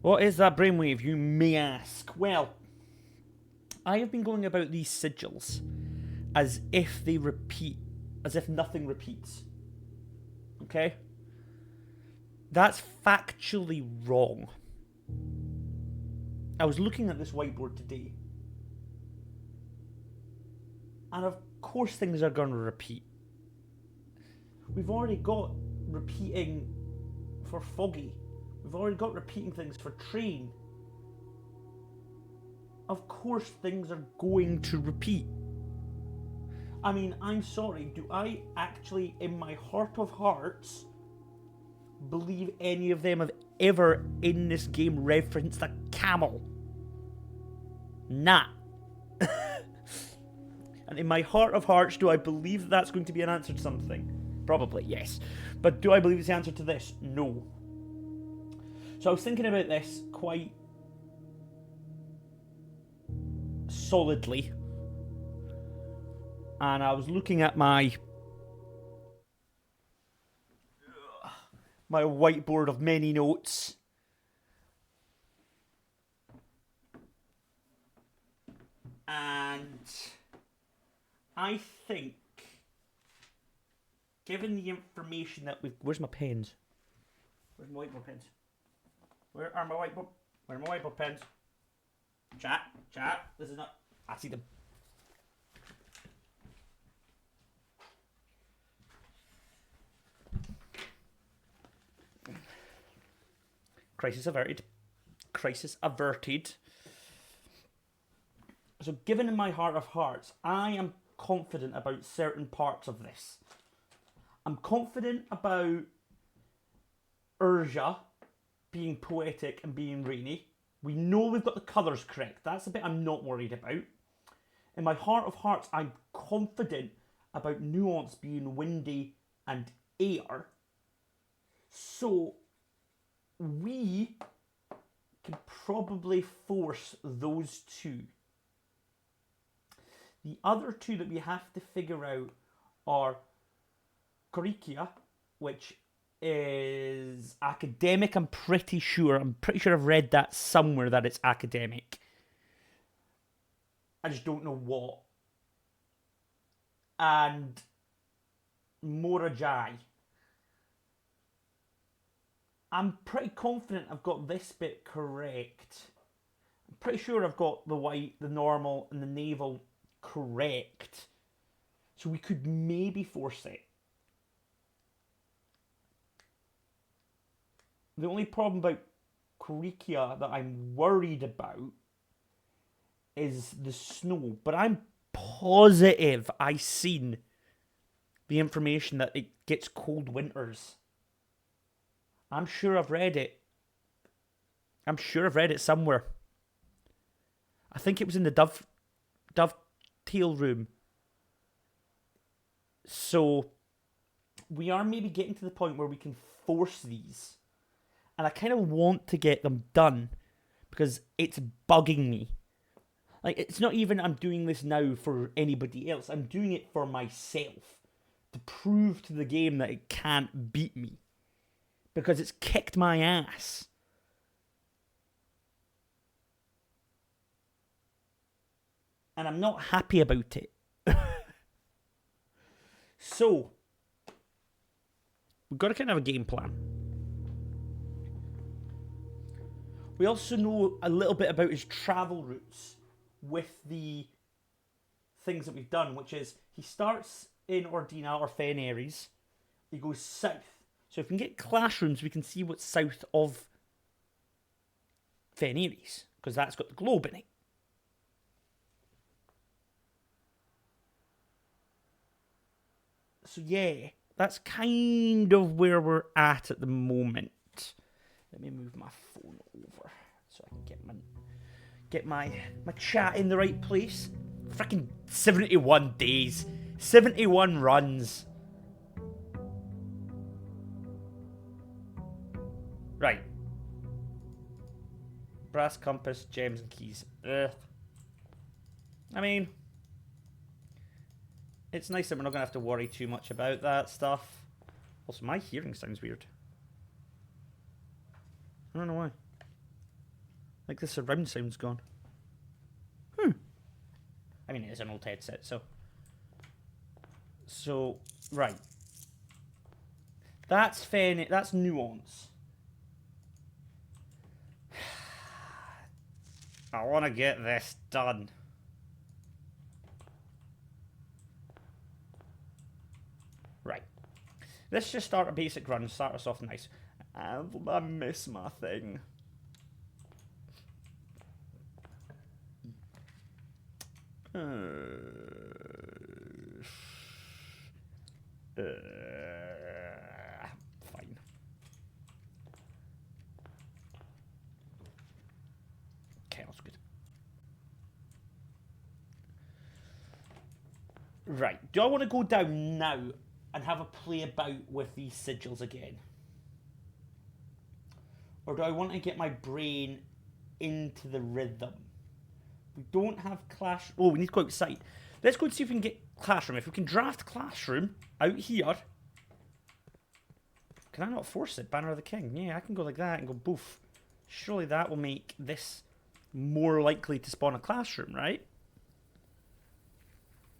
What is that brainwave, you may ask? Well, I have been going about these sigils as if they repeat, as if nothing repeats. Okay? That's factually wrong. I was looking at this whiteboard today, and of course things are going to repeat. We've already got repeating for Foggy. We've already got repeating things for Train. Of course things are going to repeat. I mean, I'm sorry, do I actually, in my heart of hearts, believe any of them have ever in this game referenced a camel? Nah. And in my heart of hearts, do I believe that's going to be an answer to something? Probably, yes. But do I believe it's the answer to this? No. So I was thinking about this quite solidly. And I was looking at my whiteboard of many notes. And I think, given the information that we've... Where's my pens? Where's my whiteboard pens? Where are my whiteboard pens? Chat. This is not... I see them. Crisis averted. So given in my heart of hearts, I am confident about certain parts of this. I'm confident about Urza being poetic and being rainy. We know we've got the colours correct. That's the bit I'm not worried about. In my heart of hearts, I'm confident about nuance being windy and air. So we can probably force those two. The other two that we have to figure out are Corikia, which is academic, I'm pretty sure. I've read that somewhere that it's academic. I just don't know what. And Morajai. I'm pretty confident I've got this bit correct. I'm pretty sure I've got the white, the normal, and the naval correct. So we could maybe force it. The only problem about Corikia that I'm worried about is the snow. But I'm positive I seen the information that it gets cold winters. I'm sure I've read it. I'm sure I've read it somewhere. I think it was in the Dovetail room. So we are maybe getting to the point where we can force these. And I kind of want to get them done because it's bugging me. Like, it's not even I'm doing this now for anybody else. I'm doing it for myself to prove to the game that it can't beat me. Because it's kicked my ass. And I'm not happy about it. So, we've got to kind of have a game plan. We also know a little bit about his travel routes with the things that we've done, which is he starts in Ordina or Fen Ares. He goes south. So if we can get classrooms, we can see what's south of Fen Ares, because that's got the globe in it. So yeah, that's kind of where we're at the moment. Let me move my phone over so I can get my chat in the right place. Freaking 71 days, 71 runs. Right. Brass compass, gems and keys. I mean, it's nice that we're not going to have to worry too much about that stuff. Also, my hearing sounds weird. I don't know why. Like the surround sound's gone. I mean, it is an old headset, so... So, right. That's fair. That's nuance. I want to get this done. Right. Let's just start a basic run. Start us off nice. I miss my thing. Fine. Okay, that's good. Right. Do I want to go down now and have a play about with these sigils again? Or do I want to get my brain into the rhythm? We don't have clash... Oh, we need to go outside. Let's go and see if we can get classroom. If we can draft classroom out here... Can I not force it? Banner of the King. Yeah, I can go like that and go boof. Surely that will make this more likely to spawn a classroom, right?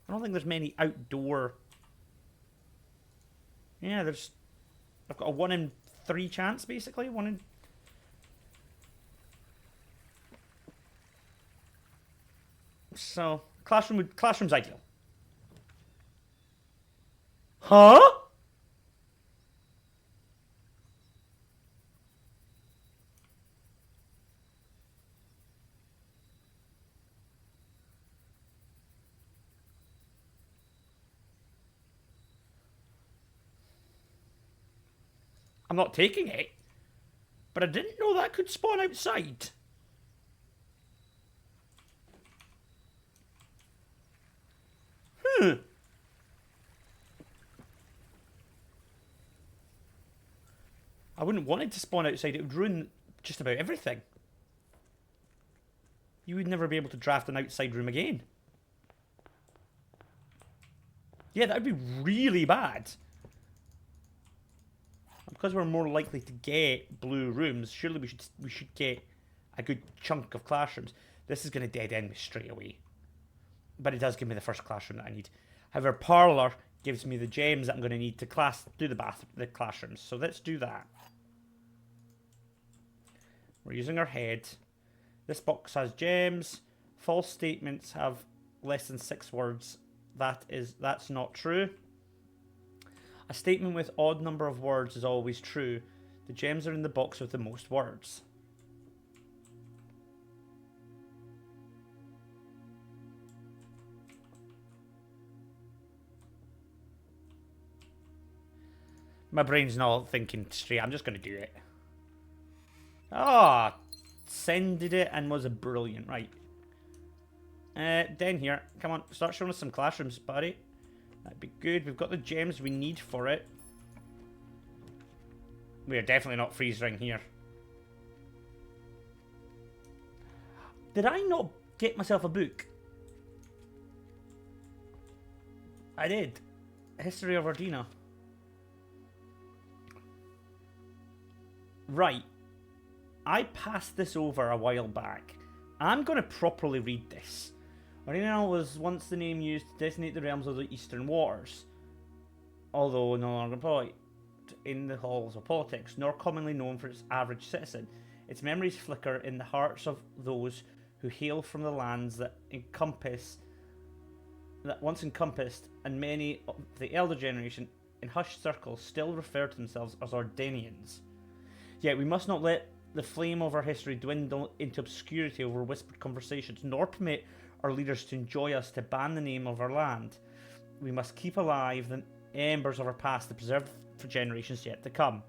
I don't think there's many outdoor... Yeah, there's... I've got a 1 in 3 chance, basically. 1 in... So, classroom's ideal. Huh? I'm not taking it. But I didn't know that could spawn outside. I wouldn't want it to spawn outside. It would ruin just about everything. You would never be able to draft an outside room again. Yeah, that would be really bad. Because we're more likely to get blue rooms, surely we should get a good chunk of classrooms. This is going to dead end me straight away. But it does give me the first classroom that I need. However, Parlour gives me the gems that I'm going to need to do the classrooms. So let's do that. We're using our head. This box has gems. False statements have less than 6 words. That's not true. A statement with odd number of words is always true. The gems are in the box with the most words. My brain's not thinking straight. I'm just going to do it. Ah, sended it and was a brilliant. Right. Den here. Come on, start showing us some classrooms, buddy. That'd be good. We've got the gems we need for it. We are definitely not freeze ring here. Did I not get myself a book? I did. History of Ardina. Right. I passed this over a while back. I'm going to properly read this. Ardina was once the name used to designate the realms of the Eastern Waters, although no longer employed in the halls of politics, nor commonly known for its average citizen. Its memories flicker in the hearts of those who hail from the lands that once encompassed, and many of the elder generation, in hushed circles, still refer to themselves as Ardenians. Yet we must not let the flame of our history dwindle into obscurity over whispered conversations, nor permit our leaders to enjoy us to ban the name of our land. We must keep alive the embers of our past to preserve for generations yet to come.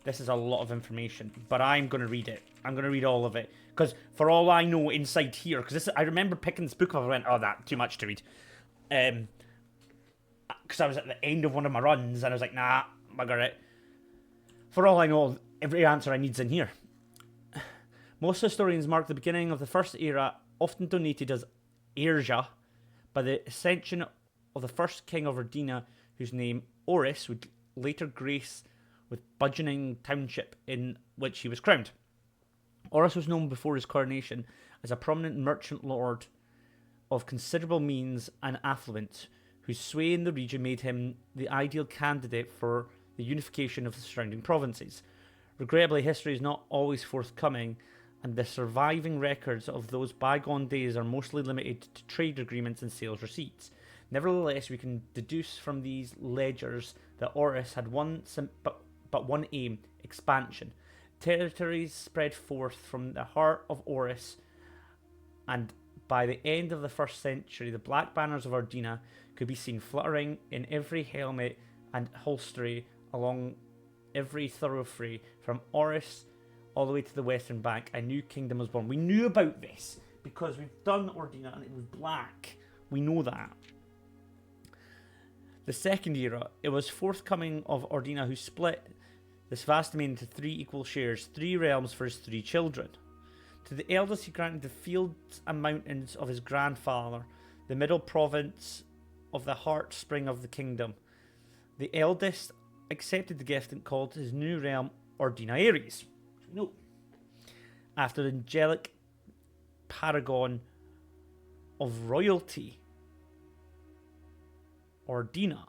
This is a lot of information, but I'm going to read it. I'm going to read all of it. Because for all I know, inside here, because I remember picking this book up and I went, oh, that's too much to read. Because I was at the end of one of my runs and I was like, nah, bugger it. For all I know, every answer I need's in here. Most historians mark the beginning of the first era, often donated as Airja, by the ascension of the first king of Ardina, whose name, Oris, would later grace with burgeoning township in which he was crowned. Oris was known before his coronation as a prominent merchant lord of considerable means and affluence, whose sway in the region made him the ideal candidate for the unification of the surrounding provinces. Regrettably, history is not always forthcoming, and the surviving records of those bygone days are mostly limited to trade agreements and sales receipts. Nevertheless, we can deduce from these ledgers that Oris had one aim: expansion. Territories spread forth from the heart of Oris, and by the end of the 1st century, the black banners of Ordina could be seen fluttering in every helmet and hostelry along every thoroughfare from Oris all the way to the western bank. A new kingdom was born. We knew about this because we've done Ordina and it was black. We know that. The second era, it was forthcoming of Ordina, who split this vast domain into 3 equal shares, 3 realms for his 3 children. To the eldest he granted the fields and mountains of his grandfather, the middle province of the heart spring of the kingdom. The eldest accepted the gift and called his new realm Ordina Ares. No. After the angelic paragon of royalty, Ordina.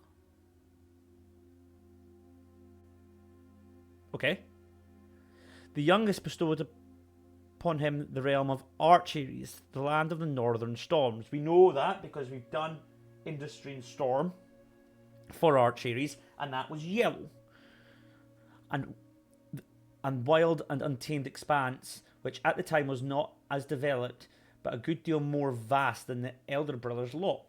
Okay. The youngest bestowed upon him the realm of Archares, the land of the northern storms. We know that because we've done Industry and Storm for Archares, and that was yellow. And Wild and Untamed Expanse, which at the time was not as developed, but a good deal more vast than the elder brother's lot.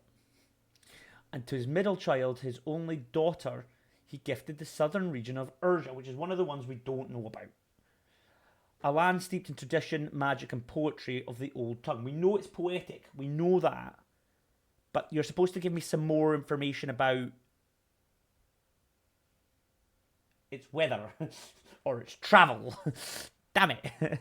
And to his middle child, his only daughter, he gifted the southern region of Urza, which is one of the ones we don't know about. A land steeped in tradition, magic, and poetry of the old tongue. We know it's poetic. We know that. But you're supposed to give me some more information about its weather or its travel. Damn it.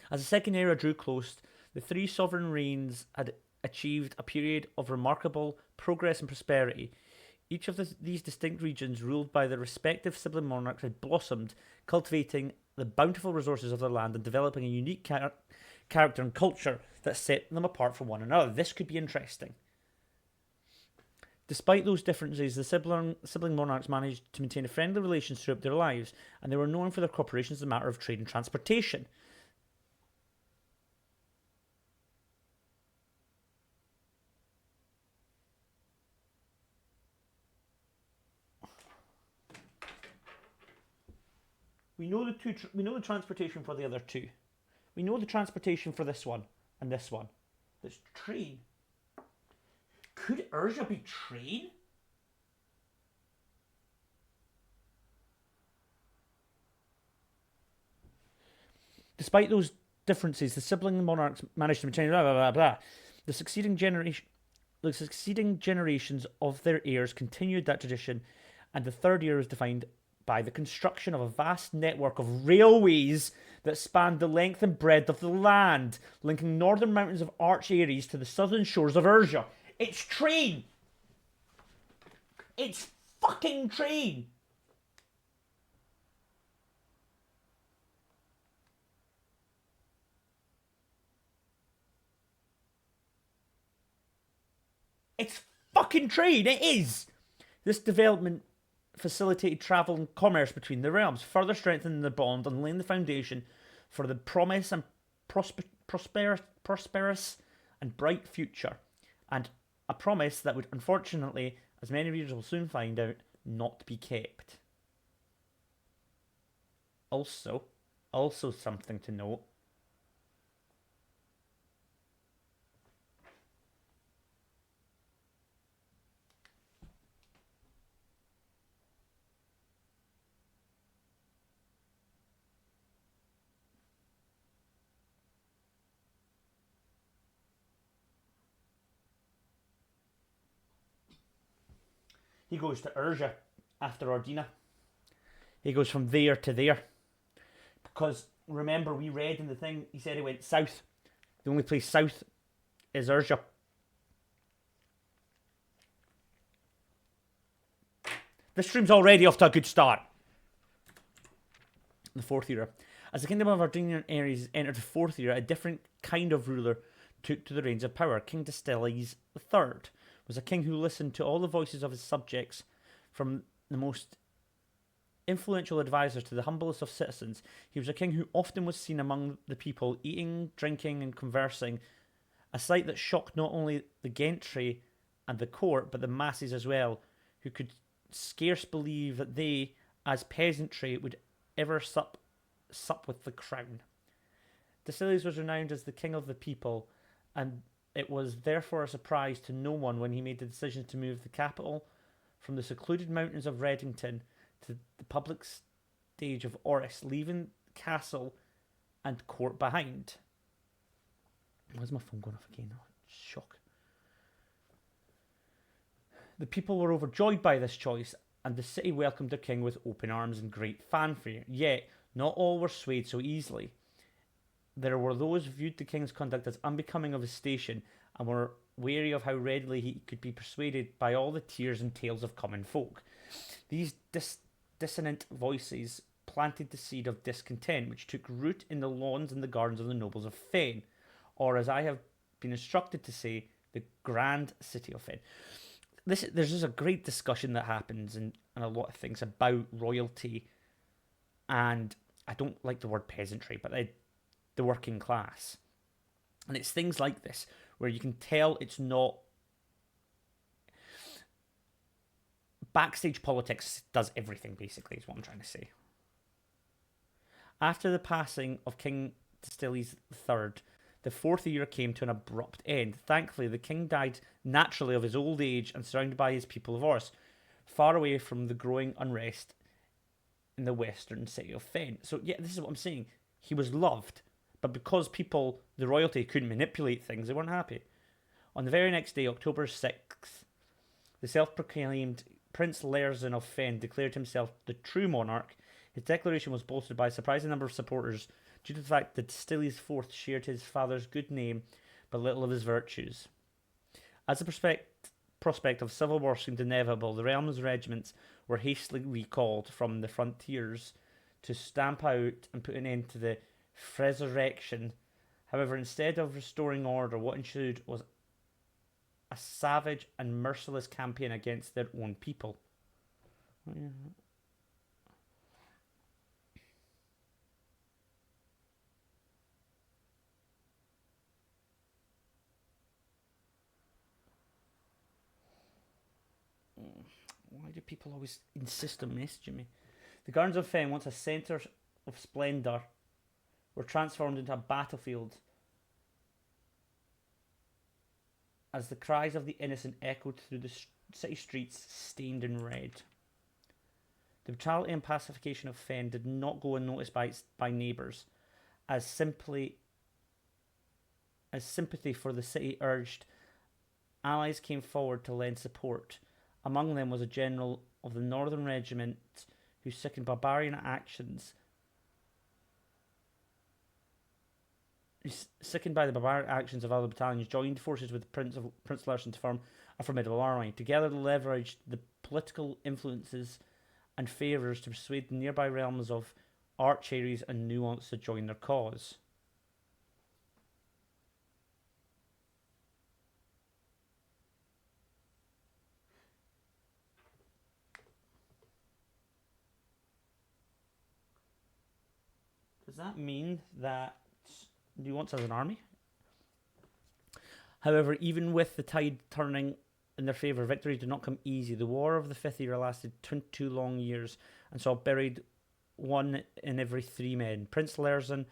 As the second era drew close, the 3 sovereign reigns had achieved a period of remarkable progress and prosperity. Each of these distinct regions, ruled by their respective sibling monarchs, had blossomed, cultivating the bountiful resources of their land and developing a unique character and culture that set them apart from one another. This could be interesting. Despite those differences, the sibling monarchs managed to maintain a friendly relations throughout their lives, and they were known for their cooperation as a matter of trade and transportation. We know the transportation for the other 2. We know the transportation for this one and this one. That's train. Could Urza be train? Despite those differences, the sibling monarchs managed to maintain blah blah blah blah. The succeeding generations of their heirs continued that tradition, and the third era is defined by the construction of a vast network of railways that spanned the length and breadth of the land, linking northern mountains of Archares to the southern shores of Urza. It's train! It's fucking train! It's fucking train! It is! This development facilitated travel and commerce between the realms, further strengthening the bond and laying the foundation for the promise and prosperous and bright future. And a promise that would, unfortunately, as many readers will soon find out, not be kept. Also something to note. He goes to Urza after Ordina. He goes from there to there. Because, remember, we read in the thing, he said he went south. The only place south is Urza. This stream's already off to a good start. The fourth era. As the kingdom of Ardinian Ares entered the fourth era, a different kind of ruler took to the reins of power. King Dystelles III was a king who listened to all the voices of his subjects, from the most influential advisors to the humblest of citizens. He was a king who often was seen among the people, eating, drinking, and conversing, a sight that shocked not only the gentry and the court, but the masses as well, who could scarce believe that they, as peasantry, would ever sup with the crown. Dystelles was renowned as the king of the people, and it was therefore a surprise to no one when he made the decision to move the capital from the secluded mountains of Redington to the public stage of Oris, leaving castle and court behind. Why's my phone going off again? Oh, shock. The people were overjoyed by this choice, and the city welcomed their king with open arms and great fanfare. Yet, not all were swayed so easily. There were those who viewed the king's conduct as unbecoming of his station, and were wary of how readily he could be persuaded by all the tears and tales of common folk. These dissonant voices planted the seed of discontent, which took root in the lawns and the gardens of the nobles of Fen, or as I have been instructed to say, the grand city of Fen. There's just a great discussion that happens in a lot of things about royalty, and I don't like the word peasantry, but the working class. And it's things like this, where you can tell it's not... Backstage politics does everything, basically, is what I'm trying to say. After the passing of King Dystelles III, the fourth era came to an abrupt end. Thankfully, the king died naturally of his old age and surrounded by his people of Oris, far away from the growing unrest in the western city of Fen. So, yeah, this is what I'm saying. He was loved, but because people, the royalty, couldn't manipulate things, they weren't happy. On the very next day, October 6th, the self-proclaimed Prince Lairzin of Fen declared himself the true monarch. His declaration was bolstered by a surprising number of supporters due to the fact that Dystelles IV shared his father's good name but little of his virtues. As the prospect of civil war seemed inevitable, the realm's regiments were hastily recalled from the frontiers to stamp out and put an end to the Fresurrection. However, instead of restoring order, what ensued was a savage and merciless campaign against their own people. Why do people always insist on messaging me? The Gardens of Fen, once a centre of splendour, were transformed into a battlefield as the cries of the innocent echoed through the city streets stained in red. The brutality and pacification of Fen did not go unnoticed by neighbours, as sympathy for the city urged. Allies came forward to lend support. Among them was a general of the Northern Regiment who, sickened by barbarian actions, of other battalions, joined forces with Prince Lairzin to form a formidable army. Together they leveraged the political influences and favours to persuade the nearby realms of Archares and Nuance to join their cause. Does that mean that Nuance has an army? However, even with the tide turning in their favour, victory did not come easy. The War of the Fifth Era lasted 22 long years and saw buried one in every 3 men. Prince Lairzin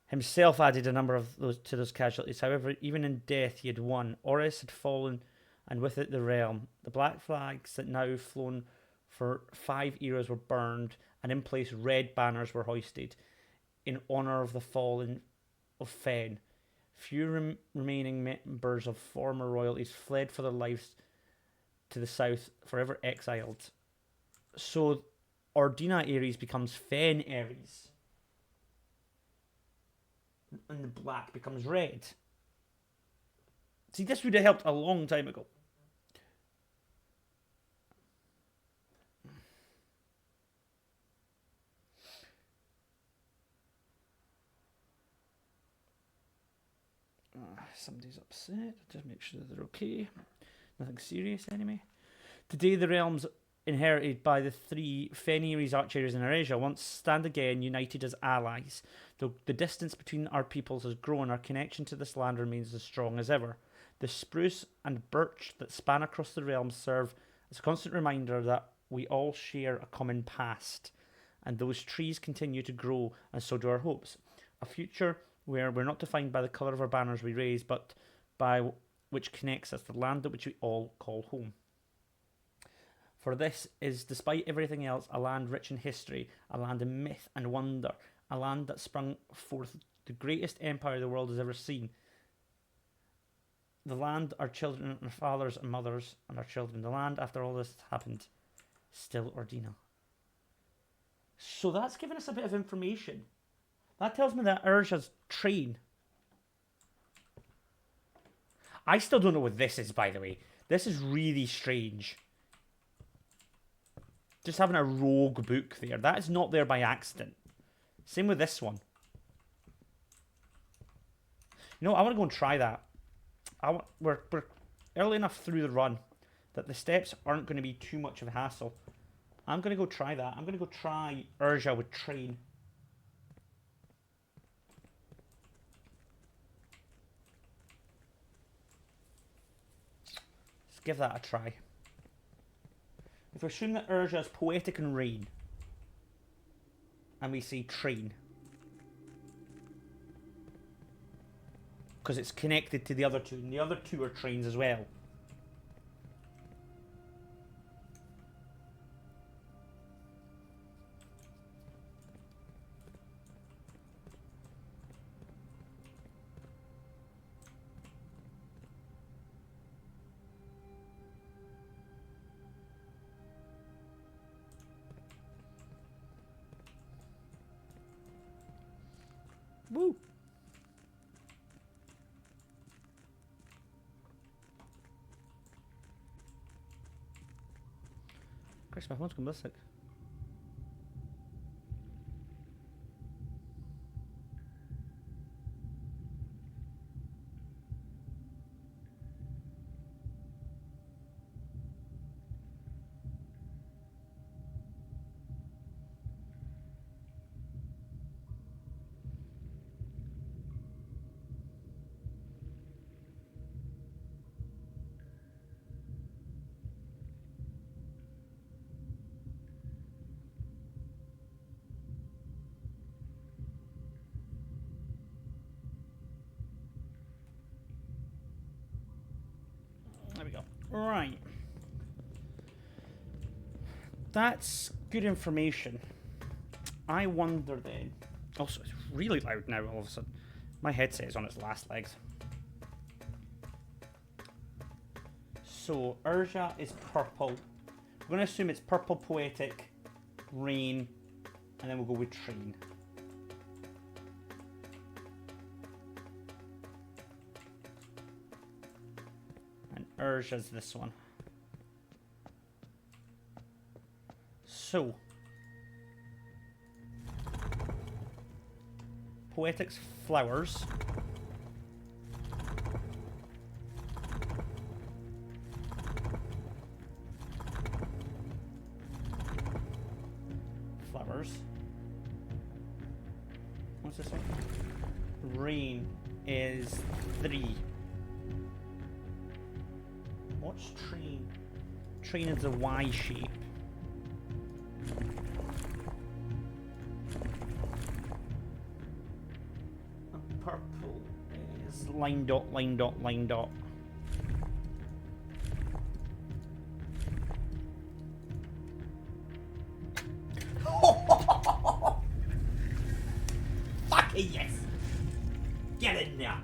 himself added a number of those casualties. However, even in death, he had won. Oris had fallen, and with it the realm. The black flags that now flown for 5 eras were burned, and in place red banners were hoisted in honour of the fallen of Fen. Few remaining members of former royalties fled for their lives to the south, forever exiled. So Ardina Ares becomes Fen Ares, and the black becomes red. See, this would have helped a long time ago. somebody's upset. Just make sure that they're okay. Nothing serious anyway. Today the realms inherited by the three Fenris Archers in Eurasia once stand again united as allies. Though the distance between our peoples has grown, our connection to this land remains as strong as ever. The spruce and birch that span across the realms serve as a constant reminder that we all share a common past, and those trees continue to grow, and so do our hopes. A future where we're not defined by the colour of our banners we raise, but by which connects us, the land that which we all call home. For this is, despite everything else, a land rich in history, a land in myth and wonder, a land that sprung forth the greatest empire the world has ever seen. The land our children, our fathers and mothers, and our children. The land, after all this happened, still Ordina. So that's given us a bit of information. That tells me that Urza's train. I still don't know what this is, by the way. This is really strange. Just having a rogue book there. That is not there by accident. Same with this one. You know, I want to go and try that. We're early enough through the run that the steps aren't going to be too much of a hassle. I'm going to go try that. I'm going to go try Urza with train. Let's give that a try. If we assume that Urza is poetic and rain, and we say train, because it's connected to the other two, and the other two are trains as well. Woo! Christ, my phone's gone ballistic. There we go. Right. That's good information. I wonder then. Also, it's really loud now all of a sudden. My headset is on its last legs. So, Urza is purple. We're going to assume it's purple poetic, rain, and then we'll go with train. Urza's this one. So, poetic's flowers. Flowers. What's this one? Rain is 3. What's train? Train is a Y shape. And purple is line dot, line dot, line dot. Fucking yes! Get in there!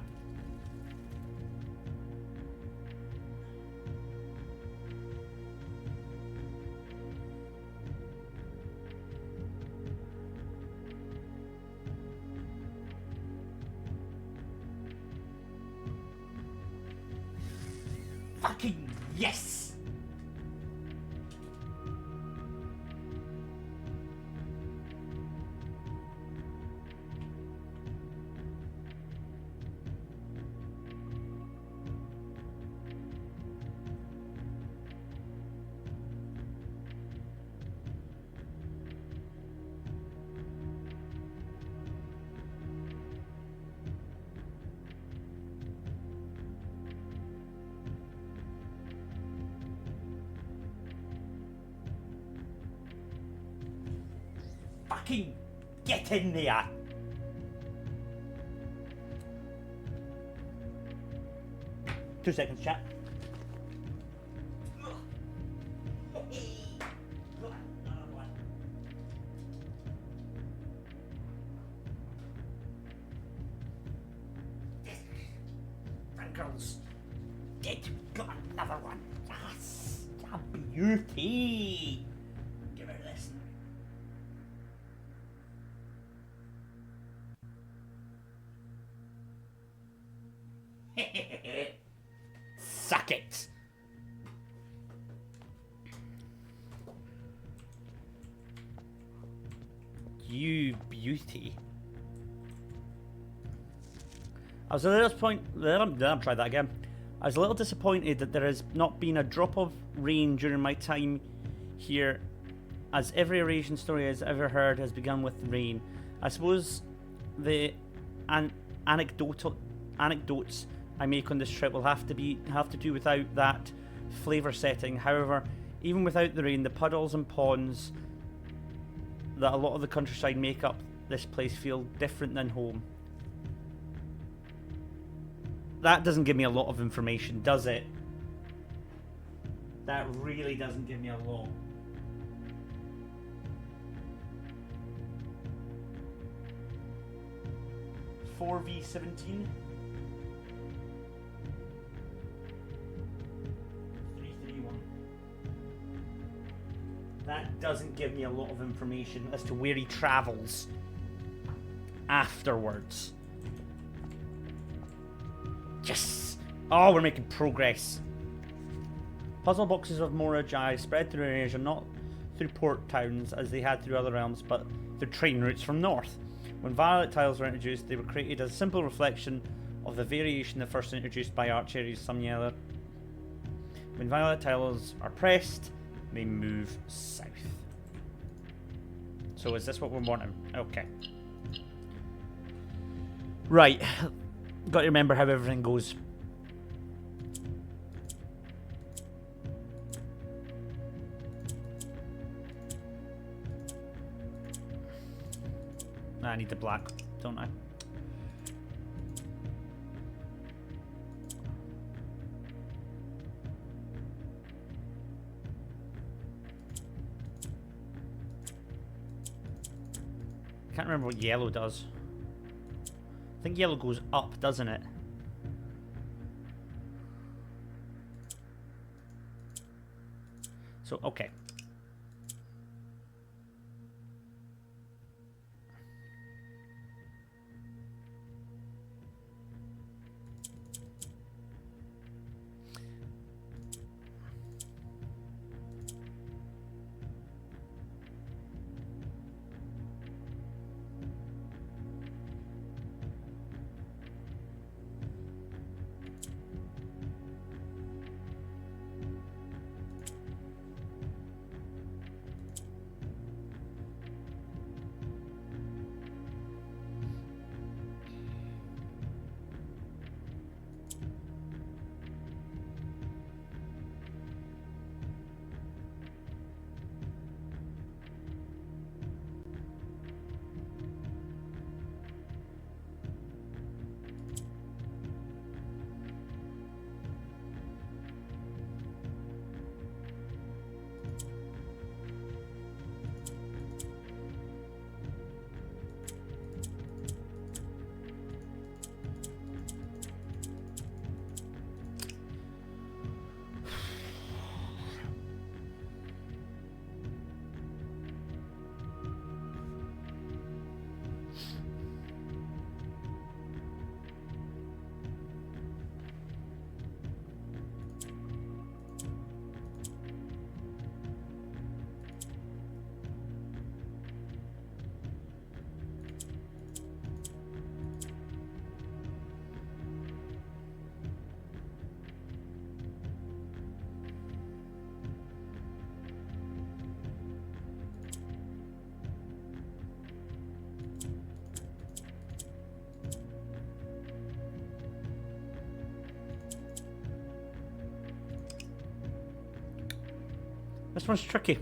Fucking yes! fucking get in there. Two seconds, chat. Girls, did got another one? Yes, a beauty. Give her this. Suck it. You beauty. I was a little disappointed. Try that again. I was a little disappointed that there has not been a drop of rain during my time here, as every Eurasian story I've ever heard has begun with rain. I suppose the anecdotes I make on this trip will have to do without that flavour setting. However, even without the rain, the puddles and ponds that a lot of the countryside make up this place feel different than home. That doesn't give me a lot of information, does it? That really doesn't give me a lot. (4v17) 331. That doesn't give me a lot of information as to where he travels afterwards. Yes! Oh, we're making progress. Puzzle boxes of Moragi spread through Asia, not through port towns as they had through other realms, but through train routes from north. When violet tiles were introduced, they were created as a simple reflection of the variation that first introduced by Archery's Samyela. When violet tiles are pressed, they move south. So is this what we're wanting? Okay. Right. Got to remember how everything goes. I need the black, don't I? Can't remember what yellow does. I think yellow goes up, doesn't it? So, okay. This one's tricky.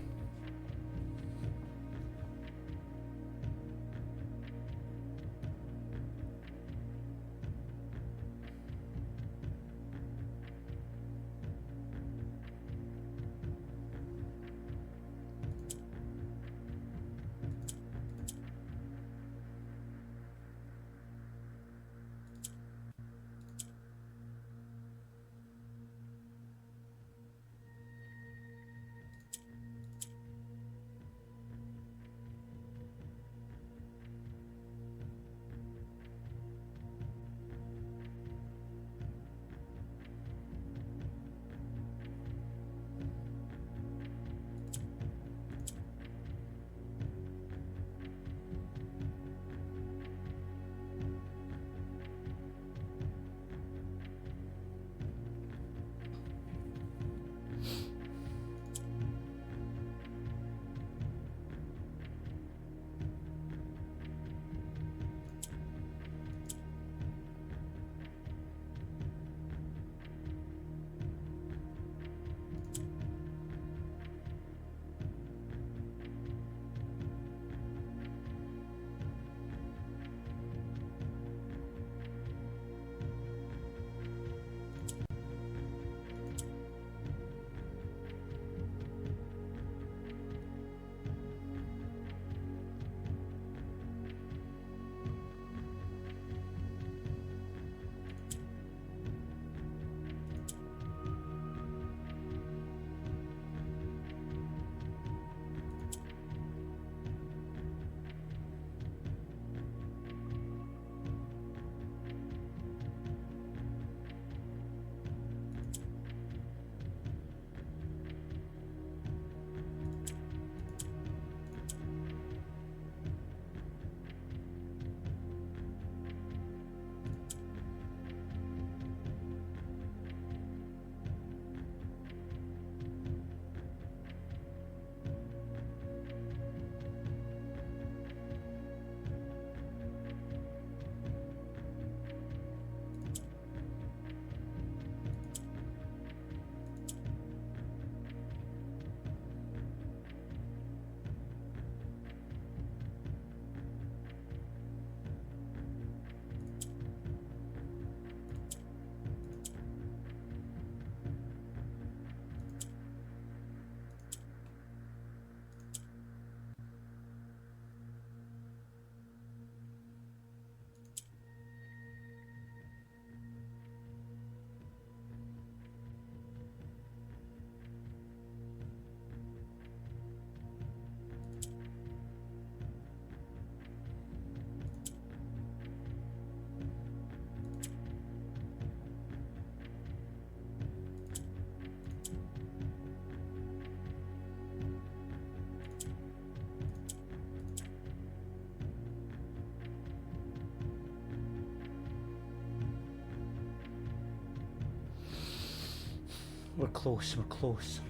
close, we're close.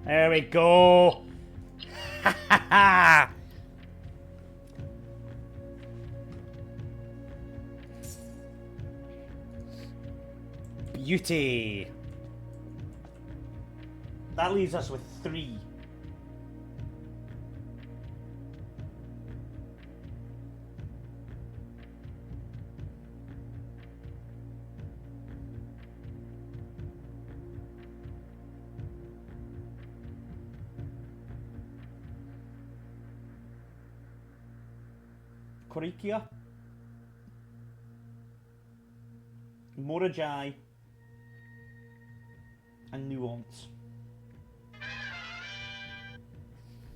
There we go. Ha ha ha. Beauty. That leaves us with 3. Korikia, Morajai, and Nuance.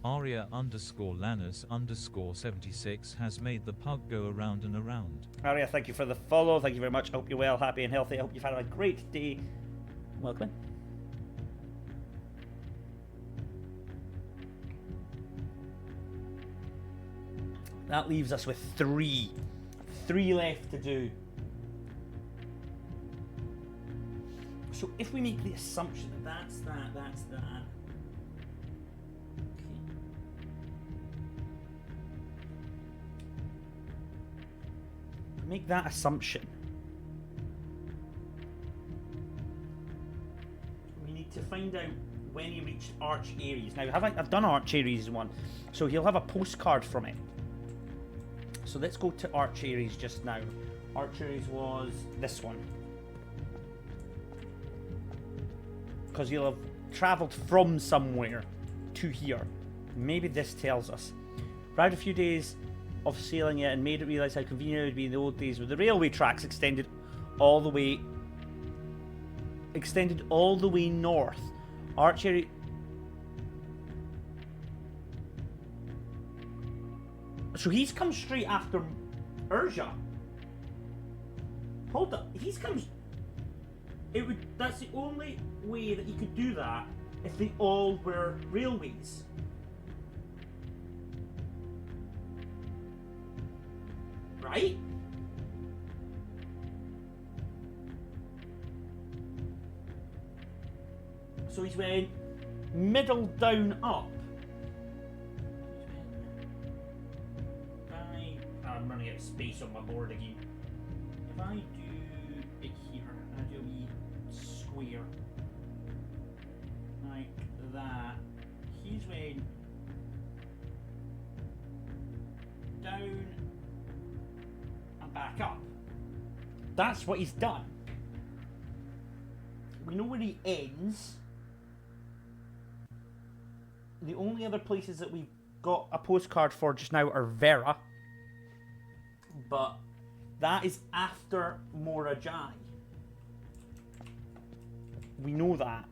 Aria_Lannis_76 has made the pug go around and around. Aria, thank you for the follow. Thank you very much. I hope you're well, happy, and healthy. I hope you've had a great day. Welcome in. That leaves us with 3. 3 left to do. So if we make the assumption that that's that, that's that. Okay. Make that assumption. We need to find out when he reached Arch Ares. Now, I've done Arch Ares one, so he'll have a postcard from it. So let's go to Arch Ares just now. Arch Ares was this one. Because he'll have travelled from somewhere to here. Maybe this tells us. Arrived a few days of sailing it and made it realise how convenient it would be in the old days with the railway tracks extended all the way north. Arch Ares. So he's come straight after Urja. Hold up, he's come. That's the only way that he could do that if they all were railways. Right? So he's went middle down up. I'm running out of space on my board again. If I do it here, and I do a wee square like that, he's went down and back up. That's what he's done. We know where he ends. The only other places that we've got a postcard for just now are Vera. But that is after Morajai. We know that.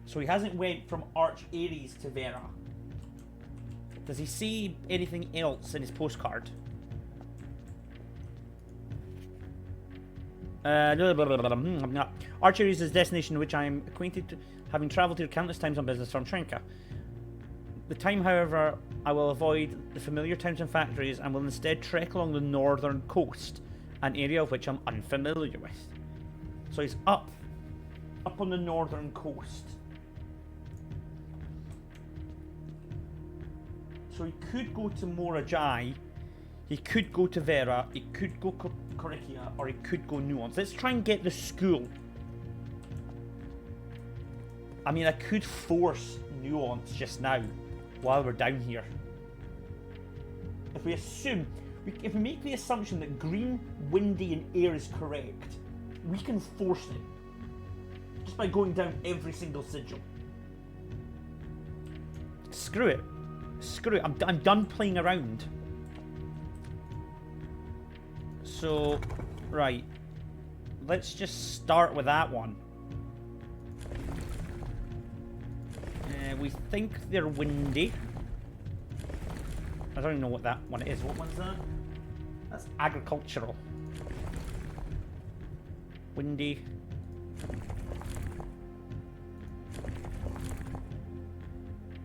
So he hasn't went from Arch Ares to Vera. Does he see anything else in his postcard? Arch Ares is a destination which I am acquainted to, having travelled here countless times on business from Trinka. The time, however, I will avoid the familiar towns and factories and will instead trek along the northern coast, an area of which I'm unfamiliar with. So he's up on the northern coast. So he could go to Morajai. He could go to Vera, he could go Korikia, or he could go Nuance. Let's try and get the school. I mean, I could force Nuance just now while we're down here. If we assume, if we make the assumption that green, windy, and air is correct, we can force it just by going down every single sigil. Screw it. Screw it. I'm done playing around. So, right. Let's just start with that one. We think they're windy. I don't even know what that one is. What one's that? That's agricultural. Windy.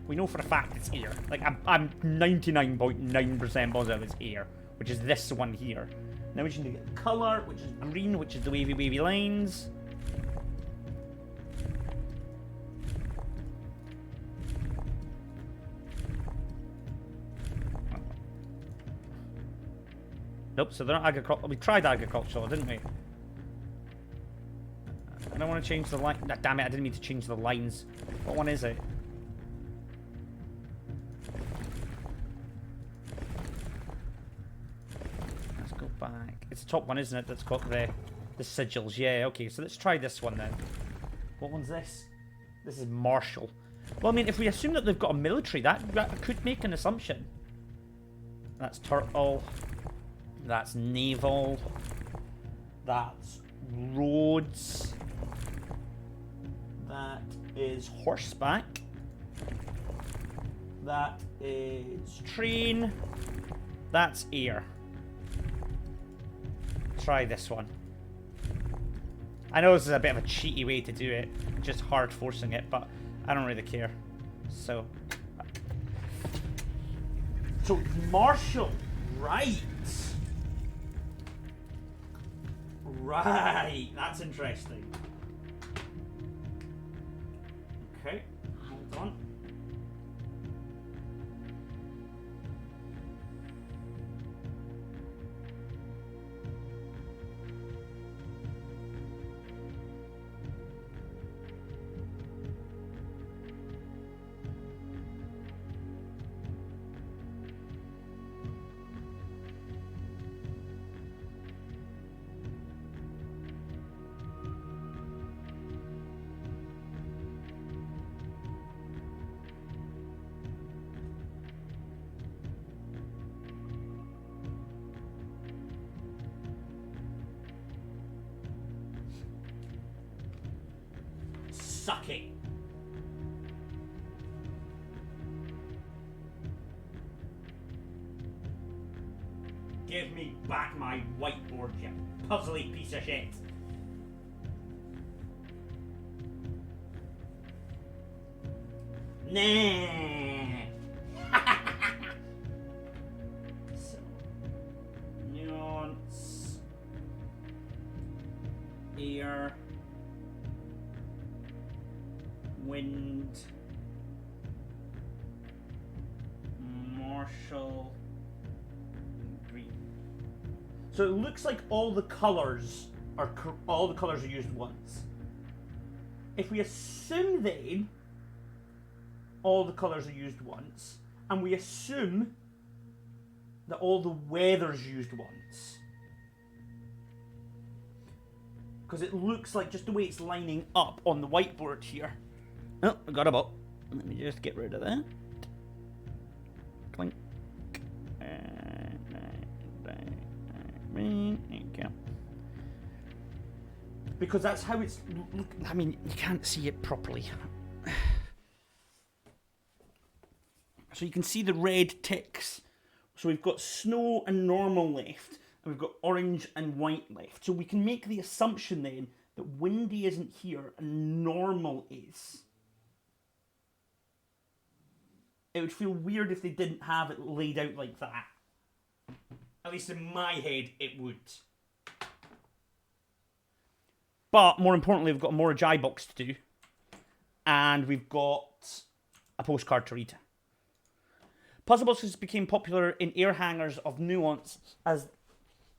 We know for a fact it's air. Like, I'm 99.9% positive it's air, which is this one here. Now we just need to get the colour, which is green, which is the wavy lines. Nope, so they're not agricultural. We tried agricultural, didn't we? I don't want to change the line. Nah, damn it, I didn't mean to change the lines. What one is it? Let's go back. It's the top one, isn't it? That's got the sigils. Yeah, okay, so let's try this one then. What one's this? This is Marshall. Well, I mean, if we assume that they've got a military, that could make an assumption. That's turtle. That's naval. That's roads. That is horseback. That is train. That's air. Try this one. I know this is a bit of a cheaty way to do it, just hard forcing it, but I don't really care. So Marshall, right? Right, that's interesting. Okay, hold on. Suck it. Give me back my whiteboard, you puzzly piece of shit. Nah. So, nuance, air, wind, Marshall, green. So it looks like all the colors are used once. If we assume then all the colors are used once, and we assume that all the weather's used once, because it looks like just the way it's lining up on the whiteboard here. Oh, I got a bot. Let me just get rid of that. Clink. There you go. Because that's how it's... I mean, you can't see it properly. So you can see the red ticks. So we've got snow and normal left, and we've got orange and white left. So we can make the assumption then that windy isn't here and normal is. It would feel weird if they didn't have it laid out like that. At least in my head, it would. But more importantly, we've got a Morajai box to do. And we've got a postcard to read. Puzzle boxes became popular in air hangars of Nuance as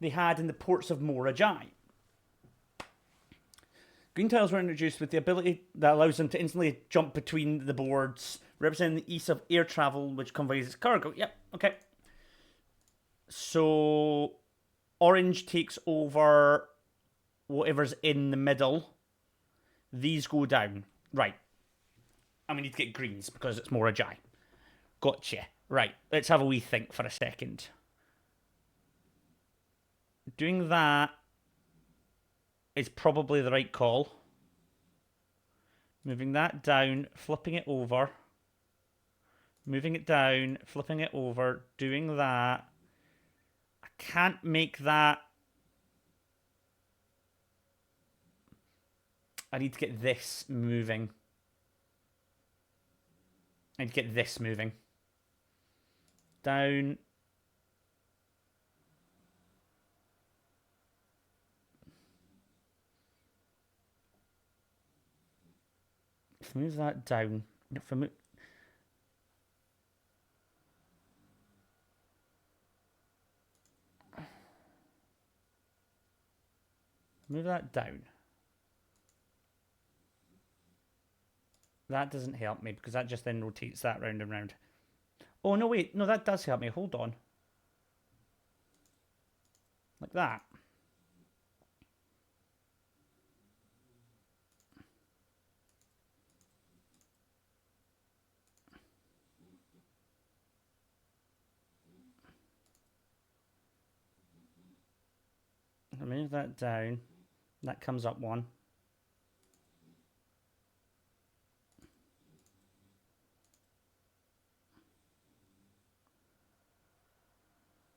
they had in the ports of Mora Jai. Green tiles were introduced with the ability that allows them to instantly jump between the boards, representing the ease of air travel which conveys its cargo. Yep, okay. So, orange takes over whatever's in the middle. These go down. Right. And we need to get greens because it's Mora Jai. Gotcha. Right, let's have a wee think for a second. Doing that is probably the right call. Moving that down, flipping it over. Moving it down, flipping it over, doing that. I can't make that. I need to get this moving. I need to get this moving. Down. If I move that down, if I move that down, that doesn't help me because that just then rotates that round and round. Oh, no, wait. No, that does help me. Hold on. Like that. I move that down. That comes up one.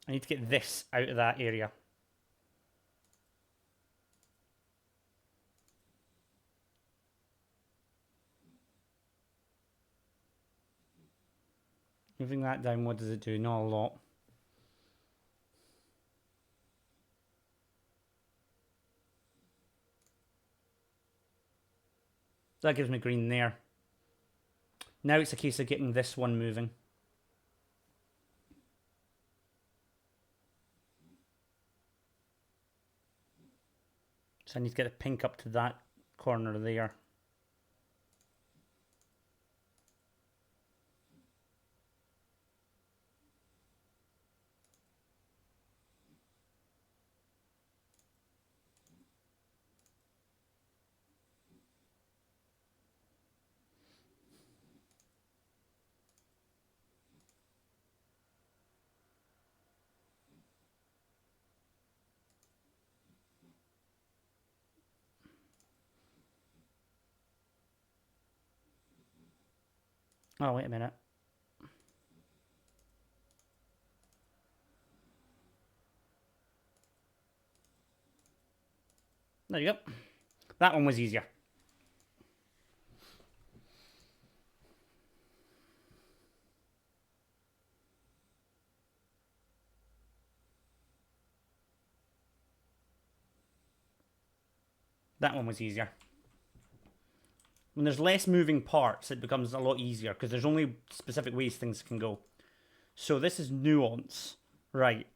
I need to get this out of that area. Moving that down, what does it do? Not a lot. That gives me green there. Now it's a case of getting this one moving. So I need to get a pink up to that corner there. Oh, wait a minute. There you go. That one was easier. That one was easier. When there's less moving parts, it becomes a lot easier because there's only specific ways things can go. So this is Nuance. Right.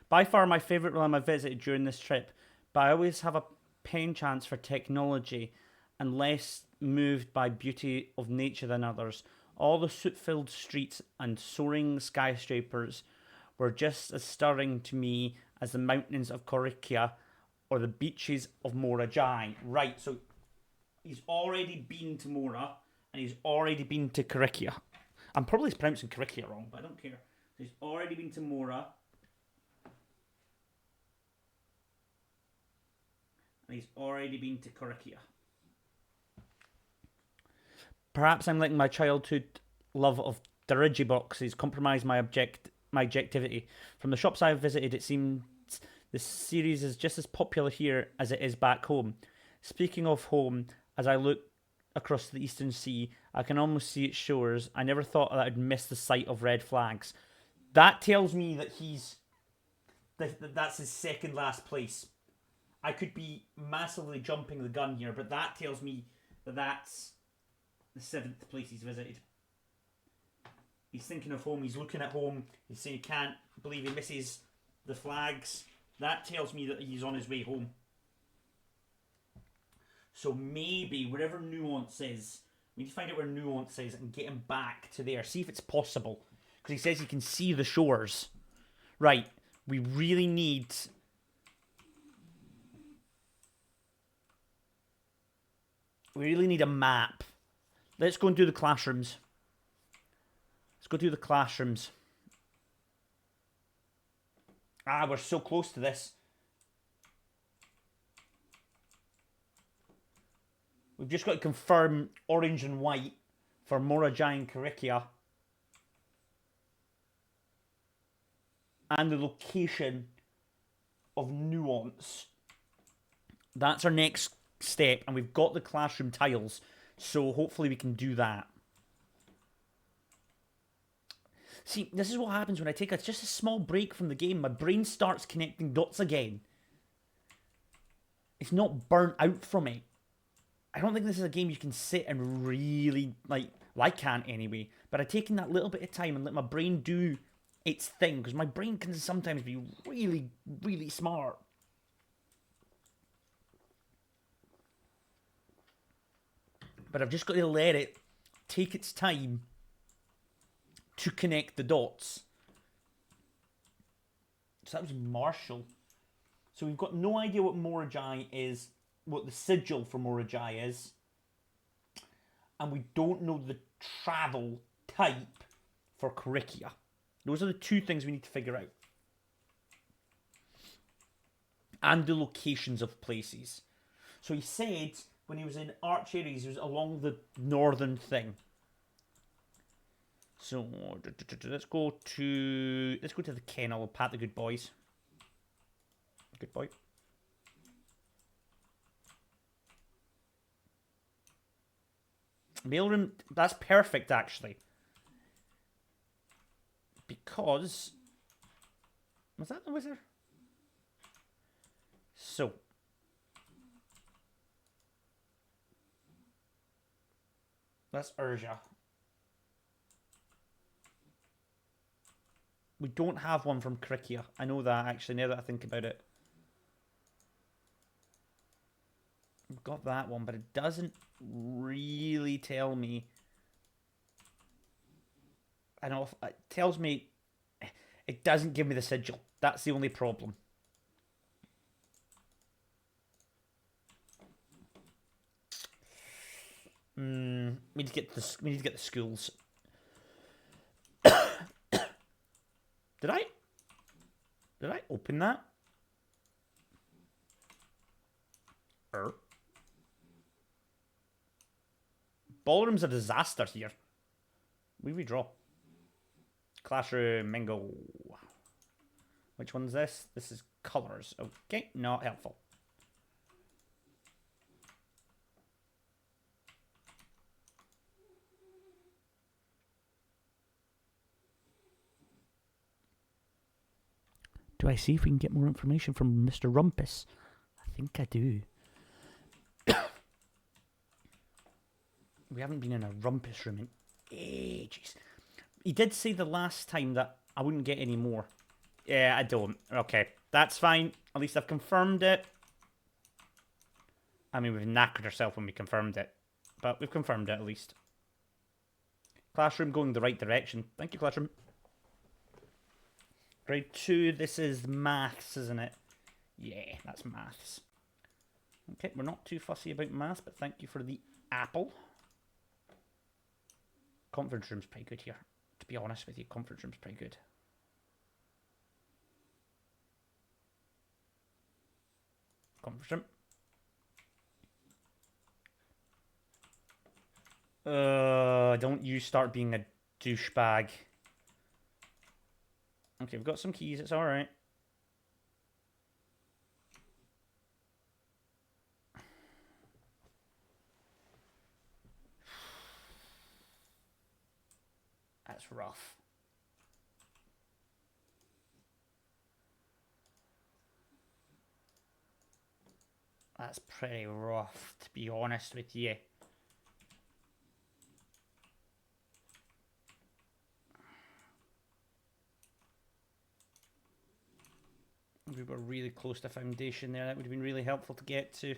By far my favourite realm I visited during this trip, but I always have a penchant for technology and less moved by beauty of nature than others. All the soot-filled streets and soaring skyscrapers were just as stirring to me as the mountains of Korikia or the beaches of Mora Jai. Right, so he's already been to Mora and he's already been to Korikia. I'm probably pronouncing Korikia wrong, but I don't care. He's already been to Mora. And he's already been to Korikia. Perhaps I'm letting my childhood love of dirigiboxes compromise my objectivity. From the shops I've visited, it seems the series is just as popular here as it is back home. Speaking of home, as I look across the Eastern Sea, I can almost see its shores. I never thought that I'd miss the sight of red flags. That tells me that that's his second last place. I could be massively jumping the gun here, but that tells me that that's the 7th place he's visited. He's thinking of home. He's looking at home. He's saying he can't believe he misses the flags. That tells me that he's on his way home. So maybe wherever Nuance is, we need to find out where Nuance is and get him back to there. See if it's possible. Because he says he can see the shores. Right. We really need... We really need a map. Let's go and do the classrooms. Let's go do the classrooms. Ah, we're so close to this. We've just got to confirm orange and white for Morajai and Karikia. And the location of Nuance. That's our next step. And we've got the classroom tiles. So hopefully we can do that. See, this is what happens when I take just a small break from the game. My brain starts connecting dots again. It's not burnt out from it. I don't think this is a game you can sit and really, like, well, I can't anyway. But I've taken that little bit of time and let my brain do its thing. Because my brain can sometimes be really, really smart. But I've just got to let it take its time to connect the dots. So that was Marshall. So we've got no idea what Morajai is, what the sigil for Morajai is. And we don't know the travel type for Karikia. Those are the two things we need to figure out. And the locations of places. So he said when he was in Arch Ares, he was along the northern thing. So let's go to the kennel. Pat the good boys. Good boy. Mailroom, that's perfect actually. Because was that the wizard? So that's Urja. We don't have one from Karikia. I know that actually, now that I think about it. We've got that one, but it doesn't really tell me. I know it tells me it doesn't give me the sigil. That's the only problem. We need to get the schools. Did I open that? Ballroom's a disaster here. We redraw. Classroom, Mingo. Which one's this? This is colours. Okay, not helpful. Do I see if we can get more information from Mr. Rumpus? I think I do. We haven't been in a Rumpus room in ages. He did say the last time that I wouldn't get any more. Yeah, I don't. Okay, that's fine. At least I've confirmed it. I mean, we've knackered ourselves when we confirmed it. But we've confirmed it at least. Classroom going the right direction. Thank you, Classroom. Grade 2, this is maths, isn't it? Yeah, that's maths. Okay, we're not too fussy about maths, but thank you for the apple. Conference room's pretty good here. To be honest with you, conference room's pretty good. Conference room. Don't you start being a douchebag. Okay, we've got some keys, it's alright. That's rough. That's pretty rough, to be honest with you. We were really close to foundation there. That would have been really helpful to get to.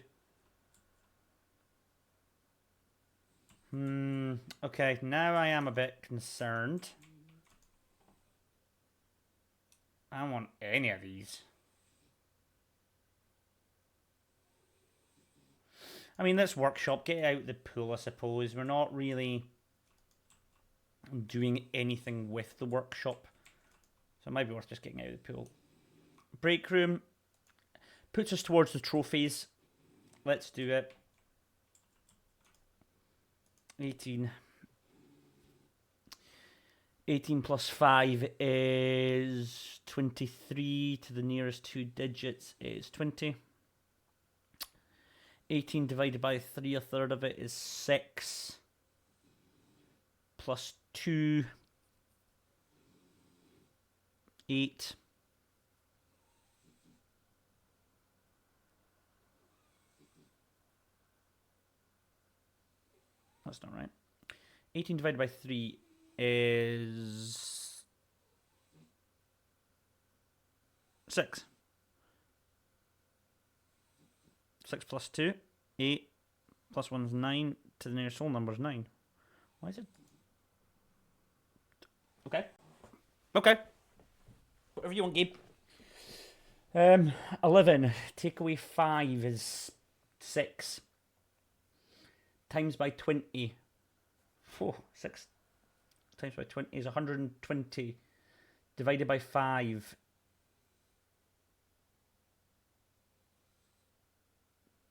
Okay, now I am a bit concerned. I don't want any of these. I mean, this workshop, get out the pool, I suppose. We're not really doing anything with the workshop. So it might be worth just getting out of the pool. Break room puts us towards the trophies. Let's do it. 18. 18 plus 5 is 23. To the nearest 2 digits is 20. 18 divided by 3, a third of it is 6. Plus 2. 8. That's not right. 18 divided by 3 is 6. 6 plus 2, 8. Plus 1 is 9. To the nearest whole number is 9. Why is it? Okay. Okay. Whatever you want, Gabe. 11. Take away 5 is 6. Times by 20. 6 times by 20 is 120. Divided by 5.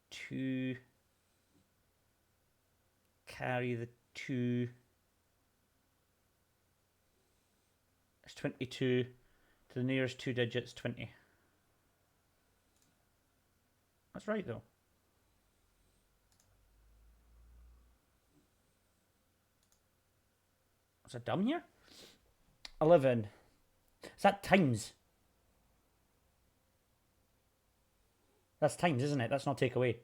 2. Carry the 2. It's 22. To the nearest 2 digits, 20. That's right, though. Is that dumb here? 11. Is that times? That's times, isn't it? That's not take away.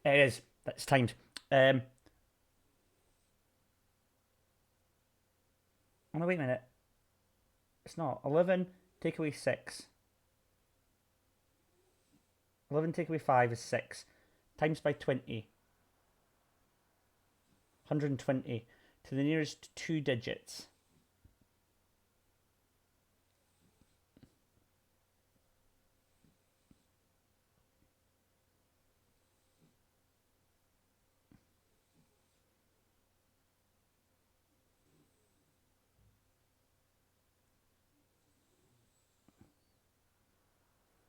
It is. That's timed. Oh, no, wait a minute. It's not. 11 take away 6. 11 take away 5 is 6. Times by 20. 120. To the nearest 2 digits.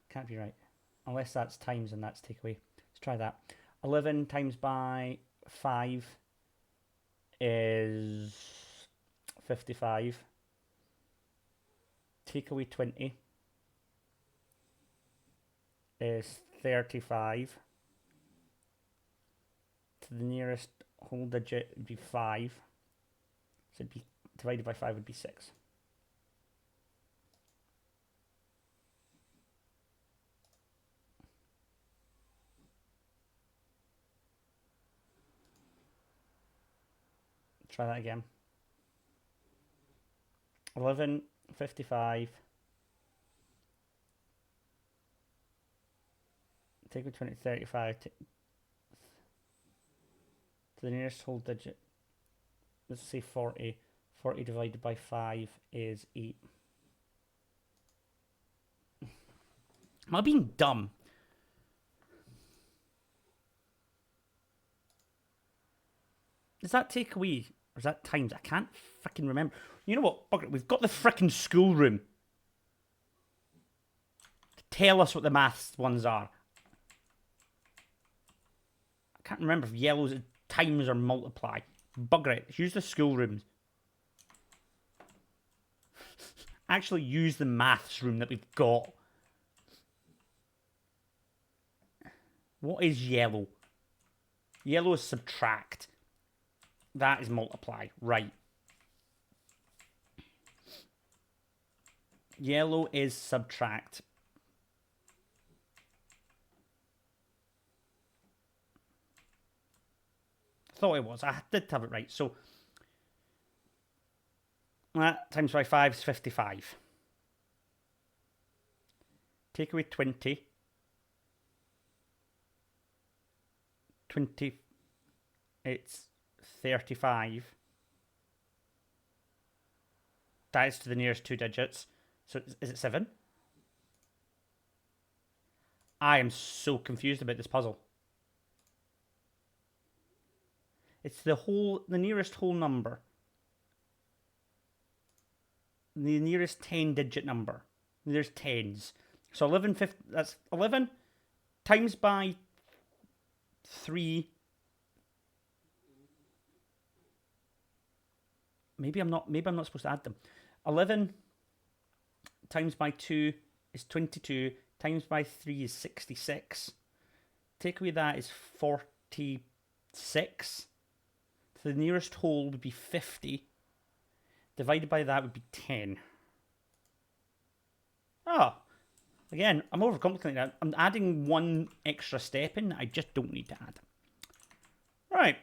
Can't be right. Unless that's times and that's take away. Let's try that. 11 times by 5 is 55. Take away 20 is 35. To the nearest whole digit would be 5. So it'd be divided by 5 would be 6. Try that again. 11, 55. Take away 20, 35. To the nearest whole digit. Let's say 40. 40 divided by 5 is 8. Am I being dumb? Is that take away? Or is that times? I can't fucking remember. You know what? Bugger it. We've got the frickin' schoolroom to tell us what the maths ones are. I can't remember if yellow's times or multiply. Bugger it. Use the schoolrooms. Actually use the maths room that we've got. What is yellow? Yellow is subtract. That is multiply. Right. Yellow is subtract. Thought it was. I did have it right. So that times by 5 is 55. Take away 20. 20. It's 35. That is to the nearest 2 digits. So is it 7? I am so confused about this puzzle. It's the nearest whole number. The nearest 10-digit number. There's tens. So 11, that's 11 times by 3. Maybe I'm not supposed to add them. 11 times by 2 is 22. Times by 3 is 66. Take away that is 46. So the nearest whole would be 50. Divided by that would be 10. Oh, again, I'm overcomplicating that. I'm adding one extra step in that I just don't need to add. Right.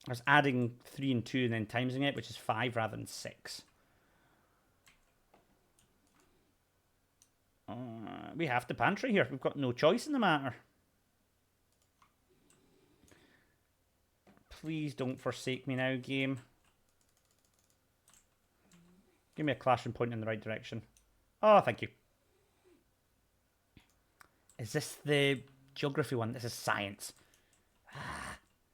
I was adding 3 and 2 and then timesing it, which is 5 rather than 6. We have to pantry here. We've got no choice in the matter. Please don't forsake me now, game. Give me a clashing point in the right direction. Oh, thank you. Is this the geography one? This is science.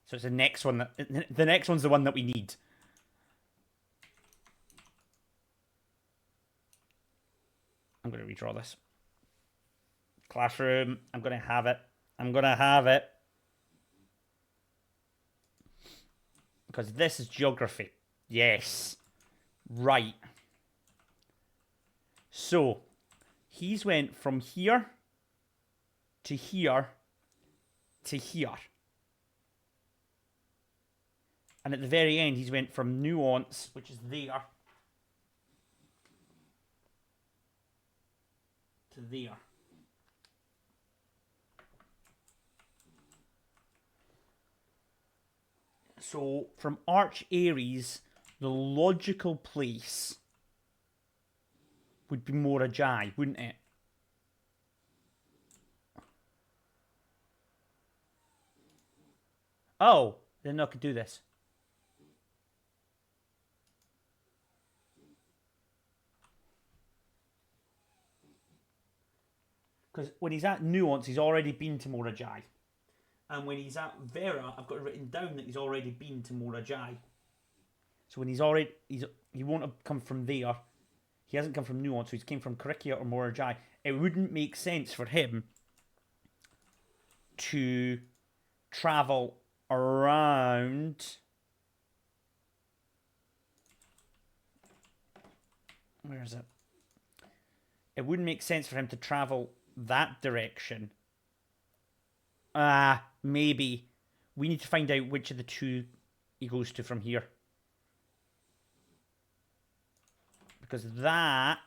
So it's the next one the next one's the one that we need. I'm going to redraw this. Classroom. I'm going to have it. I'm going to have it. Because this is geography. Yes. Right. So, he's went from here to here to here. And at the very end, he's went from nuance, which is there, to there. So, from Arch Aries, the logical place would be Morajai, wouldn't it? Oh, then I could do this. Because when he's at Nuance, he's already been to Morajai. And when he's at Vera, I've got it written down that he's already been to Morajai. So when he won't have come from there. He hasn't come from Nuance, so he's came from Karikia or Morajai. It wouldn't make sense for him to travel around. Where is it? It wouldn't make sense for him to travel that direction. Maybe. We need to find out which of the two he goes to from here. Because that,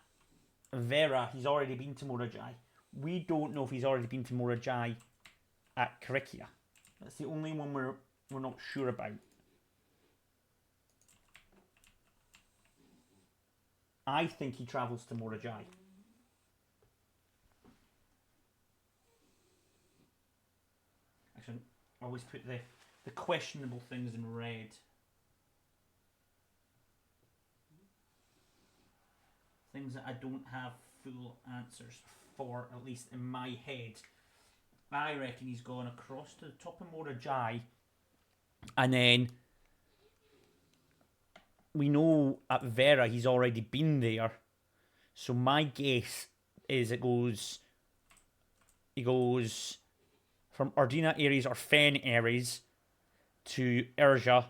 Vera, he's already been to Morajai. We don't know if he's already been to Morajai at Karikia. That's the only one we're not sure about. I think he travels to Morajai. Actually, I always put the questionable things in red. Things that I don't have full answers for, at least in my head. I reckon he's gone across to the top of Morajai, and then we know at Vera he's already been there. So my guess is he goes from Ardina Aries or Fen Aries to Urja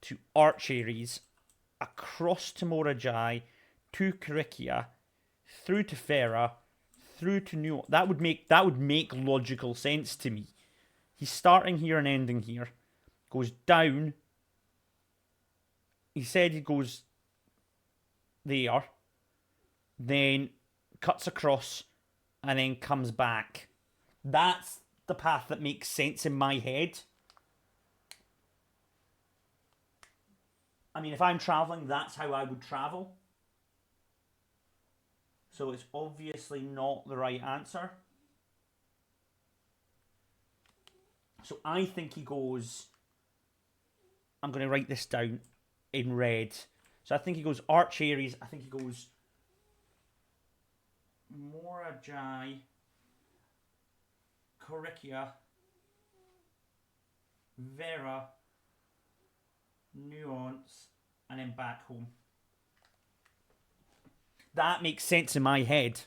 to Arch Aries, across to Morajai, to Karikia, through to Vera, through to New. That would make logical sense to me. He's starting here and ending here. Goes down. He said he goes there, then cuts across, and then comes back. That's the path that makes sense in my head. I mean, if I'm traveling, that's how I would travel. So it's obviously not the right answer. So I think he goes... I'm going to write this down in red. So I think he goes Arch Aries. I think he goes Morajai, Korikia, Vera, Nuance, and then back home. That makes sense in my head.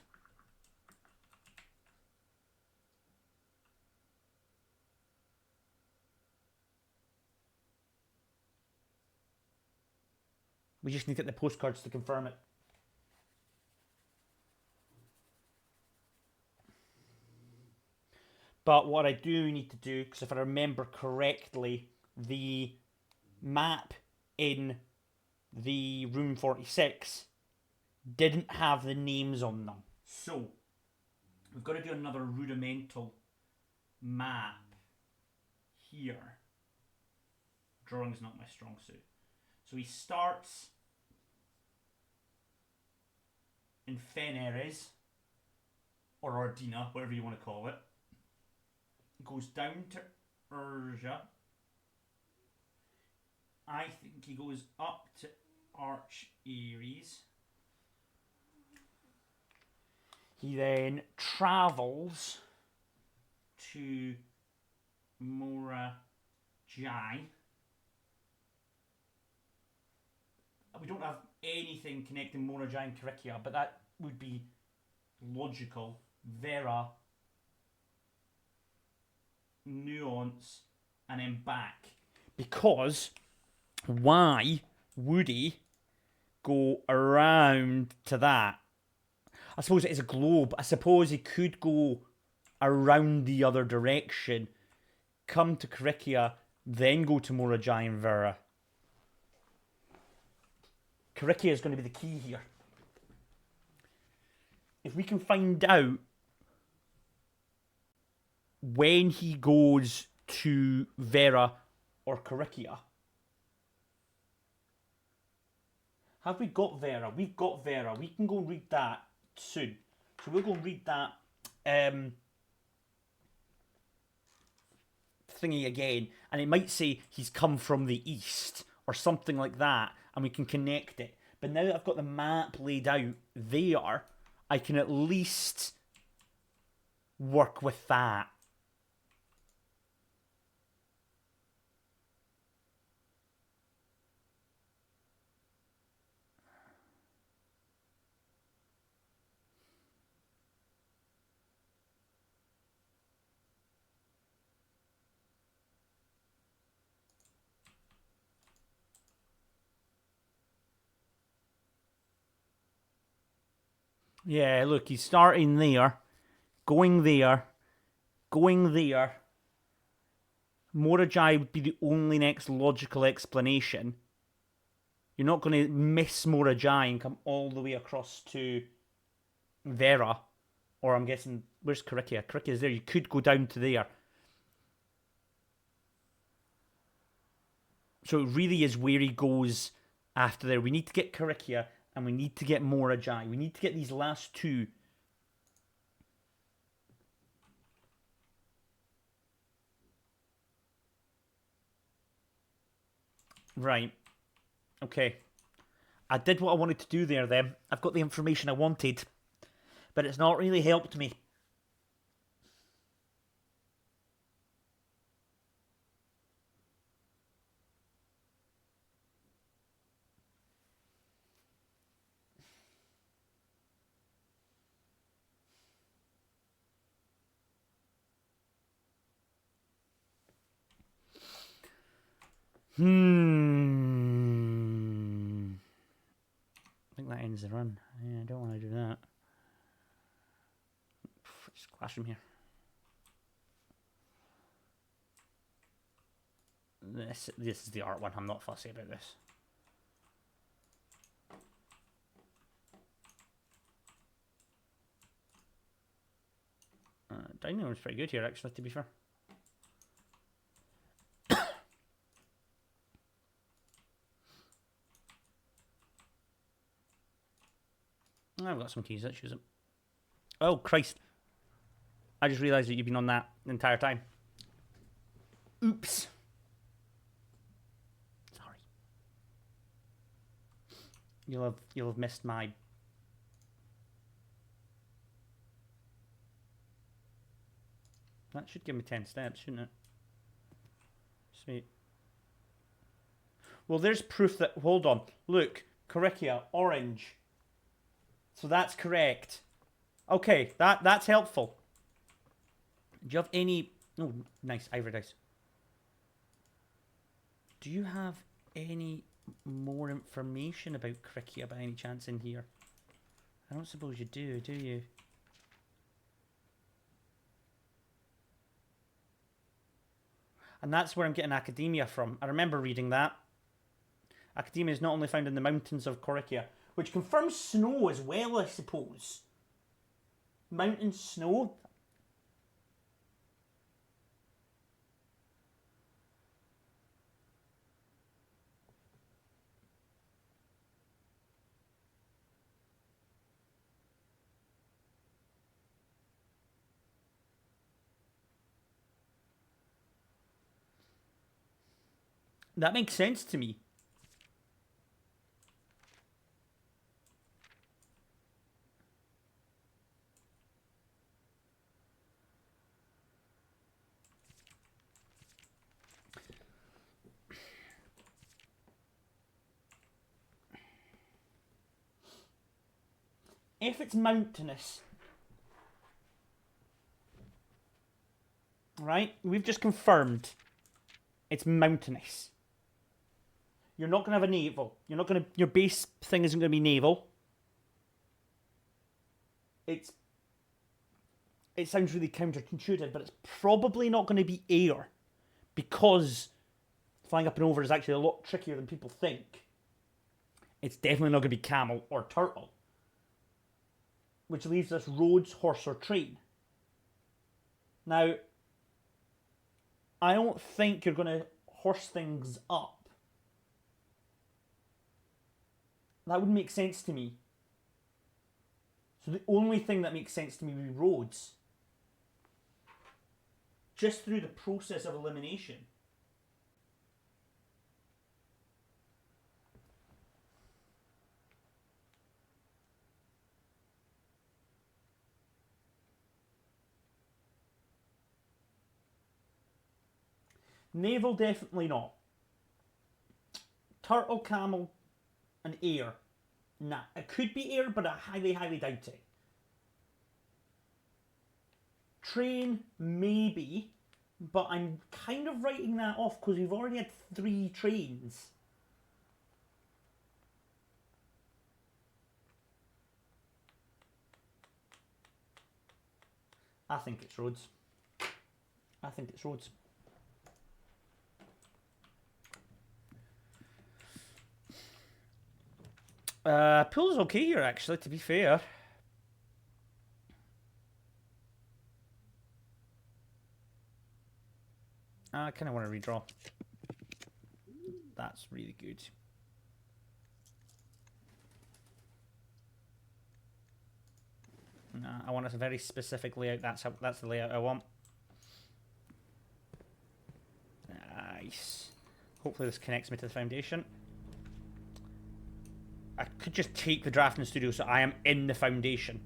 We just need to get the postcards to confirm it. But what I do need to do, because if I remember correctly, the map in the room 46 didn't have the names on them. So, we've got to do another rudimental map here. Drawing's not my strong suit. So he starts in Feneres, or Ardina, whatever you want to call it. Goes down to Urja. I think he goes up to Arch Aries. He then travels to Mora Jai. We don't have anything connecting Mora Jai and Karikia, but that would be logical. Vera, Nuance, and then back. Because why would he go around to that? I suppose it is a globe. I suppose he could go around the other direction, come to Karikia, then go to Morajai and Vera. Karikia is going to be the key here. If we can find out when he goes to Vera or Karikia. Have we got Vera? We've got Vera. We can go read that soon. So we'll go read that thingy again, and it might say he's come from the east or something like that, and we can connect it. But now that I've got the map laid out there, I can at least work with that. Yeah, look, he's starting there, going there, going there. Morajai would be the only next logical explanation. You're not going to miss Morajai and come all the way across to Vera. Or I'm guessing, where's Karikia? Karikia's there. You could go down to there. So it really is where he goes after there. We need to get Karikia and we need to get Morajai. We need to get these last two. Right. Okay. I did what I wanted to do there then. I've got the information I wanted. But it's not really helped me. I think that ends the run. Yeah, I don't want to do that. Just clash him here. This is the art one. I'm not fussy about this. Dining room's pretty good here, actually, to be fair. I've got some keys. Let's use them. Oh, Christ. I just realised that you've been on that the entire time. Oops. Sorry. You'll have missed my... That should give me 10 steps, shouldn't it? Sweet. Well, there's proof that... Hold on. Look. Korekia. Orange. So that's correct. Okay. That's helpful. Do you have any... Oh, nice. Ivory dice. Do you have any more information about Korekia by any chance in here? I don't suppose you do you? And that's where I'm getting academia from. I remember reading that. Academia is not only found in the mountains of Korekia, which confirms snow as well, I suppose. Mountain snow? That makes sense to me. If it's mountainous, right? We've just confirmed it's mountainous. You're not going to have a naval. You're not going to... Your base thing isn't going to be naval. It sounds really counterintuitive, but it's probably not going to be air. Because flying up and over is actually a lot trickier than people think. It's definitely not going to be camel or turtle. Which leaves us roads, horse, or train. Now, I don't think you're going to horse things up. That would make sense to me. So the only thing that makes sense to me would be roads. Just through the process of elimination. Naval, definitely not. Turtle, camel, and air. Nah, it could be air, but I highly, highly doubt it. Train, maybe, but I'm kind of writing that off because we've already had 3 trains. I think it's roads. I think it's roads. Pool's okay here, actually, to be fair. I kind of want to redraw. That's really good. I want a very specific layout. That's the layout I want. Nice. Hopefully this connects me to the foundation. I could just take the drafting studio so I am in the foundation.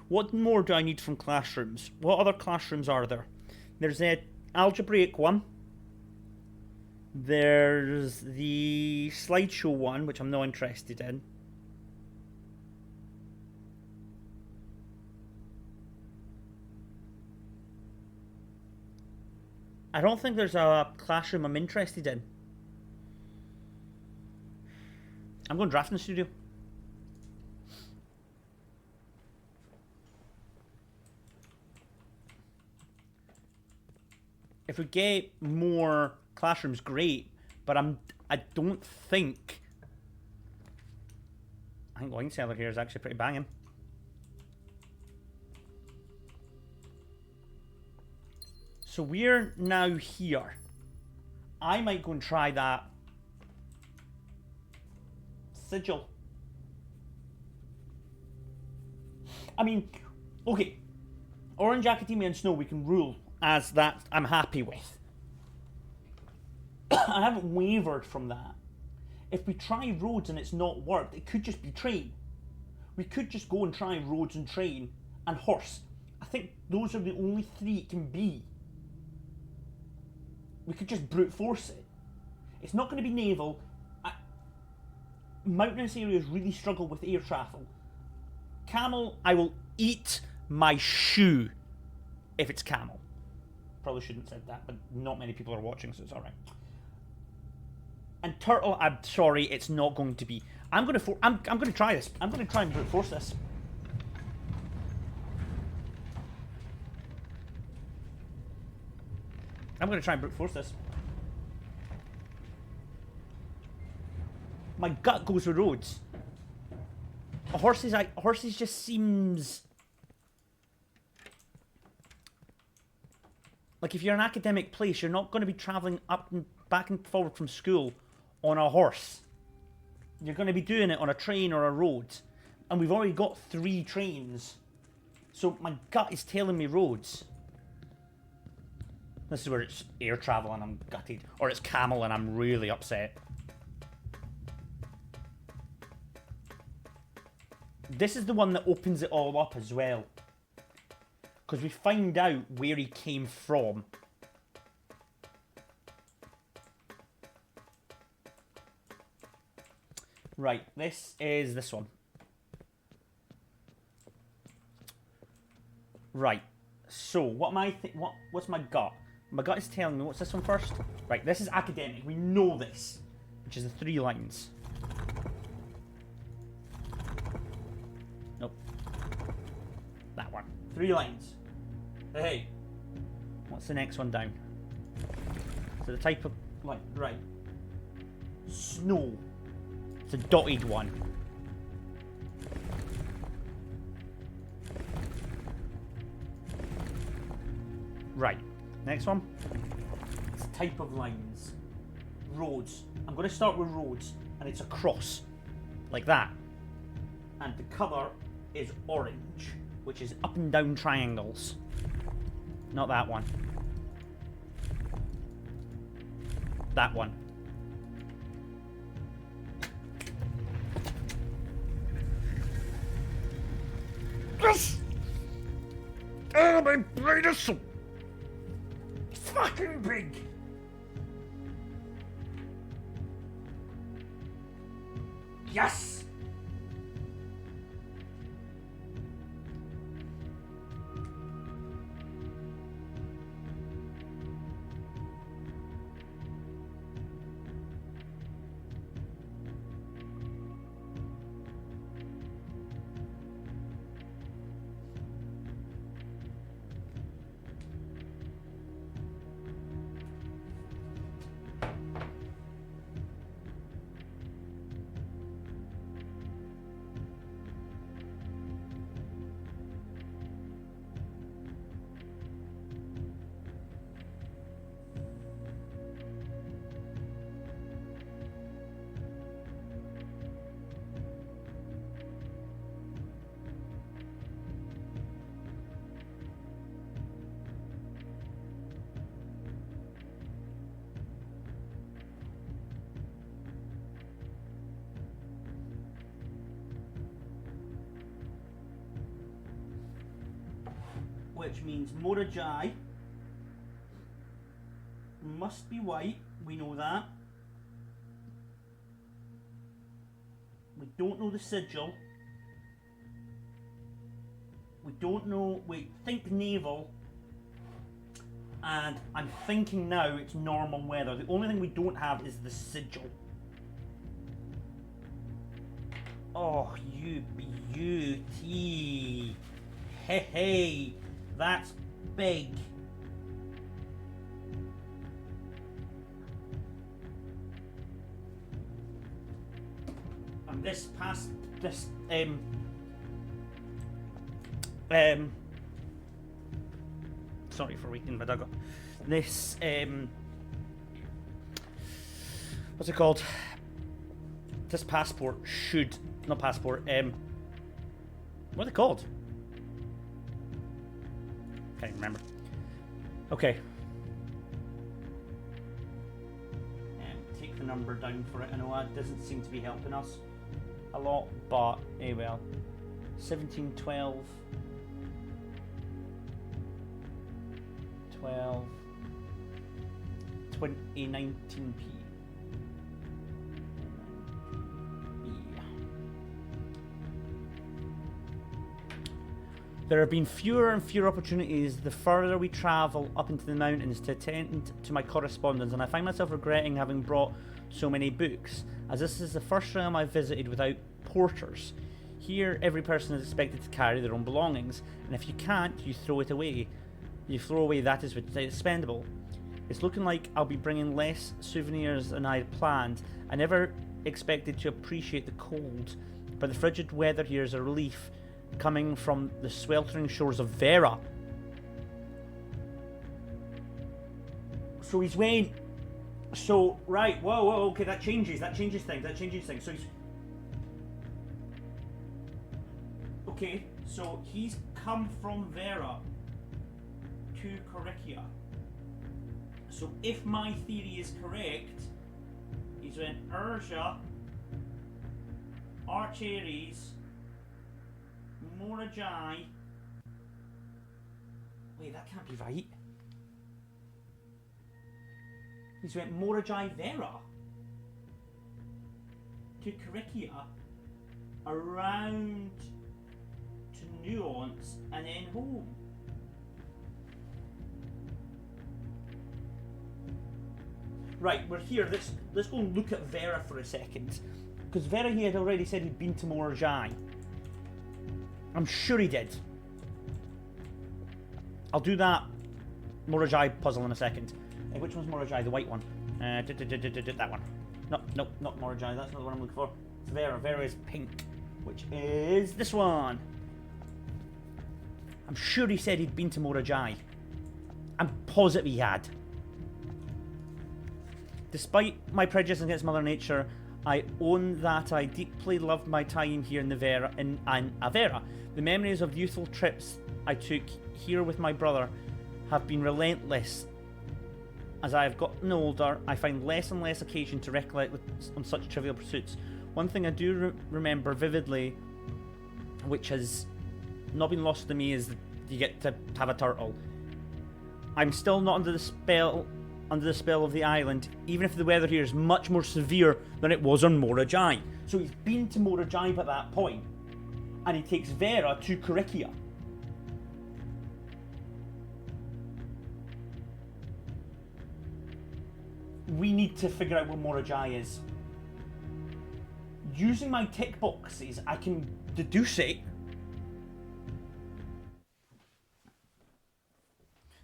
What more do I need from classrooms? What other classrooms are there? There's the algebraic one. There's the slideshow one, which I'm not interested in. I don't think there's a classroom I'm interested in. I'm going drafting studio. If we get more classrooms, great. But I don't think... I think wine cellar here is actually pretty banging. So we're now here. I might go and try that sigil. I mean, okay, Orange, Academia and Snow we can rule as that I'm happy with. I haven't wavered from that. If we try roads and it's not worked, it could just be train. We could just go and try roads and train and horse. I think those are the only three it can be. We could just brute force it. It's not going to be naval. Mountainous areas really struggle with air travel. Camel, I will eat my shoe if it's camel. Probably shouldn't have said that, but not many people are watching, so it's alright. And turtle, I'm sorry, it's not going to be. I'm gonna try this. I'm gonna try and brute force this. I'm gonna try and brute force this. My gut goes with roads. Horses just seems like if you're an academic place, you're not going to be traveling up and back and forward from school on a horse. You're going to be doing it on a train or a road, and we've already got 3 trains. So my gut is telling me roads. This is where it's air travel and I'm gutted, or it's camel and I'm really upset. This is the one that opens it all up as well. Because we find out where he came from. Right, this is this one. Right, so what am I what's my gut? My gut is telling me, what's this one first? Right, this is academic, we know this. Which is the 3 lines. Nope. That one. 3 lines. Hey. What's the next one down? So the type of line, right. Snow. It's a dotted one. Right. Next one. It's a type of lines. Roads. I'm going to start with roads, and it's a cross. Like that. And the colour is orange, which is up and down triangles. Not that one. That one. Yes! Oh, my brain is so fucking big! Yes! Which means Morajai must be white, we know that. We don't know the sigil. We don't know, we think naval. And I'm thinking now it's normal weather. The only thing we don't have is the sigil. Oh, you beauty. Hey, hey. That's big. And this past this sorry for waking my dog up. this, what's it called? This passport should, not passport, what are they called? Can't remember. Okay. Take the number down for it. I know that doesn't seem to be helping us a lot, but well. 1712. 12. 2019p. There have been fewer and fewer opportunities the further we travel up into the mountains to attend to my correspondence, and I find myself regretting having brought so many books, as this is the first realm I've visited without porters. Here, every person is expected to carry their own belongings, and if you can't, you throw it away. You throw away that is expendable. It's looking like I'll be bringing less souvenirs than I had planned. I never expected to appreciate the cold, but the frigid weather here is a relief, coming from the sweltering shores of Vera. So he's waiting. So, right, whoa, okay, that changes things, so he's... Okay, so he's come from Vera to Korikia. So if my theory is correct, he's went Urza, Archares, Morajai. Wait, that can't be right. He's went Morajai Vera to Korikia, around to Nuance, and then home. Right, we're here. Let's go and look at Vera for a second, because Vera, he had already said he'd been to Morajai. I'm sure he did. I'll do that Morajai puzzle in a second. Which one's Morajai? The white one. That one. No, not Morajai. That's not the one I'm looking for. It's Vera. Vera is pink, which is this one. I'm sure he said he'd been to Morajai. I'm positive he had. Despite my prejudice against Mother Nature, I own that I deeply loved my time here in Avera. The memories of youthful trips I took here with my brother have been relentless. As I have gotten older, I find less and less occasion to recollect on such trivial pursuits. One thing I do remember vividly, which has not been lost to me, is that you get to have a turtle. I'm still not under the spell of the island, even if the weather here is much more severe than it was on Morajai. So he's been to Morajai at that point, and he takes Vera to Korikia. We need to figure out what Morajai is. Using my tick boxes, I can deduce it.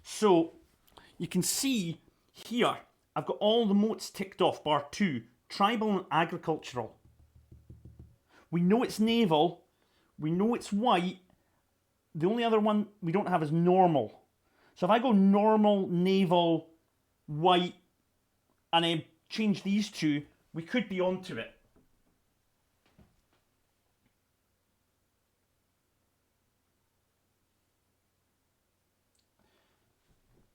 So, you can see here, I've got all the motes ticked off, bar 2. Tribal and agricultural. We know it's naval. We know it's white. The only other one we don't have is normal. So if I go normal, naval, white, and then change these two, we could be onto it.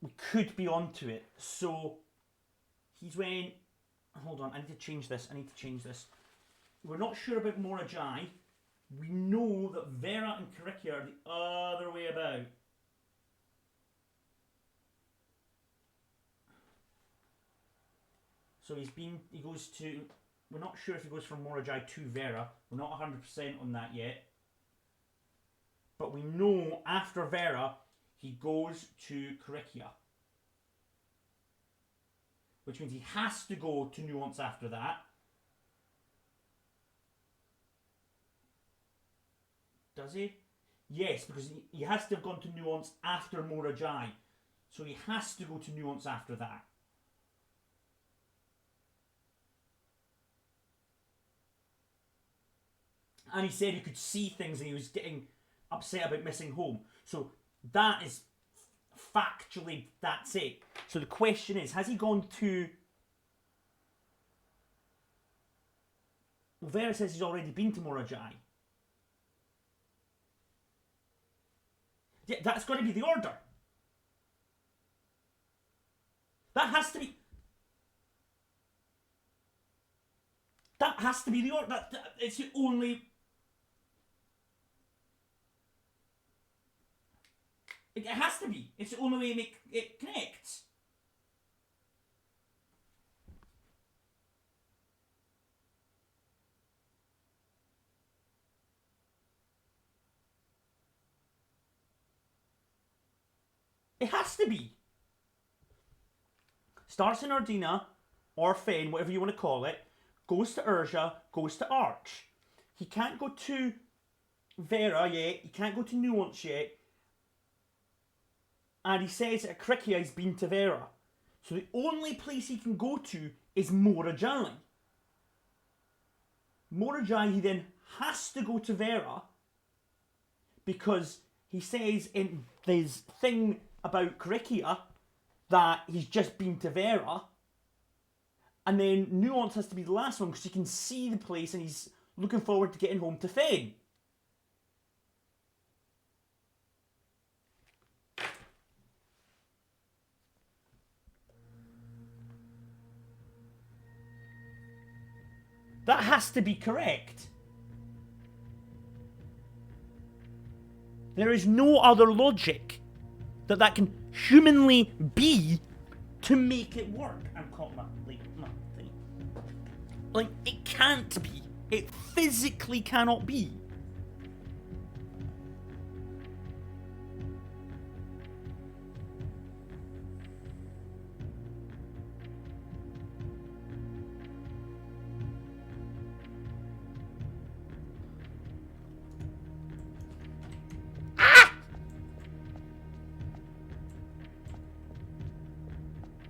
We could be onto it. So he's went. Hold on, I need to change this. We're not sure about Morajai. We know that Vera and Korikia are the other way about. So he goes to, we're not sure if he goes from Morajai to Vera. We're not 100% on that yet. But we know after Vera, he goes to Korikia. Which means he has to go to Nuance after that. Does he? Yes, because he has to have gone to Nuance after Morajai. So he has to go to Nuance after that. And he said he could see things and he was getting upset about missing home. So that is factually, that's it. So the question is, has he gone to... Well, Vera says he's already been to Morajai. Yeah, that's got to be the order. That has to be... That has to be the order. It's the only... It has to be. It's the only way to make it connect. It has to be. Starts in Ardina, or Fen, whatever you want to call it, goes to Urza, goes to Arch. He can't go to Vera yet, he can't go to Nuance yet, and he says at Krikia he's been to Vera. So the only place he can go to is Morajai. Morajai, he then has to go to Vera, because he says in this thing about Krikia that he's just been to Vera, and then Nuance has to be the last one because he can see the place and he's looking forward to getting home to Fen. That has to be correct. There is no other logic that can humanly be to make it work. I'm caught my thing. Like, it can't be. It physically cannot be.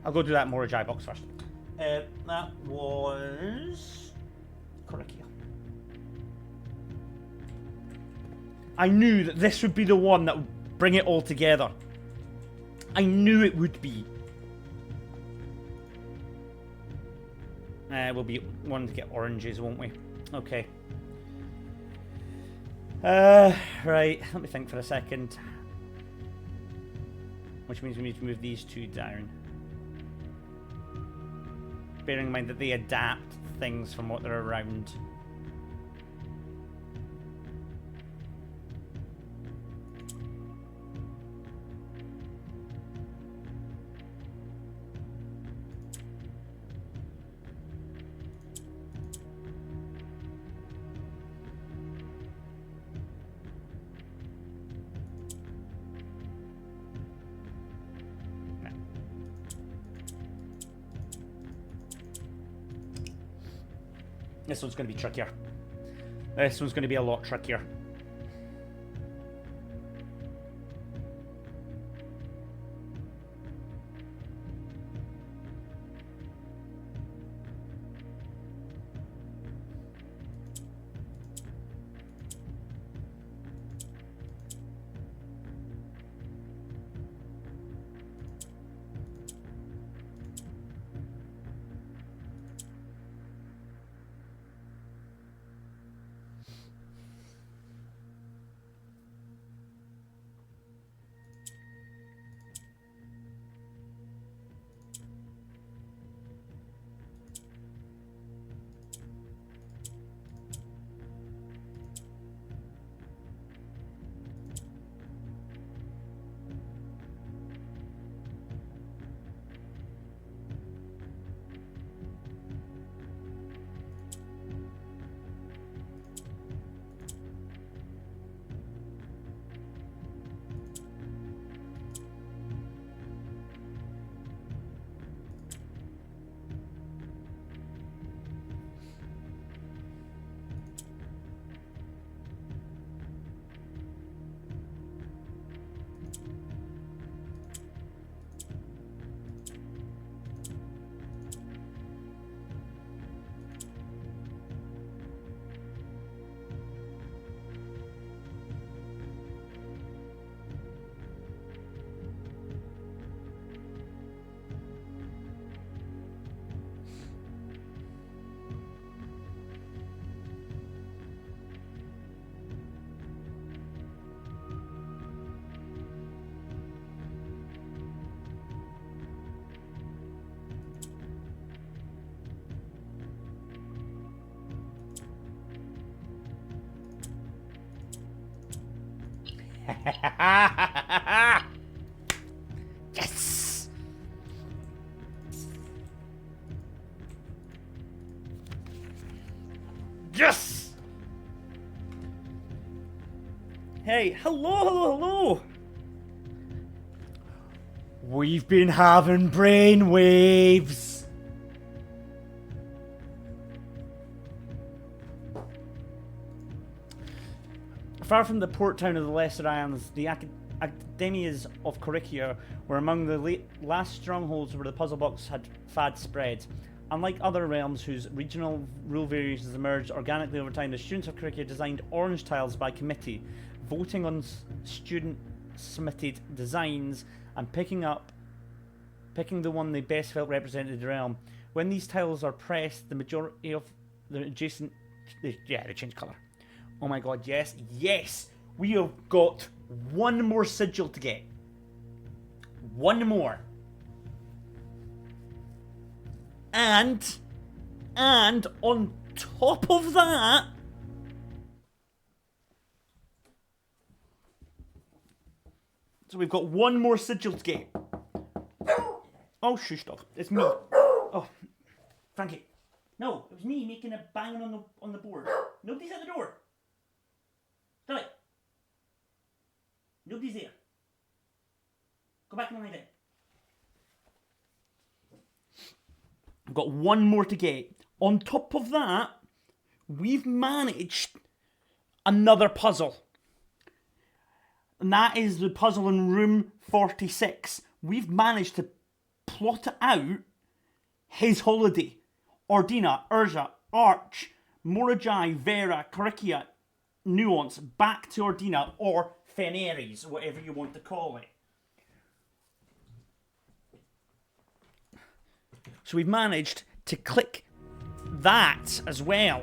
I'll go do that Morajai box first. That was... Korikia. I knew that this would be the one that would bring it all together. I knew it would be. We'll be wanting to get oranges, won't we? Okay. Right, let me think for a second. Which means we need to move these two down. Bearing in mind that they adapt things from what they're around. This one's going to be trickier. This one's going to be a lot trickier. Yes! Yes! Hey, hello. We've been having brain waves. Far from the port town of the Lesser Islands, the Academias of Coricia were among the last strongholds where the puzzle box had fad spread. Unlike other realms whose regional rule variations emerged organically over time, the students of Coricia designed orange tiles by committee, voting on student-submitted designs and picking the one they best felt represented the realm. When these tiles are pressed, the majority of the adjacent... they change colour. Oh my god, yes. Yes! We have got one more sigil to get. One more. And on top of that... so we've got one more sigil to get. Oh, shush, dog. It's me. Oh, Frankie. No, it was me making a bang on the board. Nobody's at the door. Stop it. Nobody's there. Go back and lie down. I've got one more to get. On top of that, we've managed another puzzle. And that is the puzzle in room 46. We've managed to plot out his holiday. Ordina, Urza, Arch, Morajai, Vera, Coricia, Nuance, back to Ordina, or Feneres, whatever you want to call it. So we've managed to click that as well.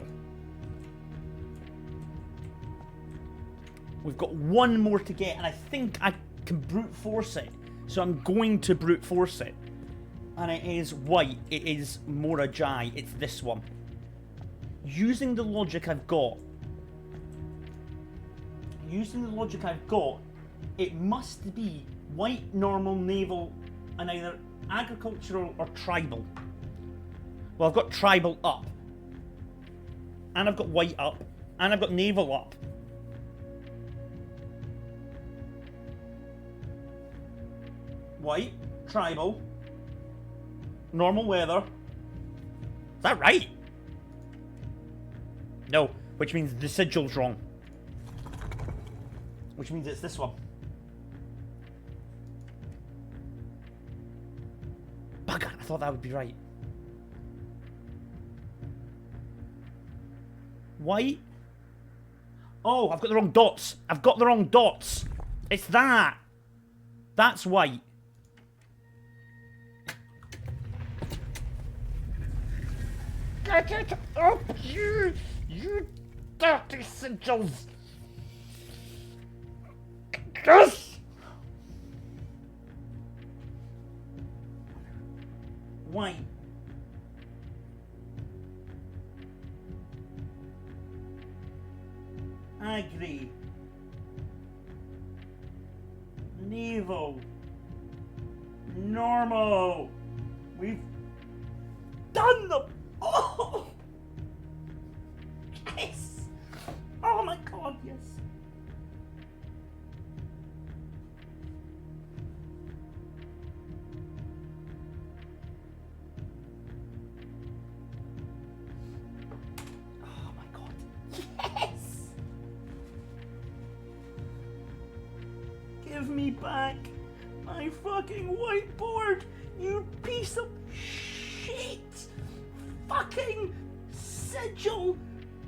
We've got one more to get, and I think I can brute force it. So I'm going to brute force it. And it is white. It is Morajai. It's this one. Using the logic I've got, it must be white, normal, naval, and either agricultural or tribal. Well, I've got tribal up. And I've got white up. And I've got naval up. White, tribal, normal weather. Is that right? No, which means the sigil's wrong. Which means it's this one. Bugger, I thought that would be right. White. Oh, I've got the wrong dots. It's that. That's white. Get it up, you dirty sigils! Yes! White. Agri. Naval. Normal. We've done them! Oh! Yes! Oh my god, yes! Oh my god, yes! Give me back my fucking whiteboard, you piece of shit! Fucking sigil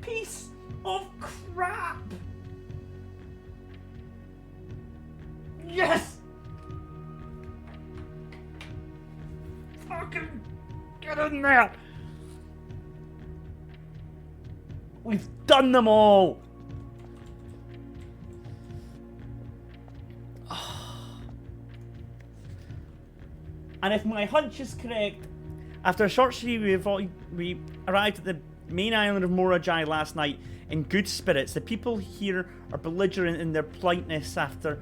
piece of crap! Yes! Fucking get in there! We've done them all! And if my hunch is correct, after a short series we arrived at the main island of Morajai last night in good spirits. The people here are belligerent in their politeness after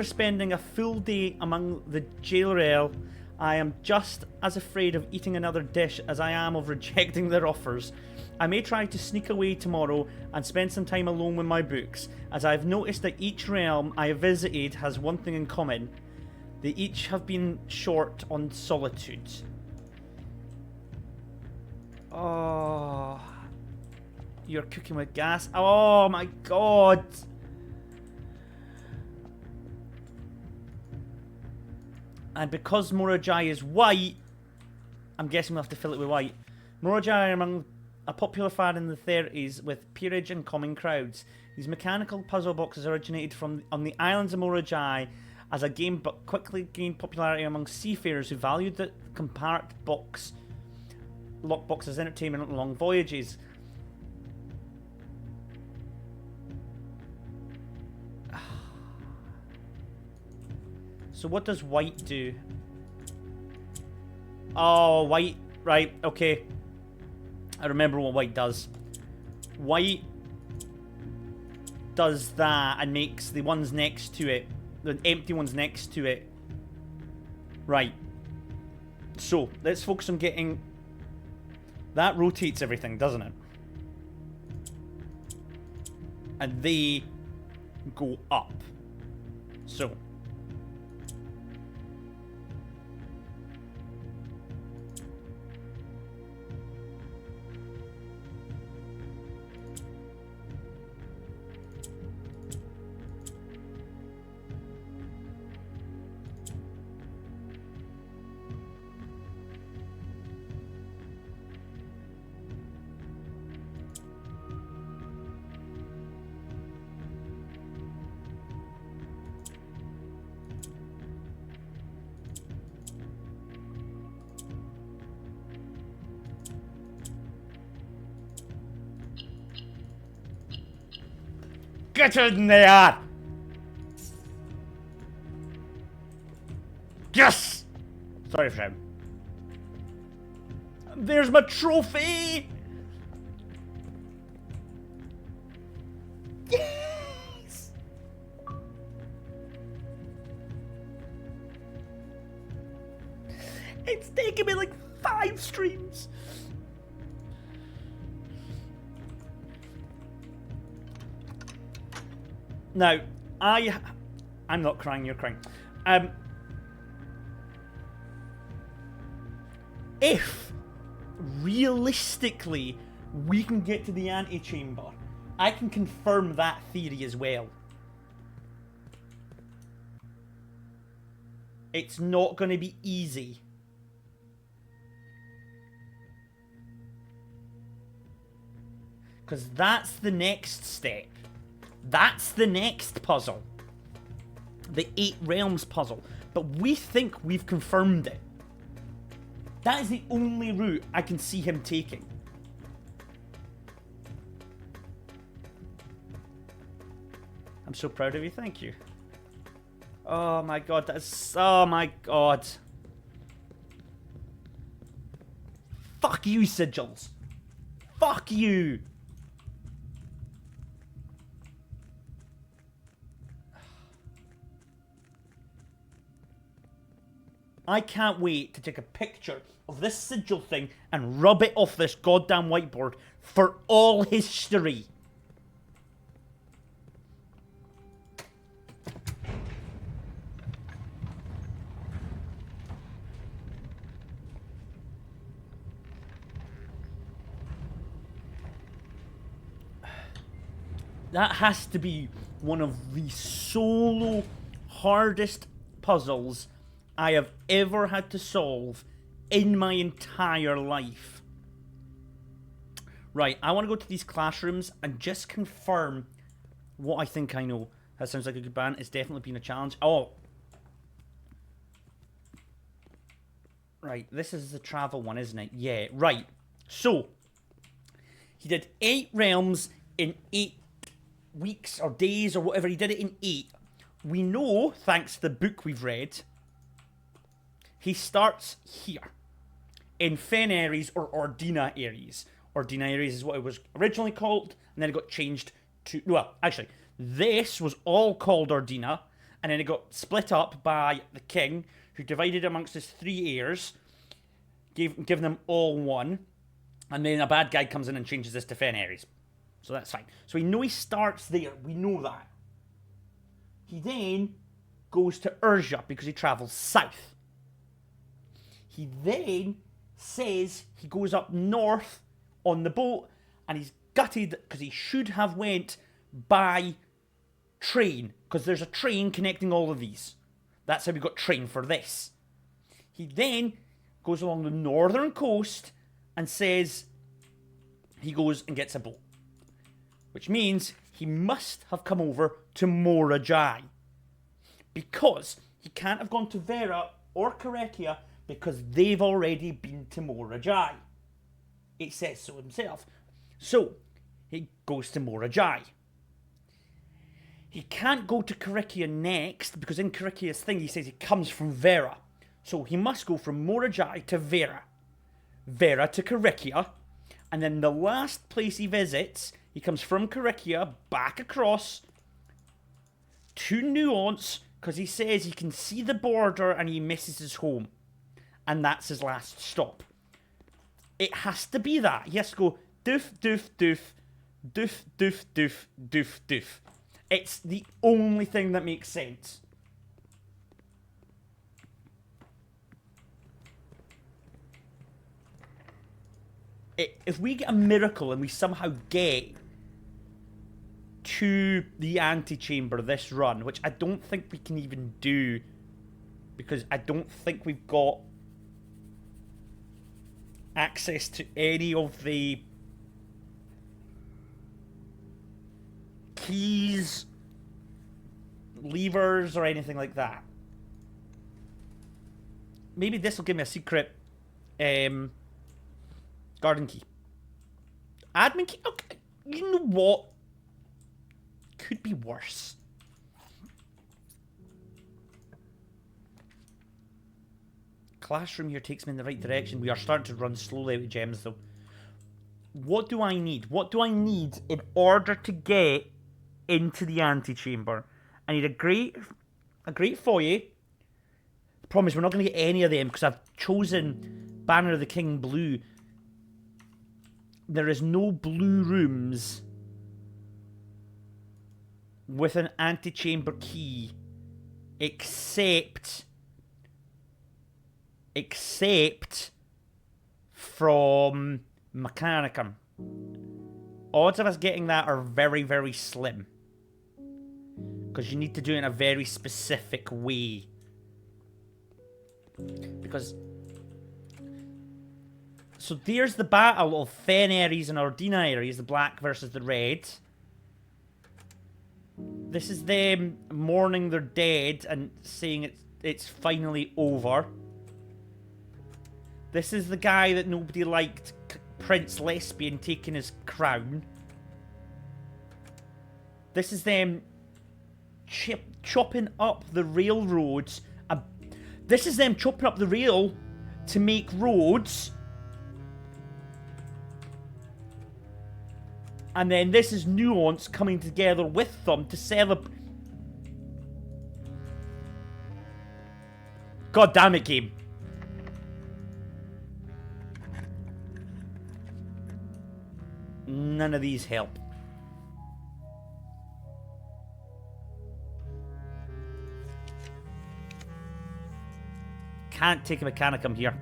spending a full day among the Jailrael. I am just as afraid of eating another dish as I am of rejecting their offers. I may try to sneak away tomorrow and spend some time alone with my books, as I've noticed that each realm I have visited has one thing in common. They each have been short on solitude. Oh, you're cooking with gas. Oh my god. And because Morajai is white, I'm guessing we'll have to fill it with white. Morajai are among a popular fad in the 30s with peerage and common crowds. These mechanical puzzle boxes originated on the islands of Morajai as a game, but quickly gained popularity among seafarers who valued the compact lockbox as entertainment on long voyages. So what does white do? Oh, white. Right, okay. I remember what white does. White does that and makes the ones next to it, the empty ones next to it. Right. So, let's focus on getting... That rotates everything, doesn't it? And they go up. So... Get in there! Yes! Sorry, friend. There's my trophy! Yes! It's taken me like 5 streams. Now, I'm not crying, you're crying. If, realistically, we can get to the antechamber, I can confirm that theory as well. It's not going to be easy. Because that's the next step. That's the next puzzle. The 8 realms puzzle. But we think we've confirmed it. That is the only route I can see him taking. I'm so proud of you, thank you. Oh my god, that's... Oh my god. Fuck you, Sigils. Fuck you. I can't wait to take a picture of this sigil thing and rub it off this goddamn whiteboard for all history. That has to be one of the solo hardest puzzles I have ever had to solve in my entire life. Right, I want to go to these classrooms and just confirm what I think I know. That sounds like a good ban. It's definitely been a challenge. Oh. Right, this is the travel one, isn't it? Yeah, right. So, he did 8 realms in 8 weeks or days or whatever. He did it in 8. We know, thanks to the book we've read, he starts here in Fen Ares or Ordina Ares. Ordina Ares is what it was originally called, and then it got changed to... Well, actually, this was all called Ordina, and then it got split up by the king, who divided amongst his 3 heirs, giving them all one, and then a bad guy comes in and changes this to Fen Ares. So that's fine. So we know he starts there. We know that. He then goes to Urja because he travels south. He then says he goes up north on the boat, and he's gutted because he should have went by train, because there's a train connecting all of these. That's how we got train for this. He then goes along the northern coast and says he goes and gets a boat, which means he must have come over to Mora Jai, because he can't have gone to Vera or Karekia because they've already been to Mora Jai. It says so himself. So he goes to Mora Jai. He can't go to Karekia next because in Karekia's thing he says he comes from Vera. So he must go from Mora Jai to Vera. Vera to Karekia. And then the last place he visits, he comes from Karekia back across to Nuance because he says he can see the border and he misses his home. And that's his last stop. It has to be that. He has to go doof, doof, doof, doof, doof, doof, doof, doof. It's the only thing that makes sense. If we get a miracle and we somehow get to the antechamber this run, which I don't think we can even do, because I don't think we've got access to any of the keys, levers, or anything like that. Maybe this will give me a secret garden key. Admin key? Okay, you know what? Could be worse. Classroom here takes me in the right direction. We are starting to run slowly out of gems, though. What do I need? What do I need in order to get into the antechamber? I need a great foyer. The problem is we're not going to get any of them because I've chosen Banner of the King Blue. There is no blue rooms with an antechamber key except from Mechanicum. Odds of us getting that are very, very slim. Because you need to do it in a very specific way. Because... So there's the battle of Fen Ares and Ordina Ares, the black versus the red. This is them mourning their dead and saying it's finally over. This is the guy that nobody liked, Prince Lesbian, taking his crown. This is them chopping up the railroads. This is them chopping up the rail to make roads. And then this is Nuance coming together with them to celebrate. God damn it, game. None of these help. Can't take a Mechanicum here.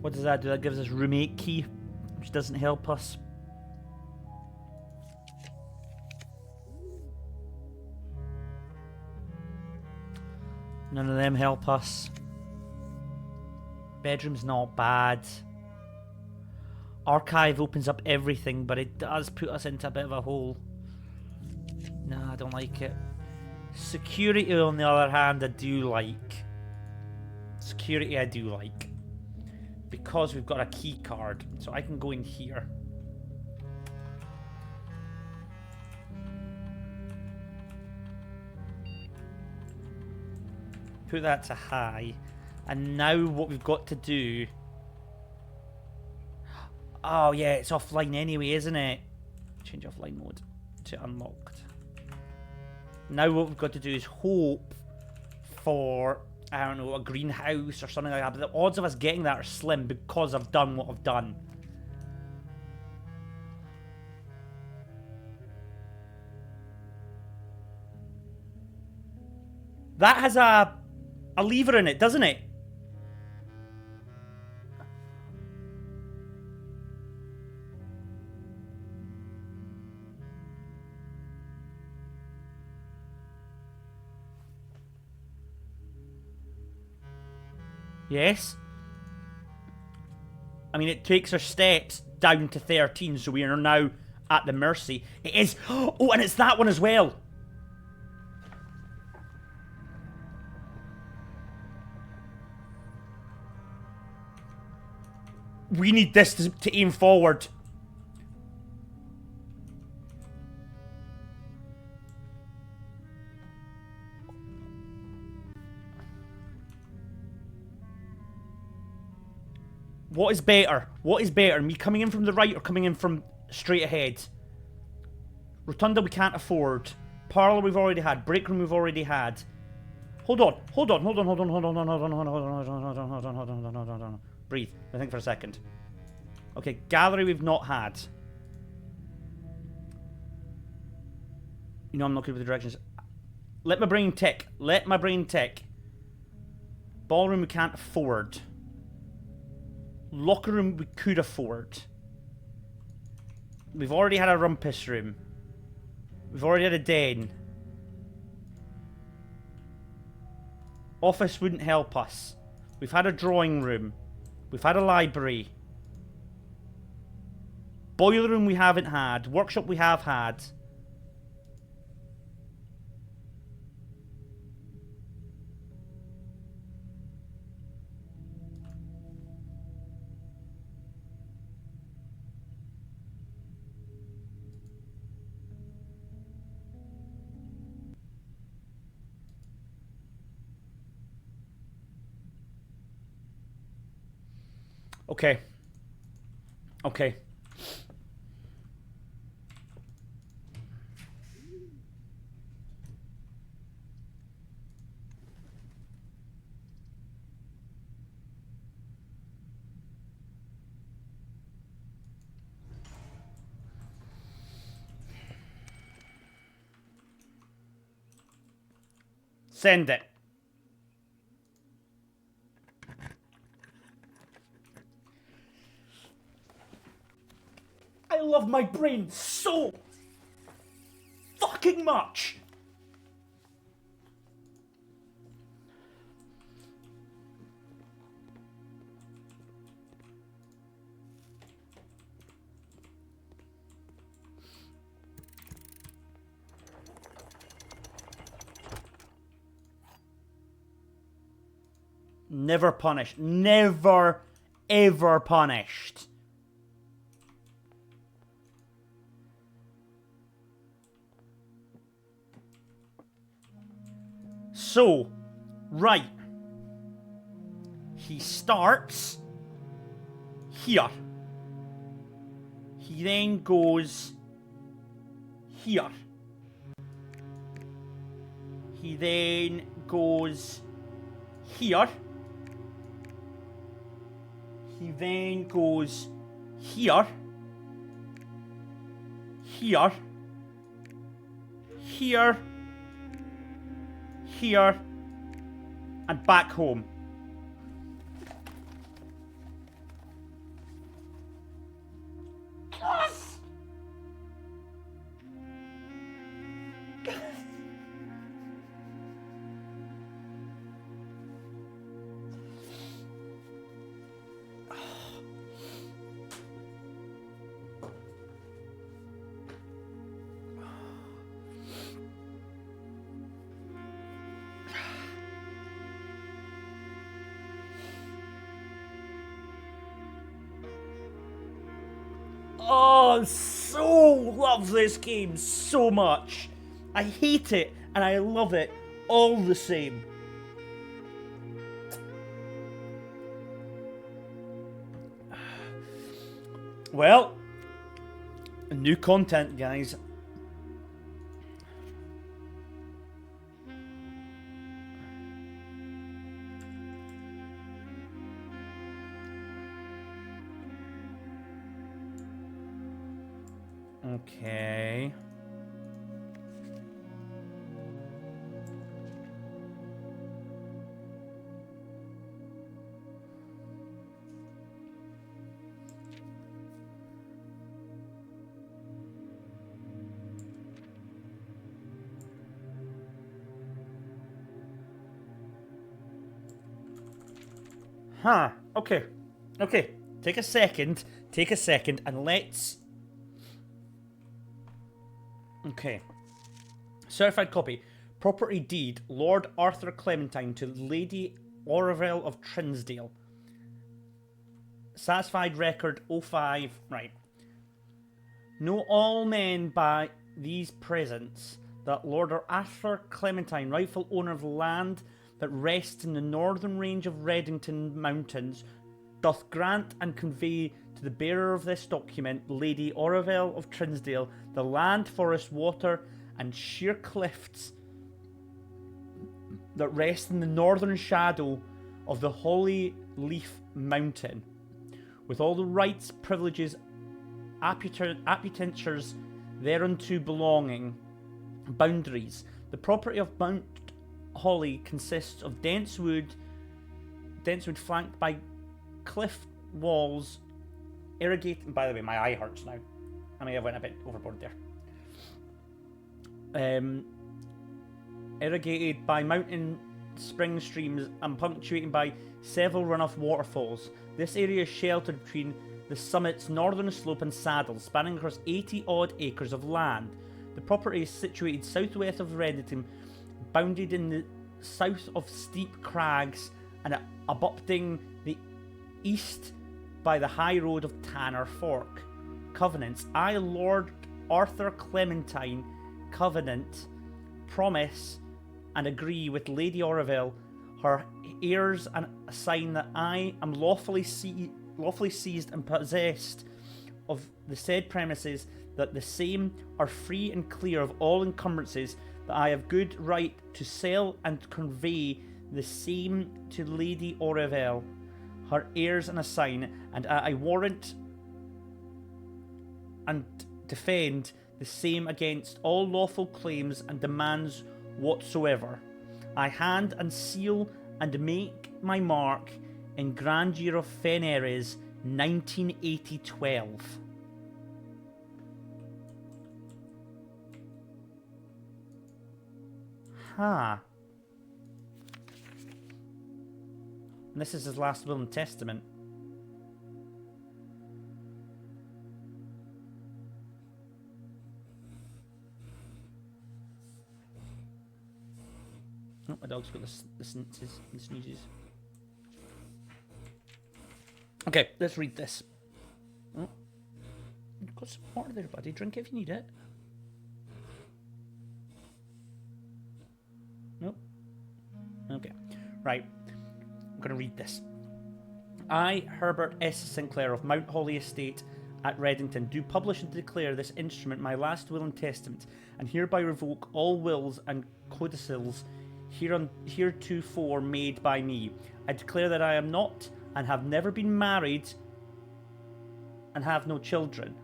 What does that do? That gives us room 8 key, which doesn't help us. None of them help us. Bedroom's not bad. Archive opens up everything, but it does put us into a bit of a hole. Nah, I don't like it. Security, on the other hand, I do like. Security, I do like. Because we've got a key card, so I can go in here. Put that to high. And now what we've got to do... Oh, yeah, it's offline anyway, isn't it? Change offline mode to unlocked. Now what we've got to do is hope for, I don't know, a greenhouse or something like that. But the odds of us getting that are slim because I've done what I've done. That has a lever in it, doesn't it? Yes. I mean, it takes our steps down to 13, so we are now at the mercy. It is... Oh, and it's that one as well. We need this to aim forward. What is better? What is better? Me coming in from the right or coming in from straight ahead? Rotunda we can't afford. Parlour we've already had. Break room we've already had. Hold on. Hold on. Hold on. Hold on. Hold on. Hold on. Hold on. Hold on. Hold on. Hold on. Hold on. Hold on. Hold on. Hold on. Breathe. I think for a second. Okay, gallery we've not had. You know I'm not good with the directions. Let my brain tick. Let my brain tick. Ballroom we can't afford. Locker room we could afford. We've already had a rumpus room. We've already had a den. Office wouldn't help us. We've had a drawing room. We've had a library. Boiler room we haven't had. Workshop we have had. Okay. Okay. Send it. I love my brain so fucking much. Never punished. Never, ever punished. So, right. He starts here. He then goes here. He then goes here. He then goes here. Here. Here. Here. And back home. Yes! Oh, so love this game so much. I hate it and I love it all the same. Well, new content, guys. Okay. Huh. Okay. Okay. Take a second. Take a second and let's... Okay. Certified copy. Property deed. Lord Arthur Clementine to Lady Orville of Trinsdale. Satisfied record 05. Right. Know all men by these presents that Lord Arthur Clementine, rightful owner of land that rests in the northern range of Redington Mountains, doth grant and convey to the bearer of this document, Lady Orville of Trinsdale, the land, forest, water, and sheer cliffs that rest in the northern shadow of the Holy Leaf Mountain, with all the rights, privileges, appurtenances thereunto belonging, boundaries. The property of Mount Holly consists of dense wood flanked by cliff walls, irrigated. By the way, my eye hurts now. I may have went a bit overboard there. Irrigated by mountain spring streams and punctuated by several runoff waterfalls. This area is sheltered between the summit's northern slope and saddles, spanning across 80 odd acres of land. The property is situated southwest of Redington, bounded in the south of steep crags and abutting the east by the high road of Tanner Fork. Covenants. I, Lord Arthur Clementine, covenant, promise, and agree with Lady Orville, her heirs, and assign that I am lawfully seized and possessed of the said premises, that the same are free and clear of all encumbrances, that I have good right to sell and convey the same to Lady Orville, her heirs, and assign, and I warrant and defend the same against all lawful claims and demands whatsoever. I hand and seal and make my mark in Grand Year of Feneres 1980-12. Huh. And this is his last will and testament. Oh, my dog's got the sneezes. Okay, let's read this. Oh, you've got some water there, buddy. Drink it if you need it. Nope. Okay. Right. I'm going to read this. I, Herbert S. Sinclair of Mount Holly Estate at Redington, do publish and declare this instrument my last will and testament, and hereby revoke all wills and codicils heretofore made by me. I declare that I am not and have never been married and have no children.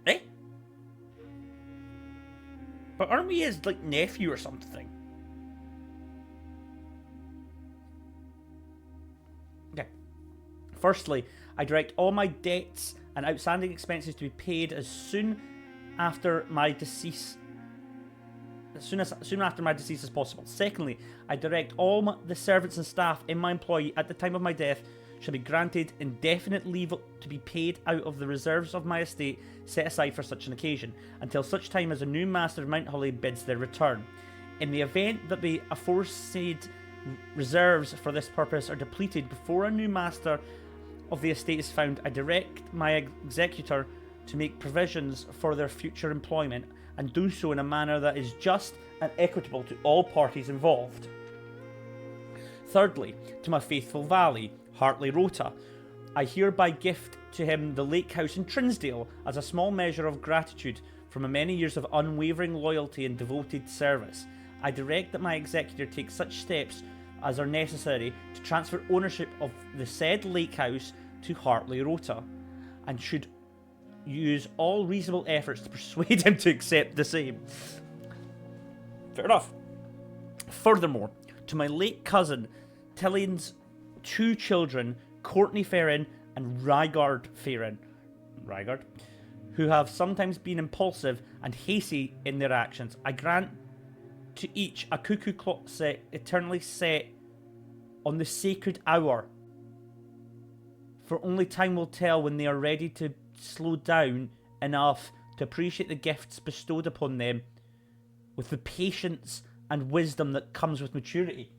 Eh? But aren't we his, like, nephew or something? Okay. Firstly, I direct all my debts and outstanding expenses to be paid as soon after my decease. Soon after my decease as possible. Secondly, I direct all the servants and staff in my employ at the time of my death shall be granted indefinite leave to be paid out of the reserves of my estate set aside for such an occasion, until such time as a new master of Mount Holly bids their return. In the event that the aforesaid reserves for this purpose are depleted before a new master of the estate is found, I direct my executor to make provisions for their future employment and do so in a manner that is just and equitable to all parties involved. Thirdly, to my faithful valet, Hartley Rota, I hereby gift to him the lake house in Trinsdale as a small measure of gratitude for my many years of unwavering loyalty and devoted service. I direct that my executor take such steps as are necessary to transfer ownership of the said lake house to Hartley Rota, and should use all reasonable efforts to persuade him to accept the same. Fair enough. Furthermore, to my late cousin, Tillion's 2 children, Courtney Farron and Rygard Farron, who have sometimes been impulsive and hasty in their actions, I grant to each a cuckoo clock set eternally set on the sacred hour. For only time will tell when they are ready to slow down enough to appreciate the gifts bestowed upon them with the patience and wisdom that comes with maturity.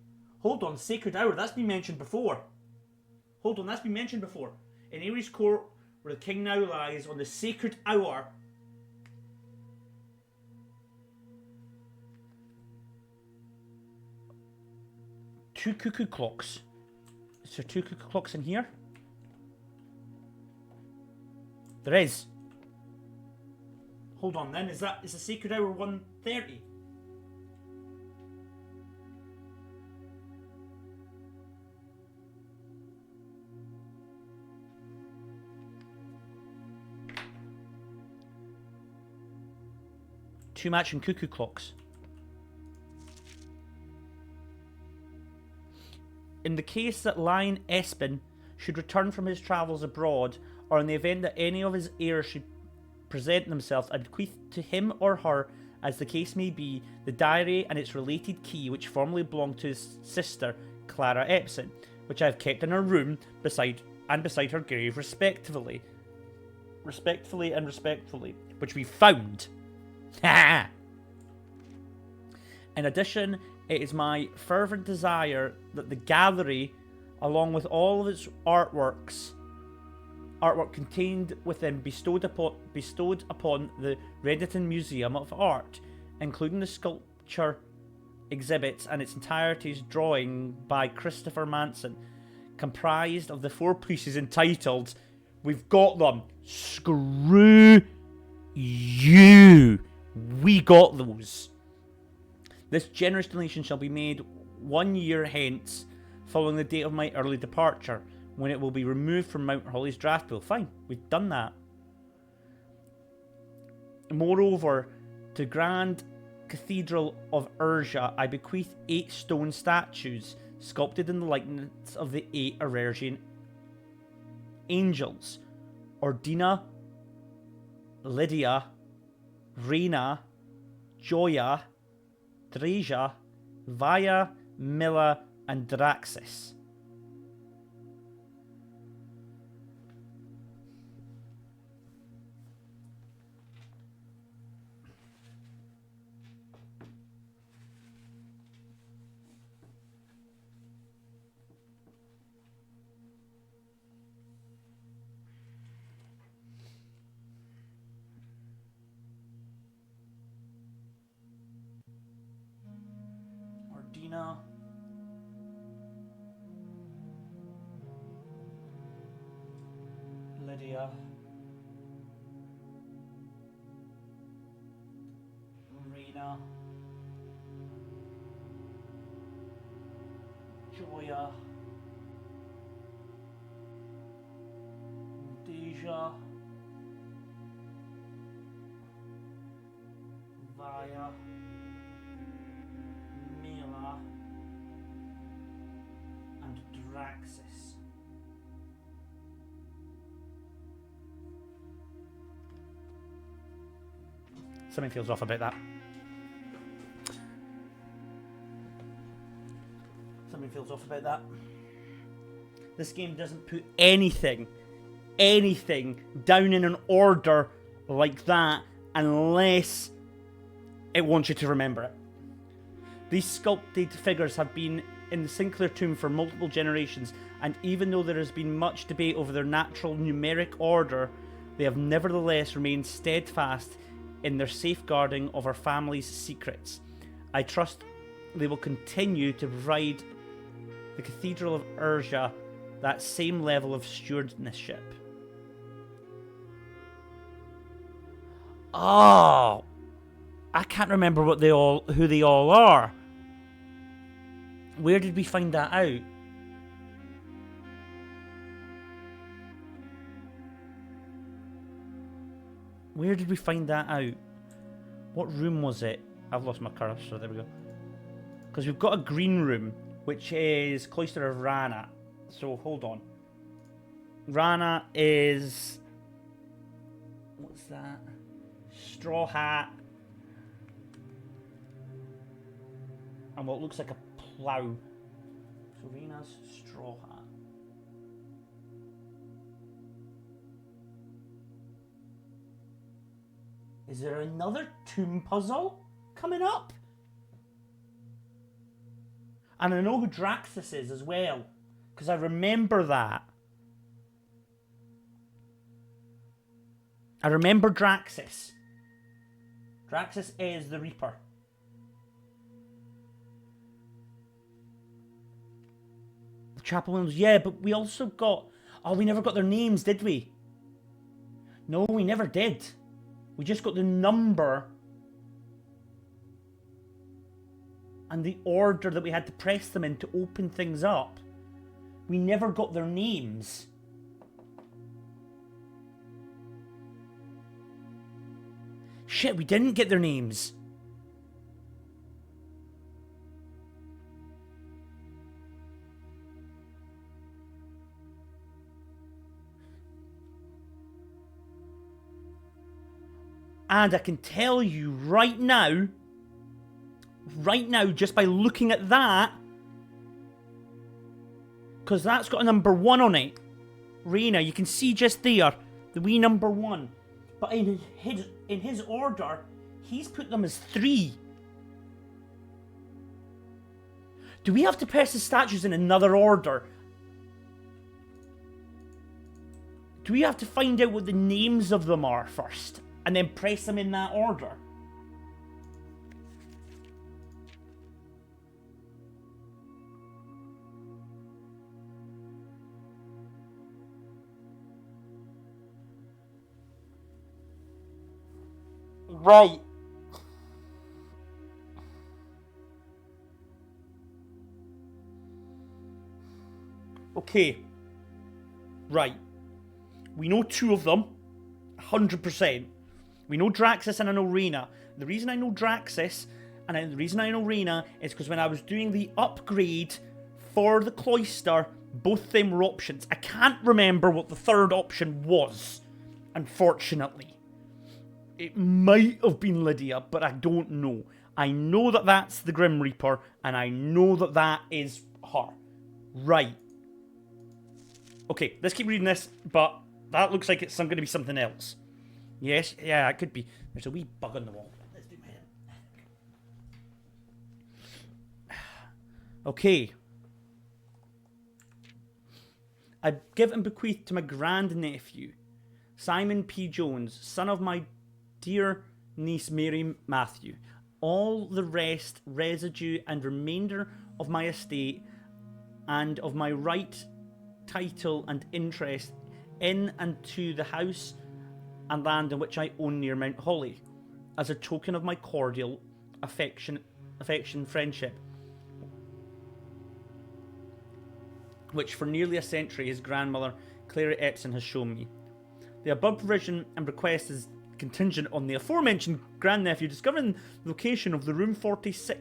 Hold on, sacred hour, that's been mentioned before. In Ares Court, where the king now lies, on the sacred hour. Two cuckoo clocks. Is there 2 cuckoo clocks in here? There is. Hold on then, is the sacred hour 1:30? Two matching cuckoo clocks. In the case that Lion Espin should return from his travels abroad, or in the event that any of his heirs should present themselves, I bequeath to him or her, as the case may be, the diary and its related key which formerly belonged to his sister, Clara Epson, which I have kept in her room beside her grave respectfully, which we found. In addition, it is my fervent desire that the gallery, along with all of its artwork contained within, bestowed upon the Redington Museum of Art, including the sculpture exhibits and its entirety's drawing by Christopher Manson, comprised of the 4 pieces entitled, we've got them, Screw You. We got those. This generous donation shall be made 1 year hence, following the date of my early departure, when it will be removed from Mount Holly's draft pool. Fine, we've done that. Moreover, to Grand Cathedral of Urja, I bequeath 8 stone statues, sculpted in the likeness of the 8 Arergian angels, Ordina, Lydia, Rena, Joya, Dreja, Vaya, Milla, and Draxis. Ordina, Lydia, Rena, Joya, Deja, Vaya, Mila, and Draxis. Something feels off about that. This game doesn't put anything down in an order like that unless it wants you to remember it. These sculpted figures have been in the Sinclair tomb for multiple generations, and even though there has been much debate over their natural numeric order, they have nevertheless remained steadfast in their safeguarding of our family's secrets. I trust they will continue to provide the Cathedral of Urja that same level of stewardship. Oh, I can't remember who they all are. Where did we find that out? Where did we find that out? What room was it? I've lost my cursor, there we go. Because we've got a green room, which is Cloister of Rana. So, hold on. Rana is... what's that? Straw hat. And what looks like a plough. So, Rena's straw hat. Is there another tomb puzzle coming up? And I know who Draxus is as well, because I remember that. I remember Draxus. Draxus is the Reaper. The Chapel Windows, yeah, but we also got... oh, we never got their names, did we? No, we never did. We just got the number and the order that we had to press them in to open things up. We never got their names. Shit, we didn't get their names. And I can tell you right now, just by looking at that, because that's got a number 1 on it. Reyna, you can see just there, the wee number 1. But in his order, he's put them as 3. Do we have to press the statues in another order? Do we have to find out what the names of them are first? And then press them in that order? Right. Okay. Right. We know 2 of them. 100%. We know Draxus and I know Reyna. The reason I know Draxus and the reason I know Reyna is because when I was doing the upgrade for the Cloister, both them were options. I can't remember what the third option was, unfortunately. It might have been Lydia, but I don't know. I know that that's the Grim Reaper, and I know that that is her. Right. Okay, let's keep reading this, but that looks like it's going to be something else. Yes, yeah, it could be. There's a wee bug on the wall. Let's do my head. Okay. I give and bequeath to my grandnephew, Simon P. Jones, son of my dear niece Mary Matthew, all the rest, residue, and remainder of my estate, and of my right, title, and interest in and to the house and land in which I own near Mount Holly, as a token of my cordial affection, friendship, which for nearly a century his grandmother, Clara Epson, has shown me. The above provision and request is contingent on the aforementioned grandnephew discovering the location of the room 46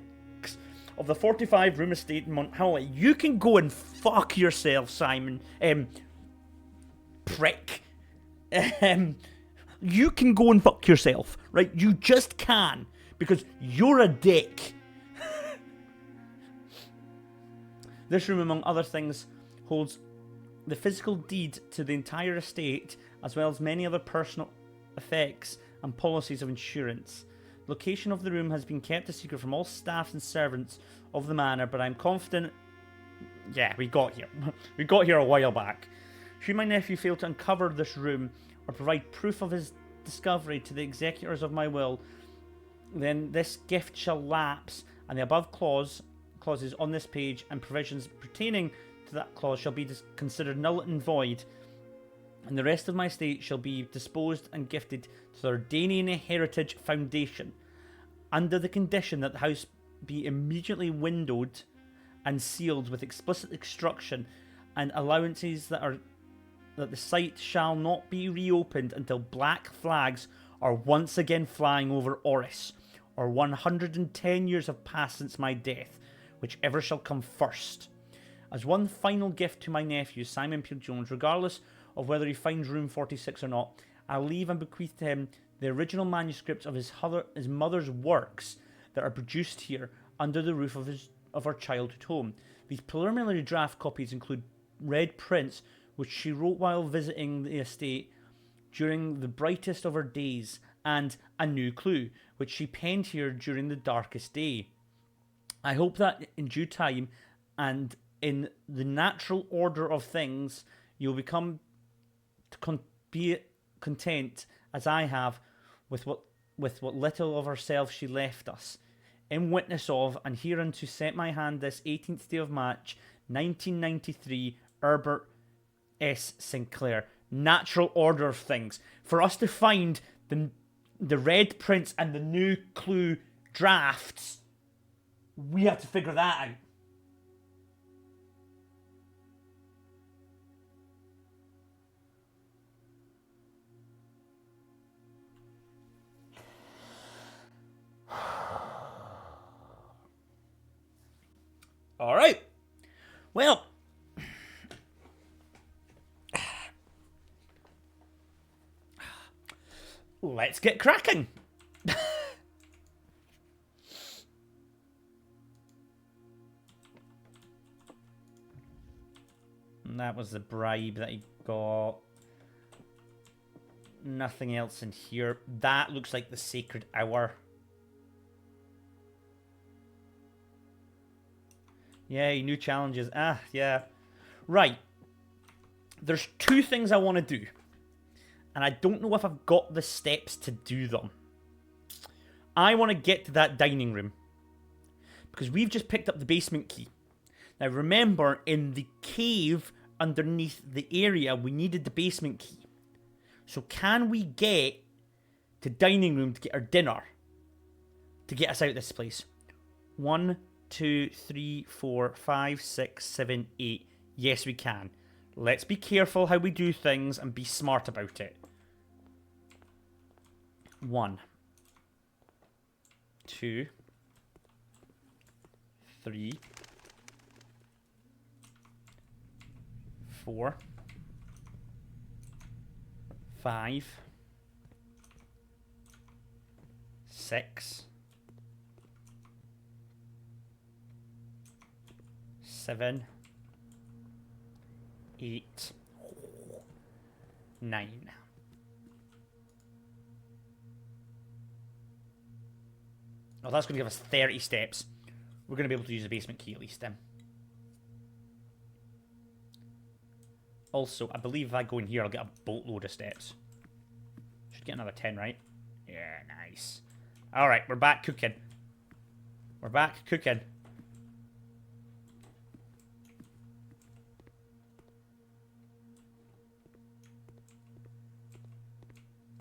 of the 45 room estate in Mount Holly. You can go and fuck yourself, Simon. Prick. You can go and fuck yourself, right? You just can, because you're a dick. This room, among other things, holds the physical deed to the entire estate, as well as many other personal effects and policies of insurance. location of the room has been kept a secret from all staff and servants of the manor, but I'm confident... Yeah, we got here. We got here a while back. Should my nephew fail to uncover this room or provide proof of his discovery to the executors of my will, then this gift shall lapse, and the above clauses on this page and provisions pertaining to that clause shall be considered null and void, and the rest of my estate shall be disposed and gifted to the Ordanian Heritage Foundation, under the condition that the house be immediately windowed and sealed with explicit instruction and allowances that the site shall not be reopened until black flags are once again flying over Oris, or 110 years have passed since my death, whichever shall come first. As one final gift to my nephew, Simon Peel Jones, regardless of whether he finds room 46 or not, I leave and bequeath to him the original manuscripts of his mother's works that are produced here under the roof of our childhood home. These preliminary draft copies include red prints which she wrote while visiting the estate during the brightest of her days, and a new clue, which she penned here during the darkest day. I hope that in due time, and in the natural order of things, you'll become to be content, as I have, with what little of herself she left us. In witness of, and hereunto set my hand this 18th day of March, 1993, Herbert S. Sinclair. Natural order of things. For us to find the red prints and the new clue drafts, we have to figure that out. All right. Well, let's get cracking. And that was the bribe that he got. Nothing else in here. That looks like the sacred hour. Yeah, new challenges. Ah, yeah. Right. There's two things I want to do. And I don't know if I've got the steps to do them. I want to get to that dining room. Because we've just picked up the basement key. Now remember, in the cave underneath the area, we needed the basement key. So can we get to dining room to get our dinner? To get us out of this place? 1, 2, 3, 4, 5, 6, 7, 8. Yes, we can. Let's be careful how we do things and be smart about it. 1, 2, 3, 4, 5, 6, 7, 8, 9. Oh, that's going to give us 30 steps. We're going to be able to use the basement key at least then. Also, I believe if I go in here, I'll get a boatload of steps. Should get another 10, right? Yeah, nice. Alright, we're back cooking. We're back cooking.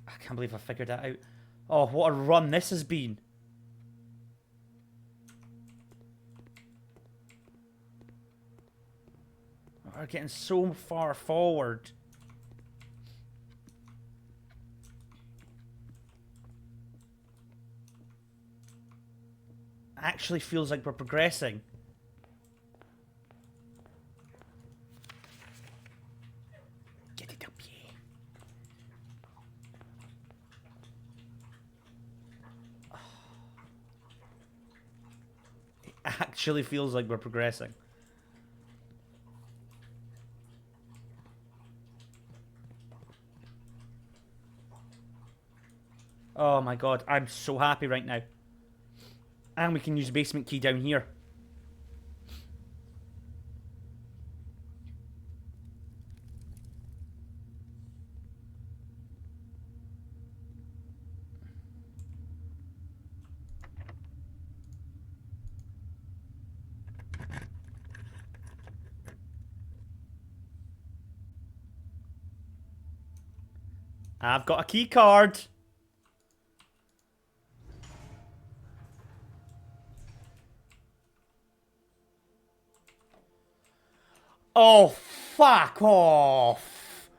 I can't believe I figured that out. Oh, what a run this has been. We're getting so far forward. Actually feels like we're progressing. Get it up here. It actually feels like we're progressing. Oh my god, I'm so happy right now. And we can use the basement key down here. I've got a key card. Oh, fuck off.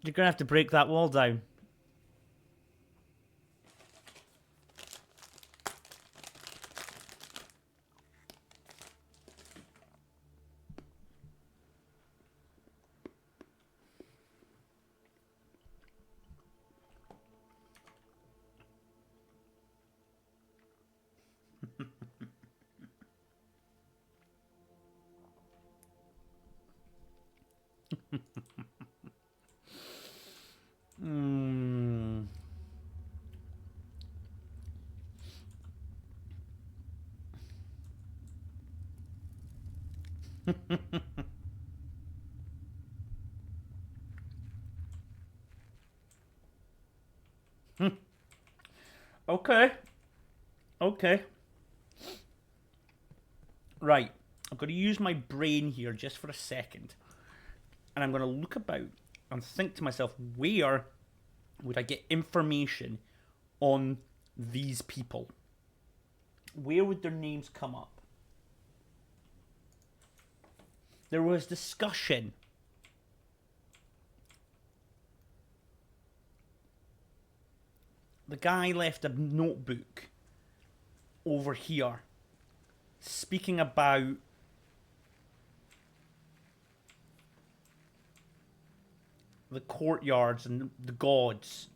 You're gonna have to break that wall down. Hmm. Okay. Okay. Right. I'm going to use my brain here just for a second. And I'm going to look about and think to myself, where would I get information on these people? Where would their names come up? There was discussion. The guy left a notebook over here speaking about the courtyards and the gods.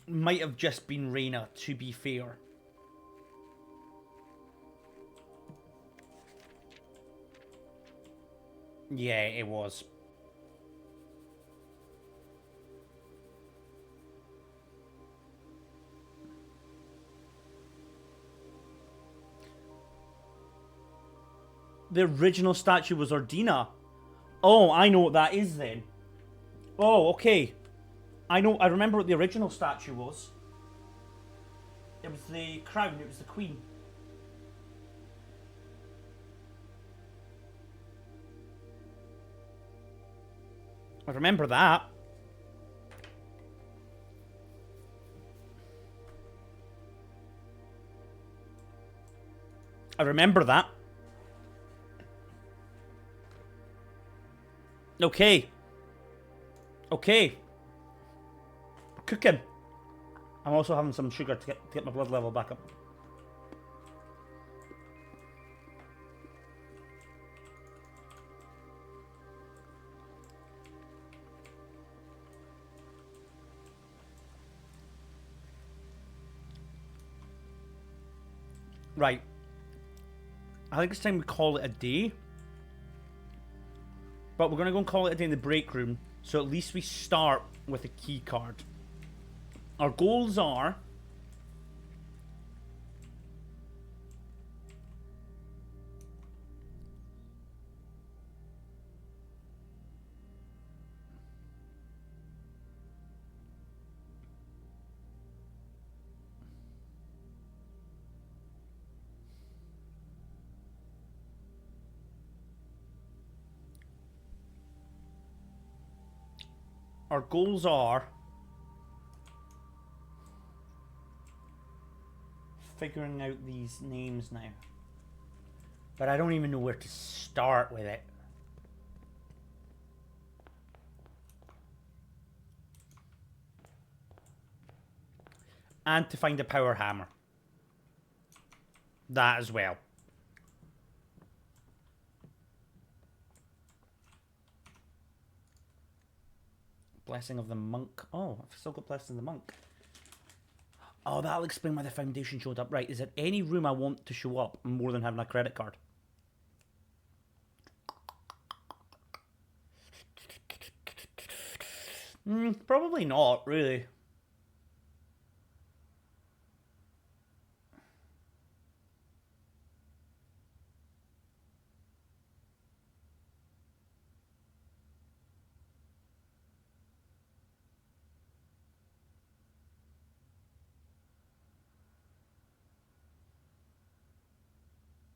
Might have just been Reyna, to be fair. Yeah, it was. The original statue was Ordina. Oh, I know what that is then. Oh, okay. I remember what the original statue was. It was the crown, it was the queen. I remember that. I remember that. Okay. Okay. Cooking. I'm also having some sugar to get my blood level back up. Right. I think it's time we call it a day. But we're going to go and call it a day in the break room. So at least we start with a key card. Our goals are... Our goals are... figuring out these names now. But I don't even know where to start with it. And to find a power hammer. That as well. Blessing of the Monk. Oh, I've still got Blessing of the Monk. Oh, that'll explain why the foundation showed up. Right, is there any room I want to show up more than having a credit card? Probably not, really.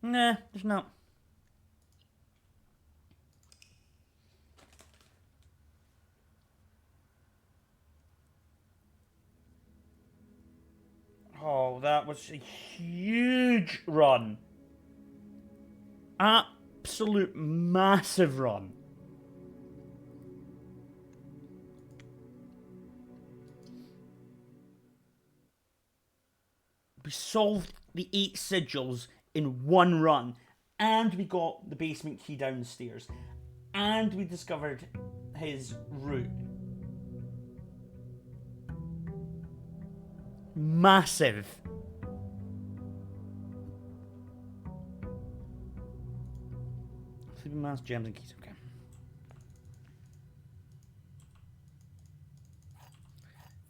Nah, there's not. Oh, that was a huge run. Absolute massive run. We solved the 8 sigils in one run, and we got the basement key downstairs, and we discovered his route. Massive. Sleeping mask, gems, and keys. Okay.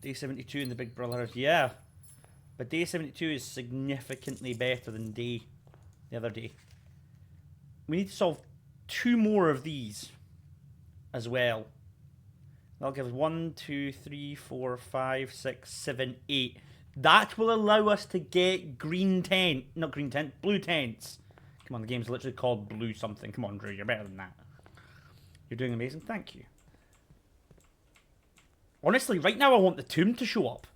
Day 72 in the Big Brother. Yeah. But day 72 is significantly better than the other day. We need to solve 2 more of these as well. That'll give us 1, 2, 3, 4, 5, 6, 7, 8. That will allow us to get blue tents. Come on, the game's literally called blue something. Come on, Drew, you're better than that. You're doing amazing, thank you. Honestly, right now I want the tomb to show up.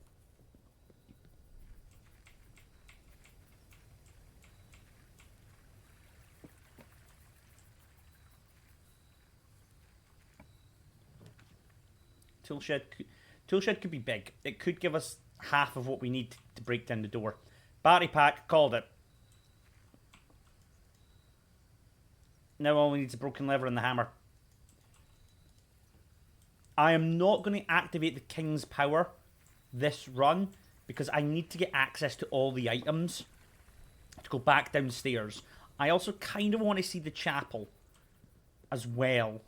Toolshed could be big. It could give us half of what we need to break down the door. Battery pack, called it. Now all we need is a broken lever and the hammer. I am not going to activate the King's Power this run because I need to get access to all the items to go back downstairs. I also kind of want to see the chapel as well.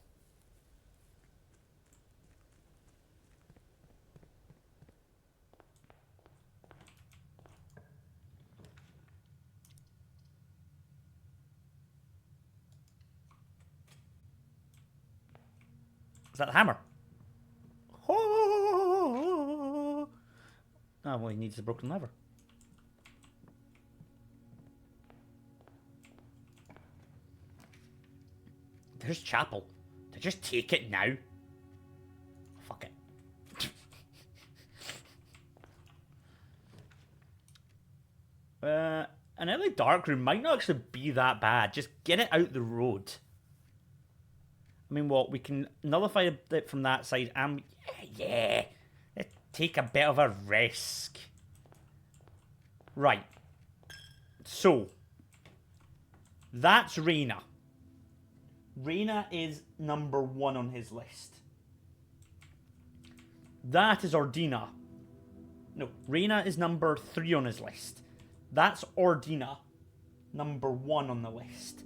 Is that the hammer? Oh, well, he needs a broken lever. There's chapel. To just take it now. Fuck it. An early dark room might not actually be that bad. Just get it out the road. I mean, what? We can nullify it from that side and... Yeah. Let's take a bit of a risk. Right. So. That's Reyna. Reyna is number 1 on his list. That is Ordina. No, Reyna is number 3 on his list. That's Ordina, number 1 on the list.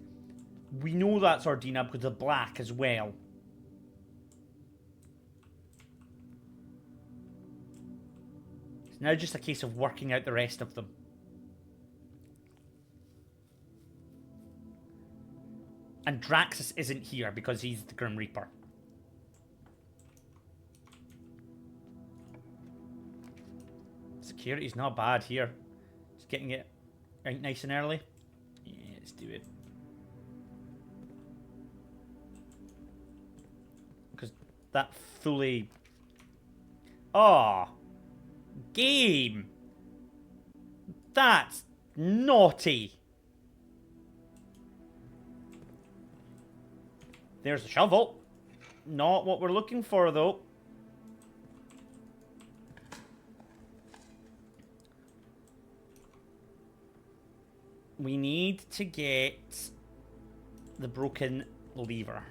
We know that's Ordina because of black as well. It's now just a case of working out the rest of them. And Draxus isn't here because he's the Grim Reaper. Security's not bad here. Just getting it out nice and early. Yeah, let's do it. Because that fully... Oh! Game! That's naughty! There's the shovel. Not what we're looking for, though. We need to get the broken lever.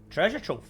Treasure trove.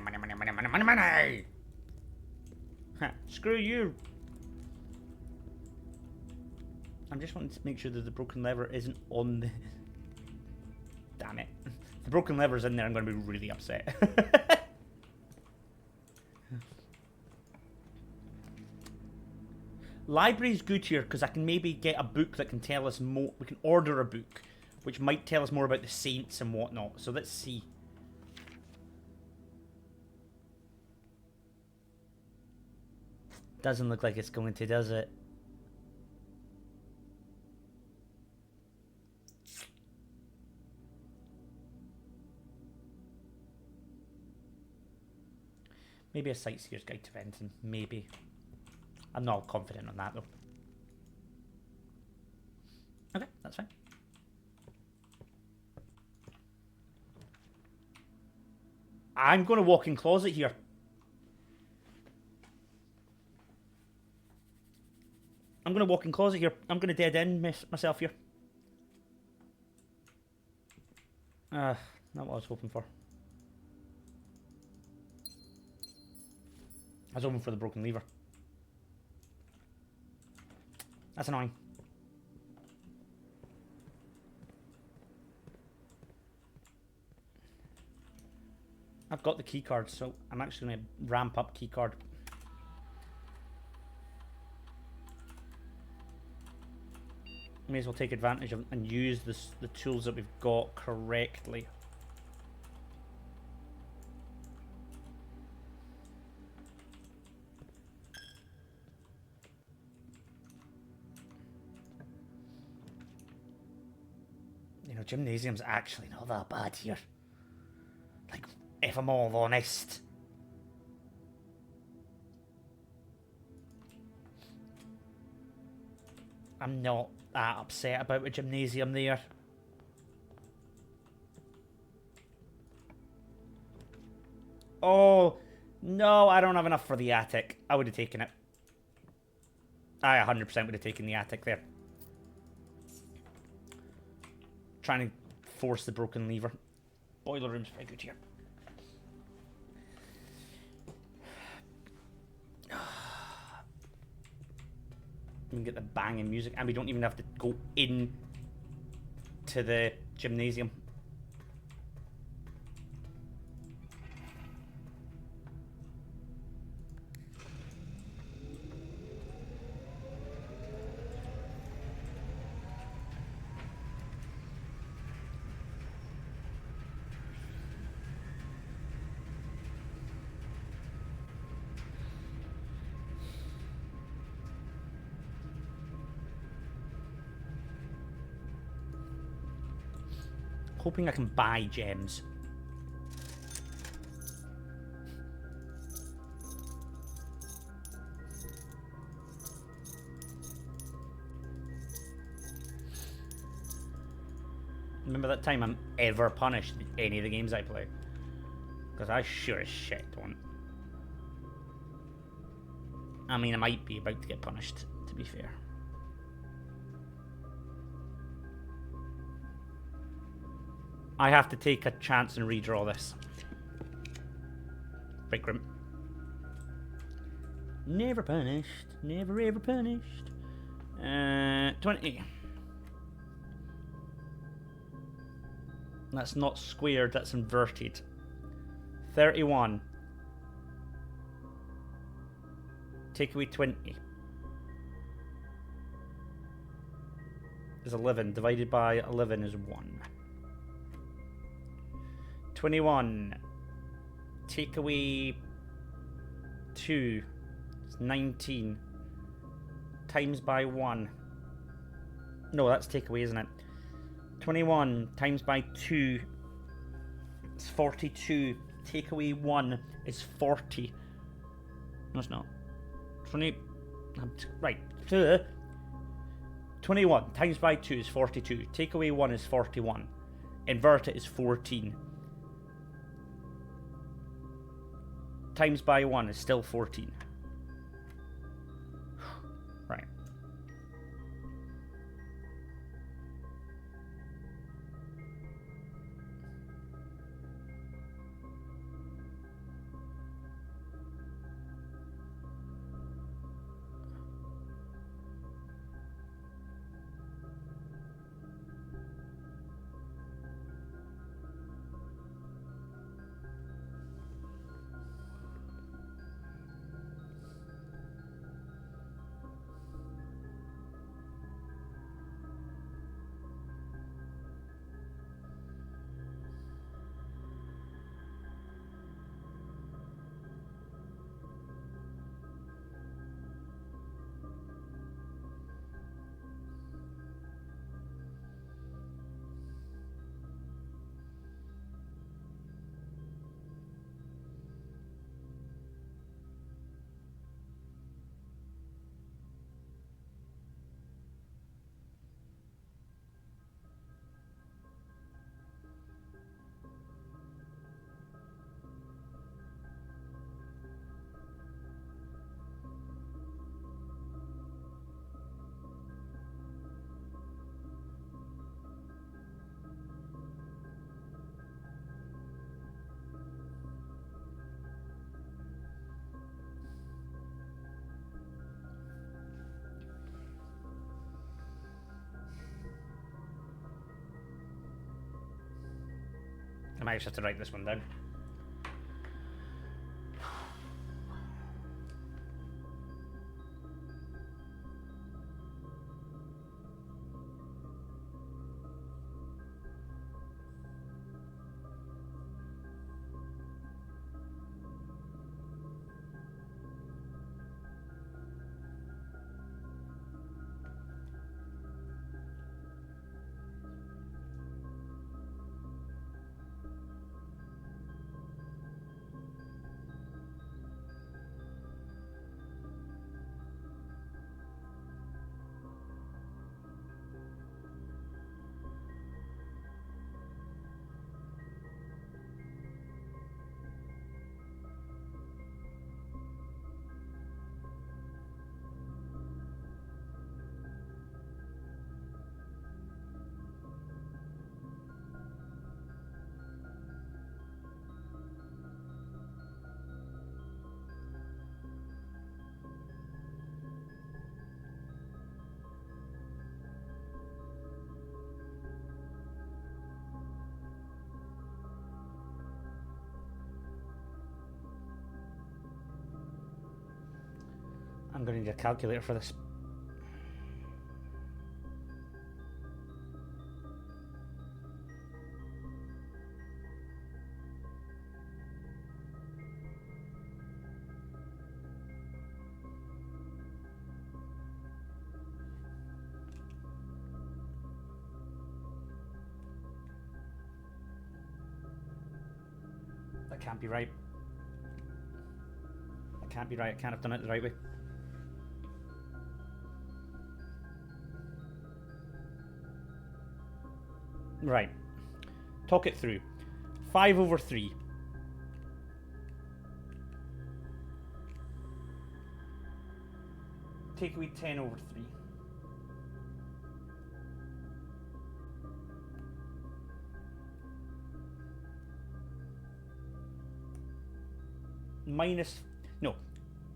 money. Screw you. I'm just wanting to make sure that the broken lever isn't on the... Damn it. If the broken lever's in there, I'm going to be really upset. Library's good here because I can maybe get a book that can tell us more. We can order a book which might tell us more about the saints and whatnot. So let's see. Doesn't look like it's going to, does it? Maybe a sightseer's guide to Venton. Maybe. I'm not confident on that, though. Okay, that's fine. I'm going to walk in closet here. I'm going to walk in closet here. I'm going to dead end myself here. Not what I was hoping for. I was hoping for the broken lever. That's annoying. I've got the key card, so I'm actually going to ramp up key card. May as well take advantage of and use the tools that we've got correctly. You know, gymnasium's actually not that bad here. Like, if I'm all honest. I'm not that upset about a gymnasium there. Oh, no, I don't have enough for the attic. I would have taken it. I 100% would have taken the attic there. Trying to force the broken lever. Boiler room's very good here. We can get the banging music, and we don't even have to go in to the gymnasium. Hoping I can buy gems. Remember that time I'm ever punished in any of the games I play? Because I sure as shit don't. I mean, I might be about to get punished, to be fair. I have to take a chance and redraw this. Break grim. Never punished. Never ever punished. 20. That's not squared, that's inverted. 31. Take away 20. Is 11. Divided by 11 is 1. 21. Take away 2. It's 19. Times by 1. No, that's take away, isn't it? 21 times by 2. It's 42. Take away 1 is 40. No, it's not. 20. Right. 21 times by 2 is 42. Take away 1 is 41. Invert it is 14. times by 1 is still 14. Right. I might just have to write this one down. I'm going to need a calculator for this. That can't be right. That can't be right. I can't have done it the right way. Right. Talk it through. 5 over 3. Take away 10 over 3.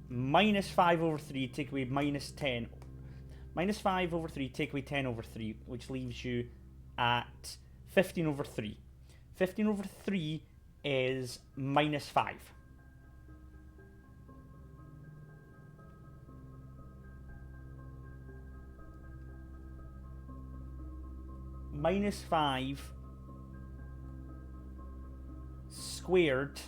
Minus 5 over 3, take away minus 10. Minus 5 over 3, take away 10 over 3, which leaves you at 15 over 3. 15 over 3 is minus 5. Minus 5 squared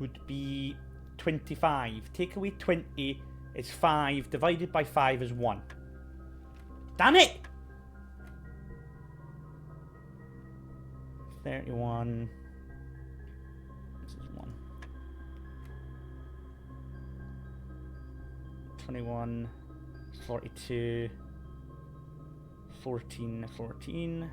would be 25. Take away 20 is 5. Divided by 5 is 1. Damn it! 31. This is 1. 21. 42. 14.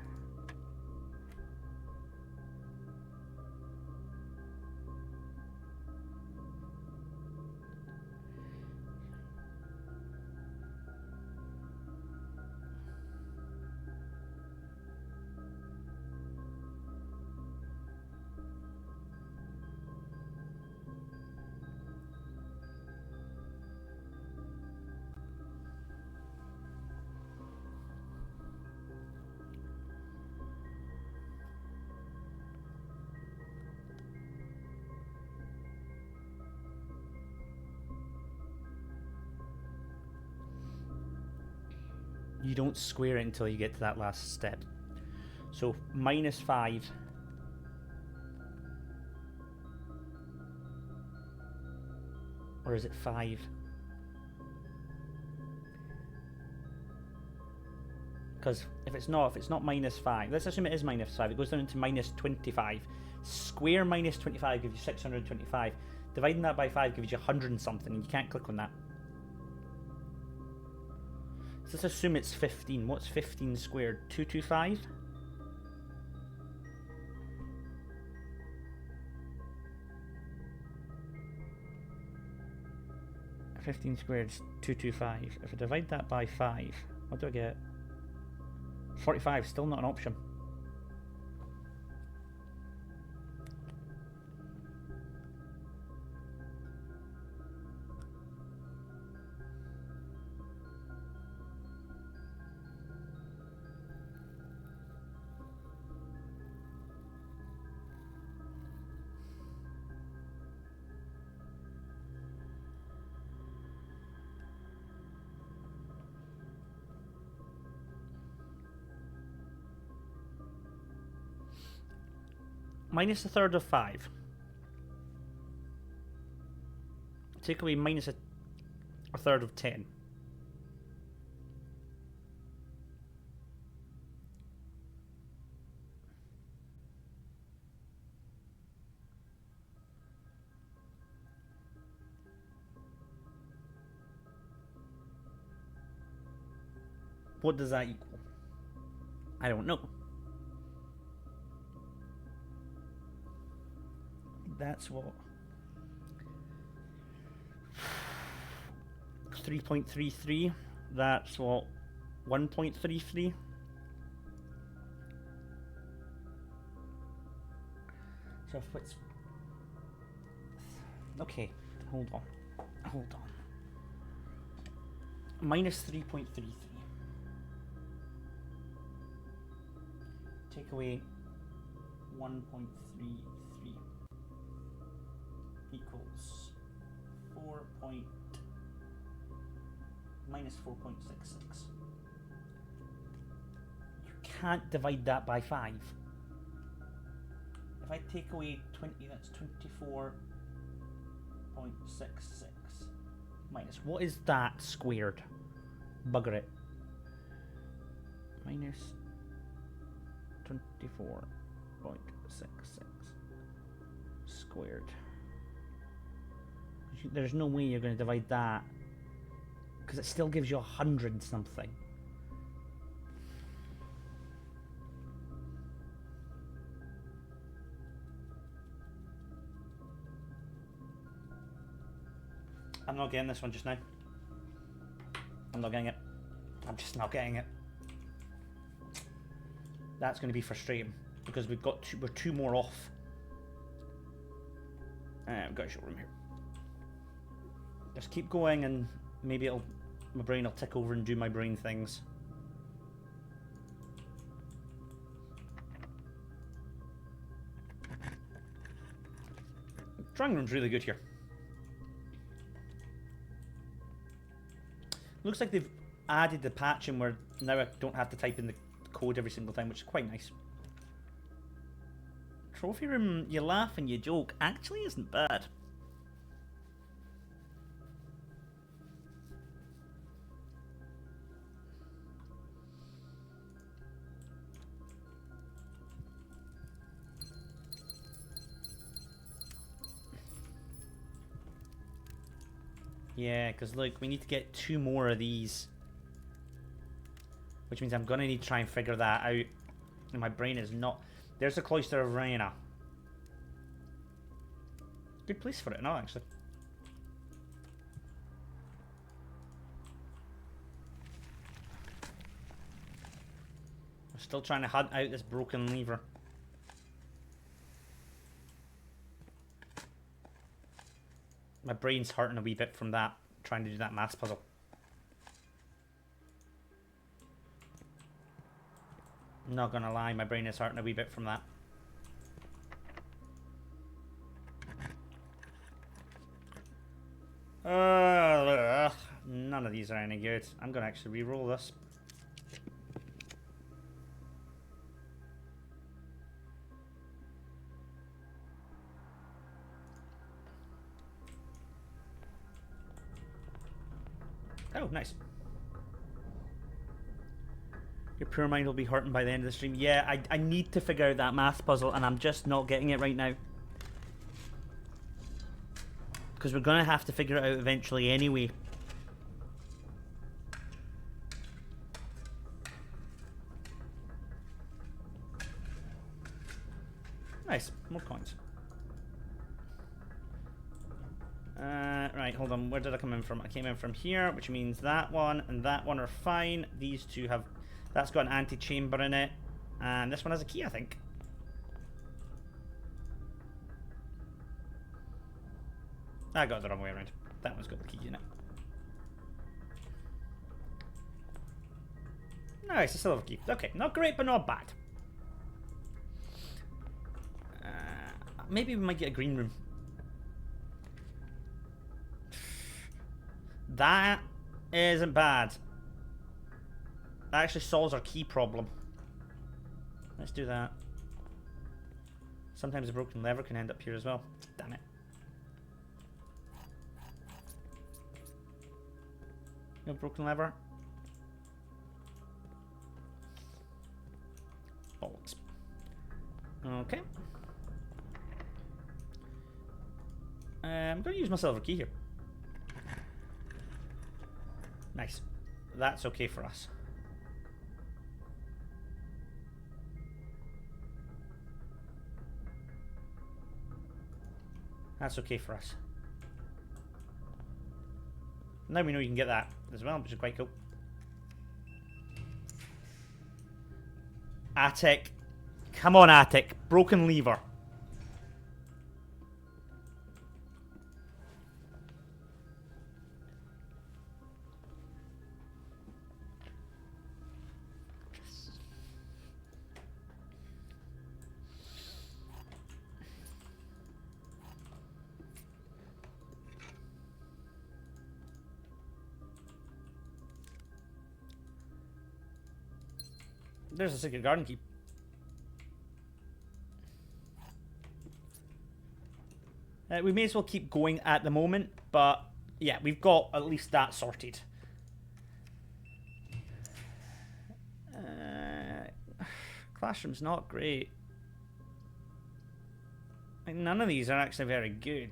You don't square it until you get to that last step. So minus 5. Or is it 5? Because if it's not minus 5, let's assume it is minus 5, it goes down to minus 25. Square minus 25 gives you 625. Dividing that by 5 gives you 100 and something, and you can't click on that. So let's assume it's 15. What's 15 squared? 225? $15 squared is 225. If I divide that by 5, what do I get? 45, still not an option. Minus a third of 5. Take away minus a third of 10. What does that equal? I don't know. That's what 3.33. That's what 1.33. So if it's okay, hold on. Minus 3.33. Take away 1.33 equals minus 4.66. You can't divide that by 5. If I take away 20, that's 24.66 minus. What is that squared? Bugger it. Minus 24.66 squared. There's no way you're going to divide that, because it still gives you 100 something. I'm not getting this one just now. I'm not getting it. I'm just not getting it. That's going to be frustrating because we're two more off. We've got a short room here. Just keep going, and maybe my brain will tick over and do my brain things. Drawing room's really good here. Looks like they've added the patch in where now I don't have to type in the code every single time, which is quite nice. Trophy room, you laugh and you joke, actually isn't bad. Yeah, because look, we need to get 2 more of these. Which means I'm going to need to try and figure that out. And my brain is not... There's the Cloister of Raina. Good place for it now, actually. I'm still trying to hunt out this broken lever. My brain's hurting a wee bit from that, trying to do that maths puzzle. I'm not gonna lie, my brain is hurting a wee bit from that. None of these are any good. I'm gonna actually re-roll this. Oh, nice. Your poor mind will be hurting by the end of the stream. Yeah, I need to figure out that math puzzle, and I'm just not getting it right now. Because we're going to have to figure it out eventually anyway. Nice, more coins. Right, hold on. Where did I come in from? I came in from here, which means that one and that one are fine. These two have... That's got an antechamber in it. And this one has a key, I think. I got it the wrong way around. That one's got the key in it. Nice, a silver key. Okay, not great, but not bad. Maybe we might get a green room. That isn't bad. That actually solves our key problem. Let's do that. Sometimes a broken lever can end up here as well. Damn it. No broken lever. Bollocks. Okay. I'm going to use my silver key here. Nice. That's okay for us. That's okay for us. Now we know you can get that as well, which is quite cool. Attic. Come on, Attic. Broken lever. There's a secret garden key. We may as well keep going at the moment, but yeah, we've got at least that sorted. Classroom's not great. Like, none of these are actually very good.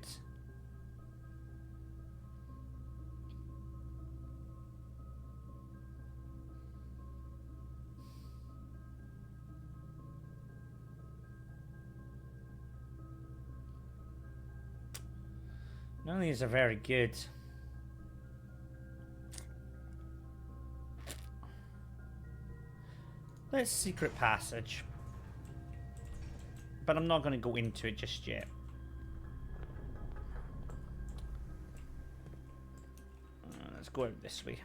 None of these are very good. Let's secret passage. But I'm not going to go into it just yet. Let's go out this way.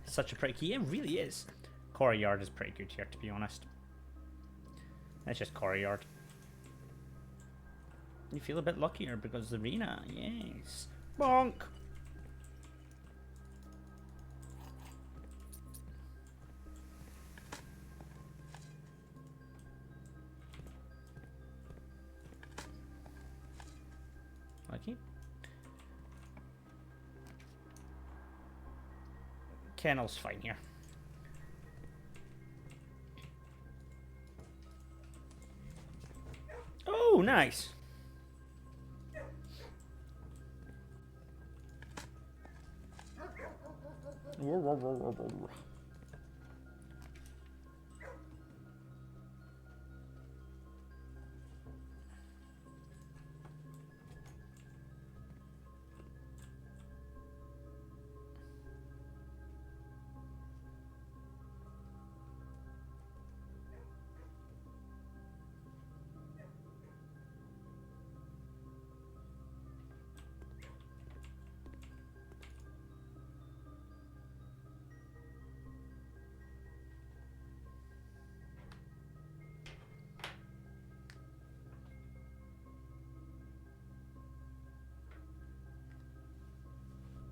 Such a pretty key. It really is. Courtyard is pretty good here, to be honest. That's just courtyard. You feel a bit luckier because the arena, yes. Bonk! Lucky. Kennel's fine here. Oh, nice.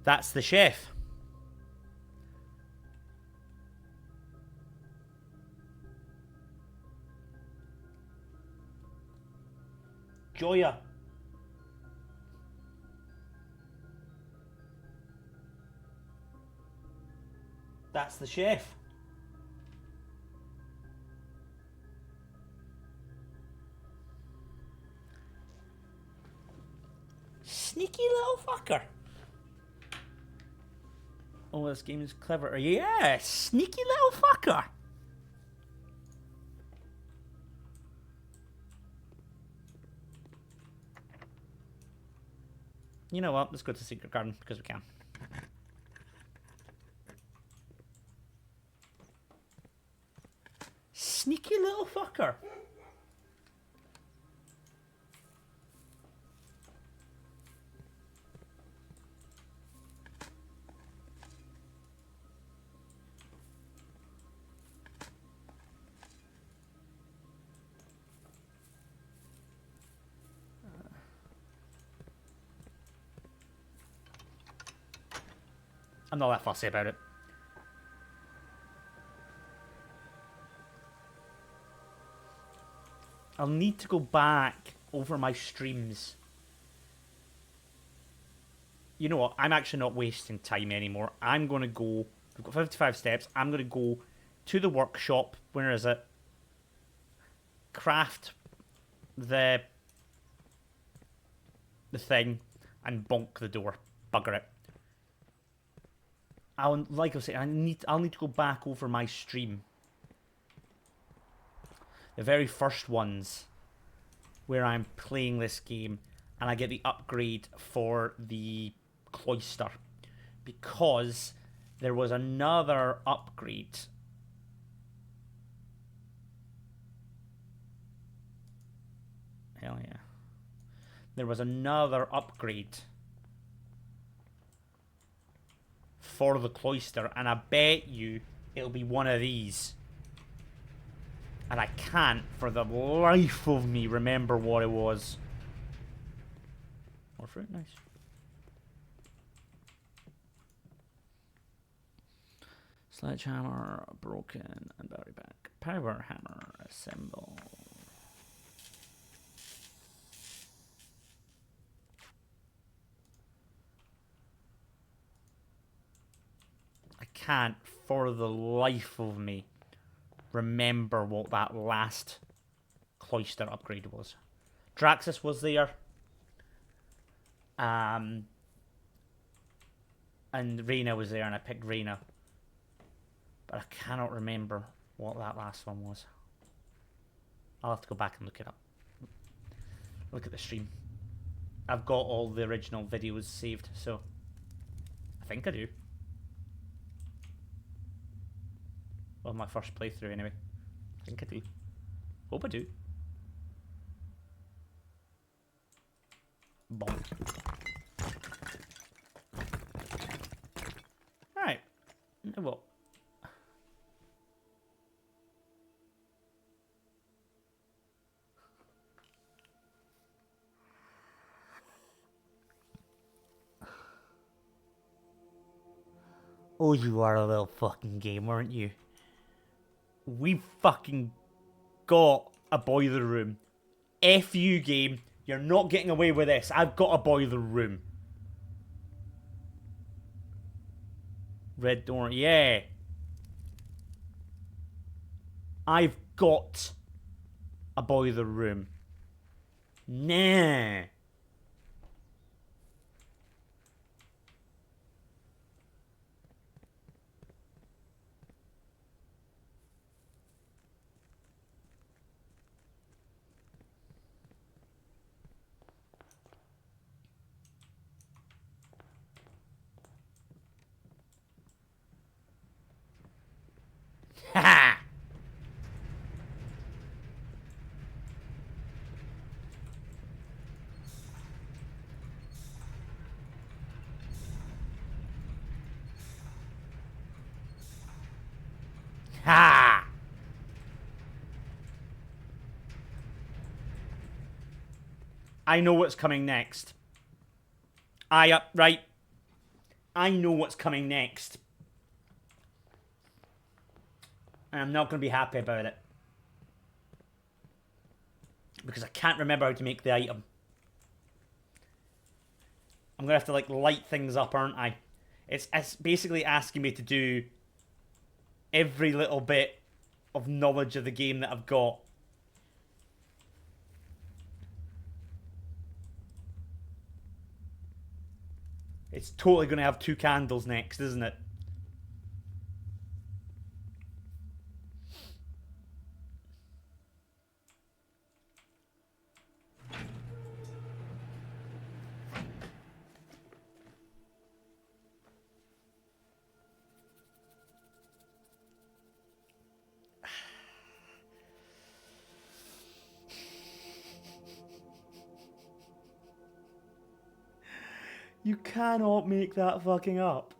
That's the chef. Joya. That's the chef. Sneaky little fucker. Oh, this game is clever. Yeah, sneaky little fucker. You know what? Let's go to Secret Garden because we can. Sneaky little fucker. I'm not that fussy about it. I'll need to go back over my streams. You know what? I'm actually not wasting time anymore. I'm going to go... We've got 55 steps. I'm going to go to the workshop. Where is it? Craft the thing and bonk the door. Bugger it. Like I was saying, I'll need to go back over my stream. The very first ones where I'm playing this game and I get the upgrade for the cloister. Because there was another upgrade. Hell yeah. There was another upgrade for the cloister, and I bet you it'll be one of these. And I can't, for the life of me, remember what it was. More fruit, nice. Sledgehammer, broken, and battery back. Power hammer, assemble. I can't, for the life of me, remember what that last cloister upgrade was. Draxus was there. And Reyna was there, and I picked Reyna. But I cannot remember what that last one was. I'll have to go back and look it up. Look at the stream. I've got all the original videos saved, so I think I do. Well, my first playthrough anyway. I think I do. Hope I do. Bomb. Alright. Well. Oh, you are a little fucking game, aren't you? We fucking got a boiler room. F you, game. You're not getting away with this. I've got a boiler room. Red door, yeah. I've got a boiler room. Nah. Ha! Ha! I know what's coming next. Right. I know what's coming next. And I'm not going to be happy about it. Because I can't remember how to make the item. I'm going to have to, like, light things up, aren't I? It's basically asking me to do every little bit of knowledge of the game that I've got. It's totally going to have 2 candles next, isn't it? You cannot make that fucking up.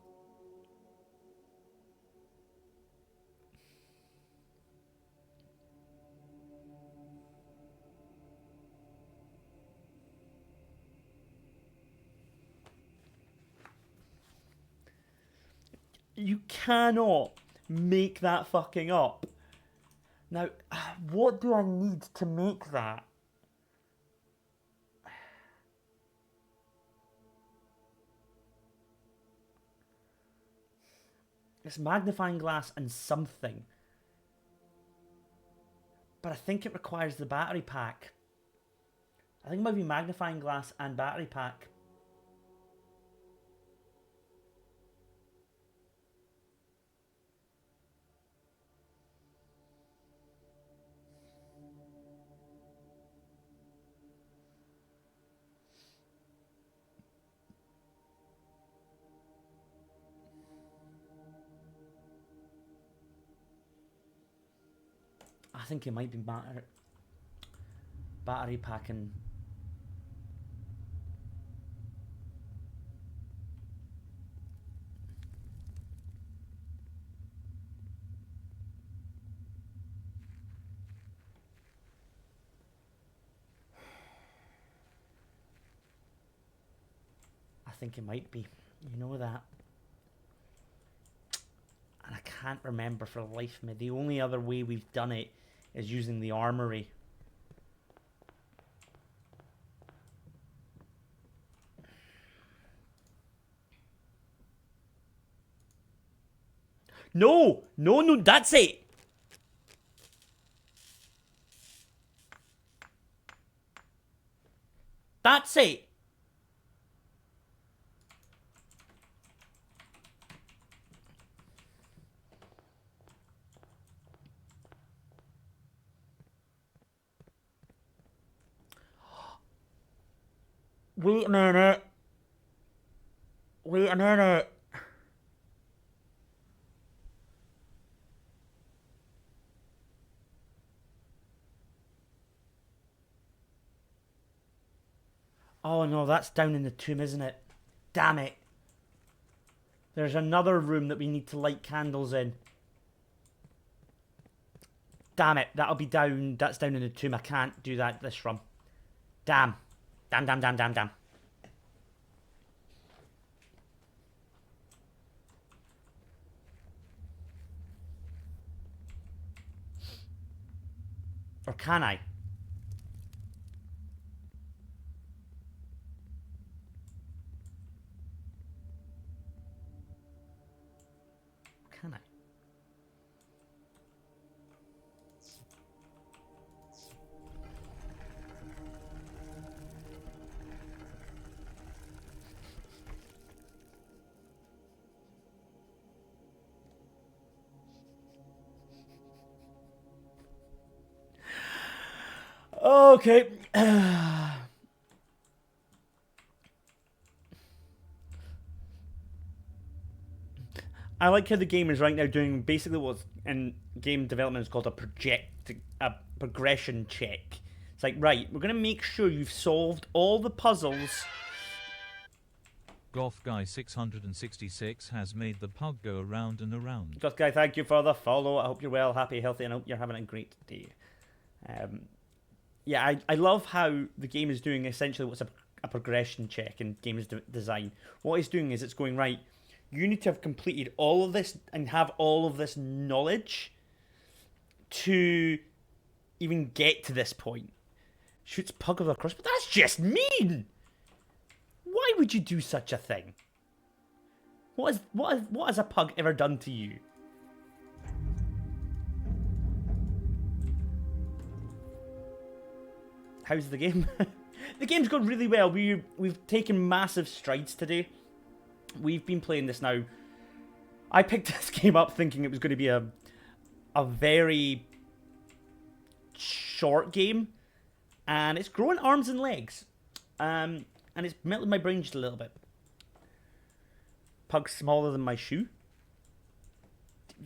You cannot make that fucking up. Now, what do I need to make that? It's magnifying glass and something. But I think it requires the battery pack. I think it might be magnifying glass and battery pack. I think it might be battery packing. I think it might be. You know that. And I can't remember for the life of me. The only other way we've done it is using the armory. No! No, no, that's it! That's it! Wait a minute. Wait a minute. Oh no, that's down in the tomb, isn't it? Damn it. There's another room that we need to light candles in. Damn it, that'll be down, that's down in the tomb. I can't do that this run. Damn. Damn, damn, damn, damn, damn. Or can I? Can I? Okay. I like how the game is right now doing basically what's in game development is called a progression check. It's like, right, we're going to make sure you've solved all the puzzles. Goth Guy 666 has made the pug go around and around. Goth Guy, thank you for the follow. I hope you're well, happy, healthy, and I hope you're having a great day. Yeah, I love how the game is doing essentially what's a progression check in games design. What it's doing is it's going, right, you need to have completed all of this and have all of this knowledge to even get to this point. Shoots pug with a crossbow. That's just mean! Why would you do such a thing? What has a pug ever done to you? how's the game? The game's gone really well. We've taken massive strides today. We've been playing this now. I picked this game up thinking it was going to be a very short game, and it's growing arms and legs, and it's melted my brain just a little bit. Pug's smaller than my shoe.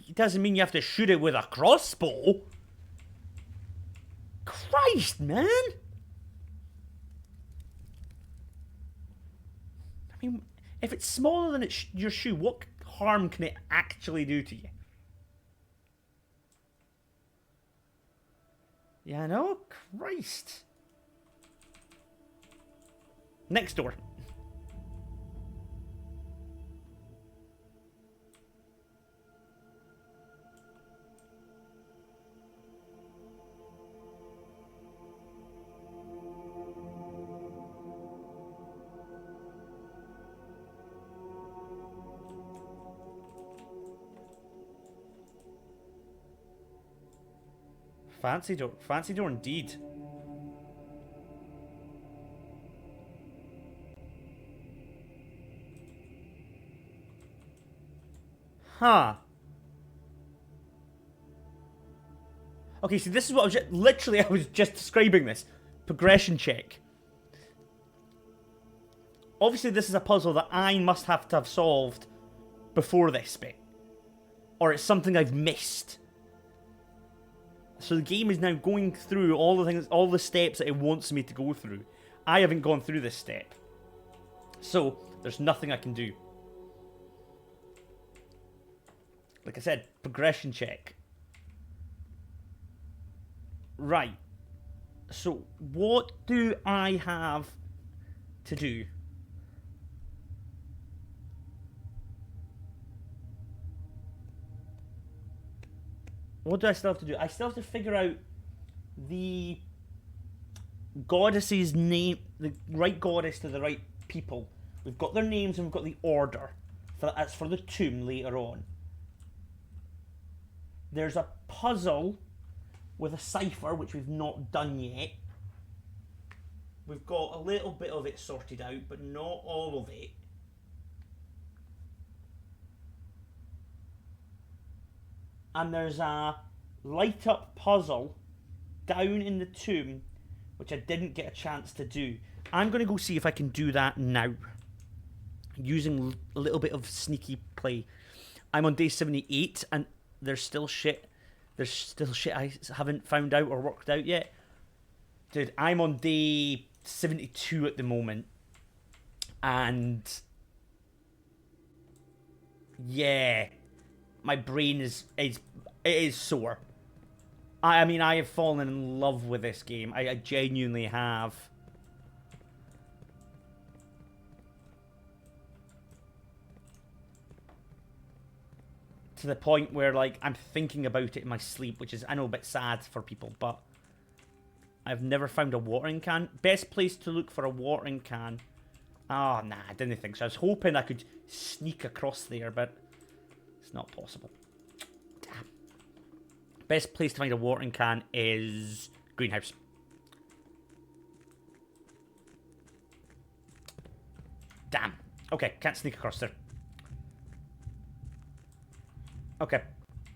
It doesn't mean you have to shoot it with a crossbow. Christ, man! I mean, if it's smaller than your shoe, what harm can it actually do to you? Yeah, I know. Christ. Next door. Fancy door indeed. Huh. Okay, so this is what I was just describing this. Progression check. Obviously this is a puzzle that I must have to have solved before this bit. Or it's something I've missed. So the game is now going through all the steps that it wants me to go through. I haven't gone through this step. So, there's nothing I can do. Like I said, progression check. Right. So, what do I have to do? What do I still have to do? I still have to figure out the goddess's name, the right goddess to the right people. We've got their names and we've got the order. That's for the tomb later on. There's a puzzle with a cipher, which we've not done yet. We've got a little bit of it sorted out, but not all of it. And there's a light up puzzle down in the tomb, which I didn't get a chance to do. I'm going to go see if I can do that now, using a little bit of sneaky play. I'm on day 78, and there's still shit I haven't found out or worked out yet. Dude, I'm on day 72 at the moment, and yeah, my brain is sore. I mean, I have fallen in love with this game. I genuinely have. To the point where, like, I'm thinking about it in my sleep, which is, I know, a bit sad for people, but I've never found a watering can. Best place to look for a watering can. Oh, nah, I didn't think so. I was hoping I could sneak across there, but it's not possible. Damn. Best place to find a watering can is greenhouse. Damn. Okay, can't sneak across there. Okay,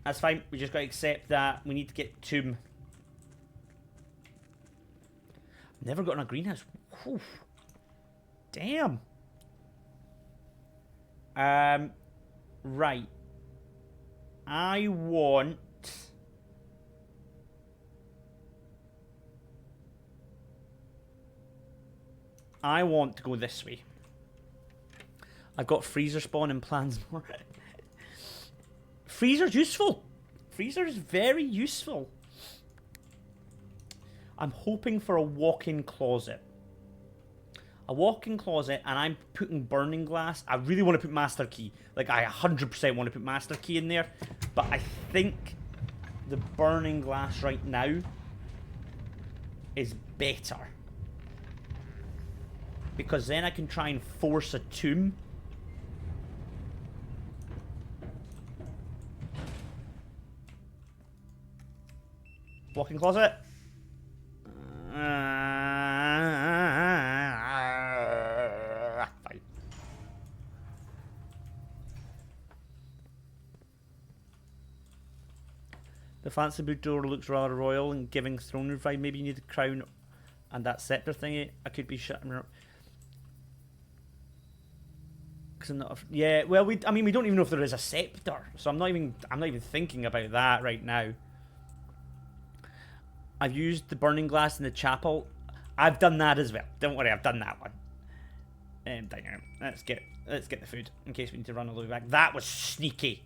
that's fine. We just got to accept that we need to get tomb. Never gotten a greenhouse. Whew. Damn. Right. I want to go this way. I've got freezer spawn and plans more. Freezer's useful. Freezer's very useful. I'm hoping for a walk-in closet. A walk-in closet, and I'm putting burning glass. I really want to put master key. Like, I 100% want to put master key in there. But I think the burning glass right now is better. Because then I can try and force a tomb. Walk-in closet. The fancy blue door looks rather royal and giving throne vibe. Maybe you need the crown and that scepter thingy. I could be shutting her. Yeah, well, we don't even know if there is a scepter, so I'm not even thinking about that right now. I've used the burning glass in the chapel. I've done that as well. Don't worry, I've done that one. Let's get the food in case we need to run all the way back. That was sneaky.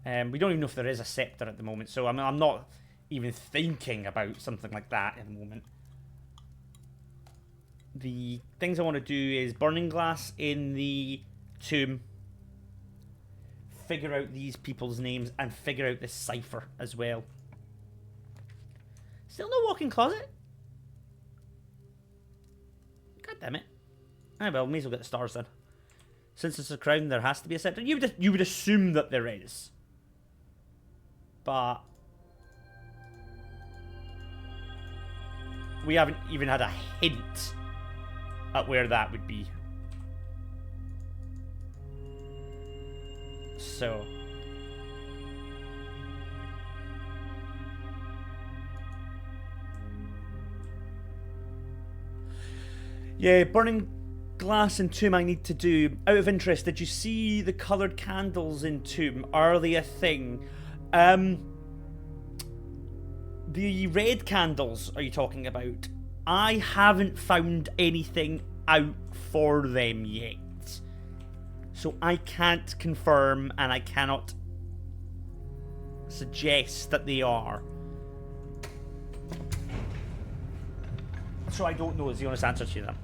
We don't even know if there is a scepter at the moment, so I'm not even thinking about something like that at the moment. The things I want to do is burning glass in the tomb, figure out these people's names, and figure out this cipher as well. Still no walk-in closet? God damn it. Ah, well, may as well get the stars then. Since it's a crown, there has to be a scepter. You would assume that there is. But we haven't even had a hint at where that would be. So yeah, burning glass in tomb I need to do. Out of interest, did you see the coloured candles in tomb? Are they a thing? The red candles are you talking about? I haven't found anything out for them yet. So I can't confirm and I cannot suggest that they are. So I don't know is the honest answer to that.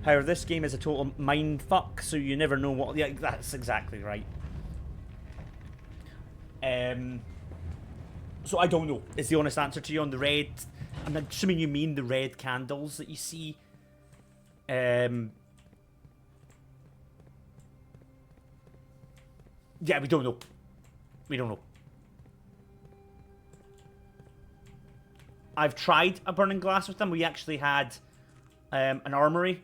However, this game is a total mindfuck, so you never know what... Yeah, that's exactly right. So I don't know is the honest answer to you on the red. I'm assuming you mean the red candles that you see. Yeah, we don't know. We don't know. I've tried a burning glass with them. We actually had an armory,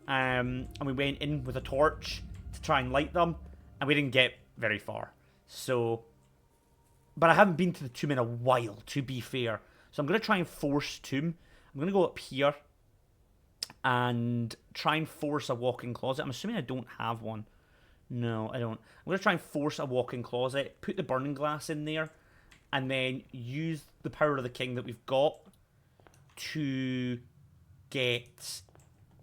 and we went in with a torch to try and light them, and we didn't get very far. So, but I haven't been to the tomb in a while, to be fair. So I'm going to try and force tomb. I'm going to go up here and try and force a walk-in closet. I'm assuming I don't have one. No, I don't. I'm going to try and force a walk-in closet, put the burning glass in there, and then use the power of the king that we've got to get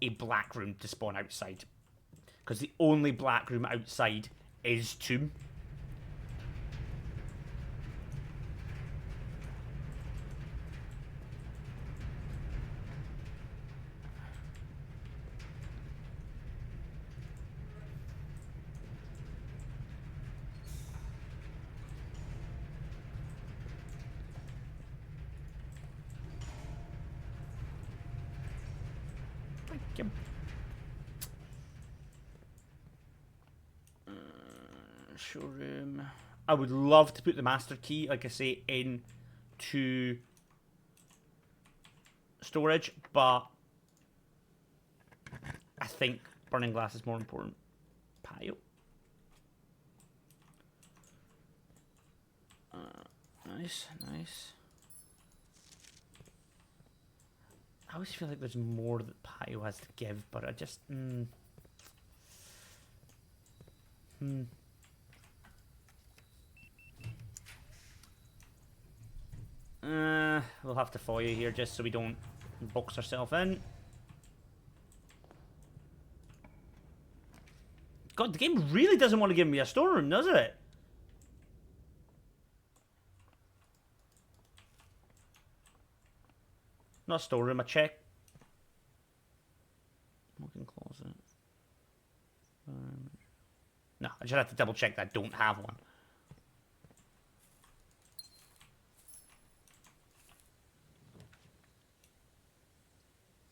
a black room to spawn outside. Because the only black room outside is tomb. Showroom. I would love to put the master key, like I say, into storage, but I think burning glass is more important. Pile. Nice, nice. I always feel like there's more that Pio has to give, but I just... We'll have to follow you here just so we don't box ourselves in. God, the game really doesn't want to give me a storeroom, does it? Not a storeroom, a check. Walk-in closet. No, I just have to double check that I don't have one.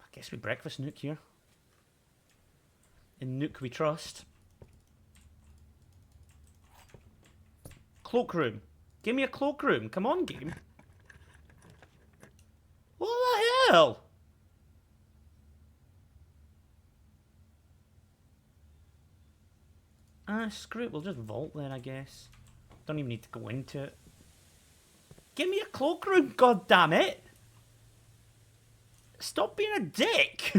I guess we breakfast Nook here. In Nook we trust. Cloakroom. Give me a cloakroom. Come on, game. What the hell? Screw it. We'll just vault then, I guess. Don't even need to go into it. Give me a cloakroom, god damn it! Stop being a dick!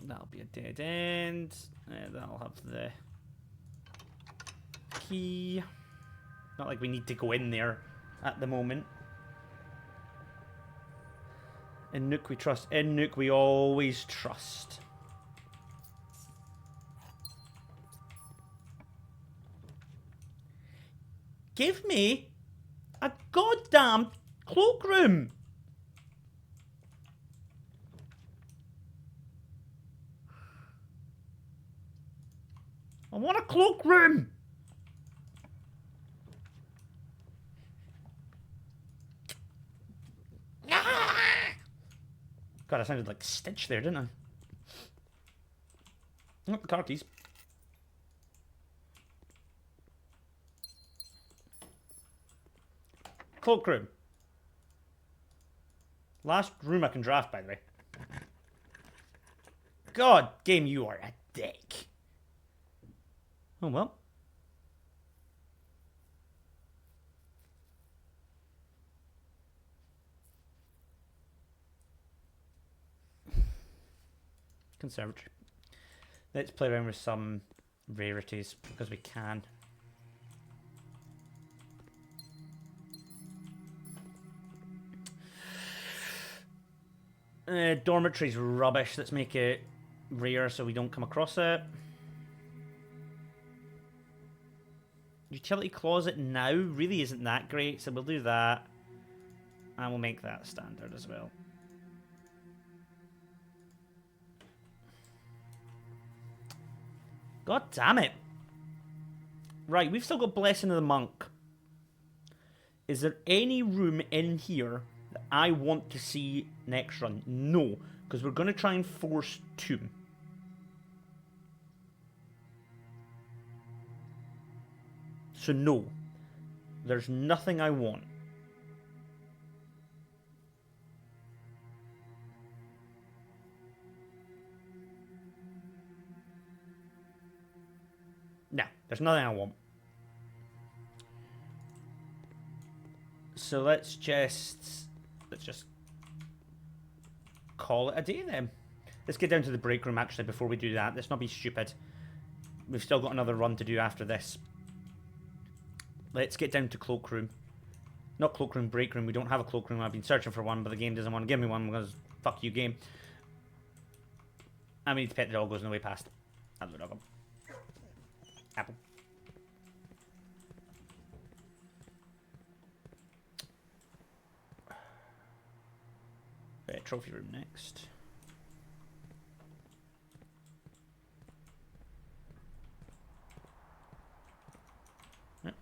That'll be a dead end. That'll have the key. Not like we need to go in there at the moment. In Nook we trust. In Nook we always trust. Give me a goddamn cloakroom! I want a cloakroom! God, I sounded like Stitch there, didn't I? Oh, the car keys. Cloakroom. Last room I can draft, by the way. God, game, you are a dick. Oh well. Conservatory. Let's play around with some rarities because we can. Dormitory's rubbish. Let's make it rare so we don't come across it. Utility closet now really isn't that great, so we'll do that. And we'll make that standard as well. God damn it. Right, we've still got Blessing of the Monk. Is there any room in here that I want to see next run? No, because we're going to try and force Tomb. So no, there's nothing I want. No, there's nothing I want. So let's just call it a day then. Let's get down to the break room actually before we do that. Let's not be stupid. We've still got another run to do after this. Let's get down to cloakroom. Not cloakroom, break room. We don't have a cloakroom. I've been searching for one, but the game doesn't want to give me one because fuck you, game. And we need to pet the dog goes on the way past. That's the dog. Apple. Trophy room next.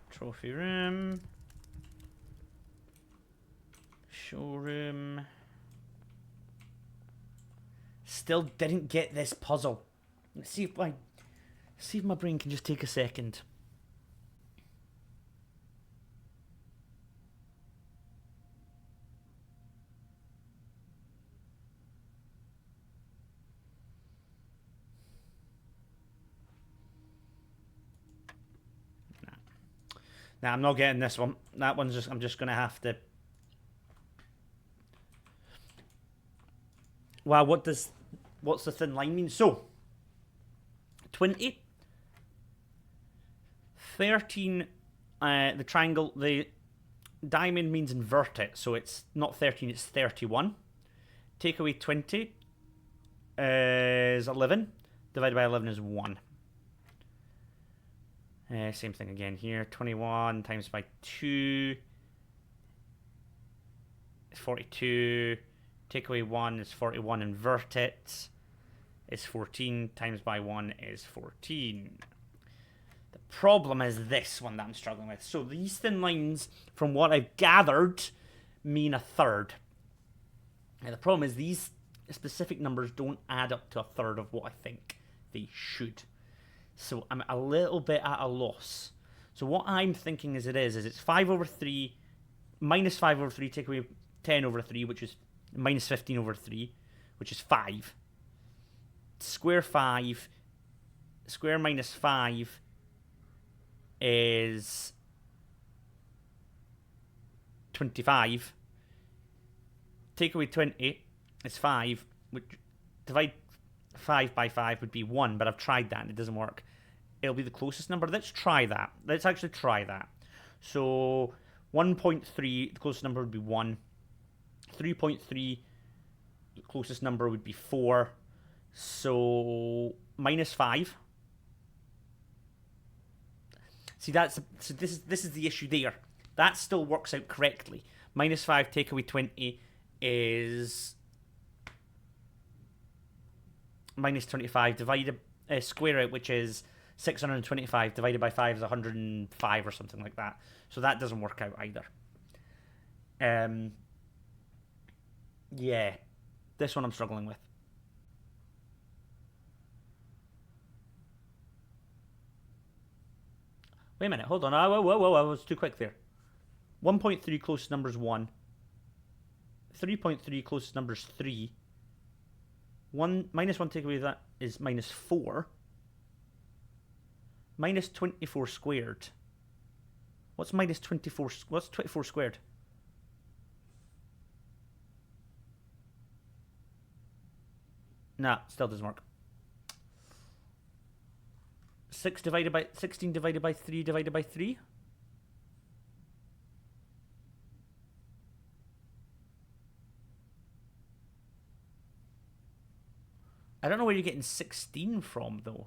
Trophy room. Showroom. Still didn't get this puzzle. Let's see if my brain can just take a second. Nah, I'm not getting this one. That one's just, I'm just going to have to... Wow, what's the thin line mean? So, 20, 13, the triangle, the diamond means invert it, so it's not 13, it's 31. Take away 20 is 11, divided by 11 is 1. Same thing again here. 21 times by 2 is 42. Take away 1 is 41. Invert it is 14. Times by 1 is 14. The problem is this one that I'm struggling with. So these thin lines, from what I've gathered, mean a third. And the problem is these specific numbers don't add up to a third of what I think they should. So I'm a little bit at a loss. So what I'm thinking is it's 5 over 3, minus 5 over 3, take away 10 over 3, which is minus 15 over 3, which is 5. Square 5, square minus 5 is 25. Take away 20 is 5, which divide 5 by 5 would be 1, but I've tried that and it doesn't work. It'll be the closest number. Let's try that. Let's actually try that. So 1.3, the closest number would be 1. 3.3, the closest number would be 4. So minus 5. See, this is the issue there. That still works out correctly. Minus 5 take away 20 is minus 25 divided square out, which is 625 divided by 5 is 105 or something like that. So that doesn't work out either. Yeah, this one I'm struggling with. Wait a minute, hold on. Whoa, I was too quick there. 1.3 closest number is 1. 3.3 closest number is 3. Minus 1 take away that is minus 4. Minus 24 squared. What's minus 24? What's 24 squared? Nah, still doesn't work. 16 divided by 3 divided by 3. I don't know where you're getting 16 from, though.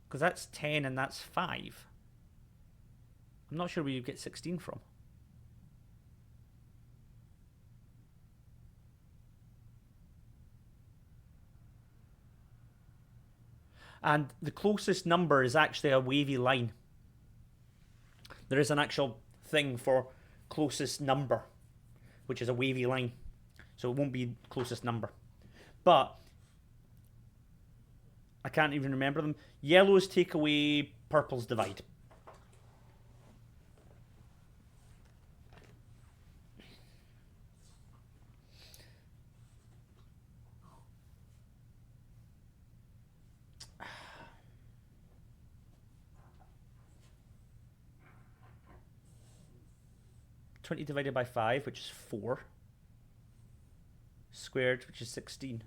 Because that's 10 and that's 5. I'm not sure where you get 16 from. And the closest number is actually a wavy line. There is an actual thing for closest number, which is a wavy line. So it won't be closest number. But I can't even remember them. Yellows take away, purples divide. $20 divided by 5, which is 4. Squared, which is 16.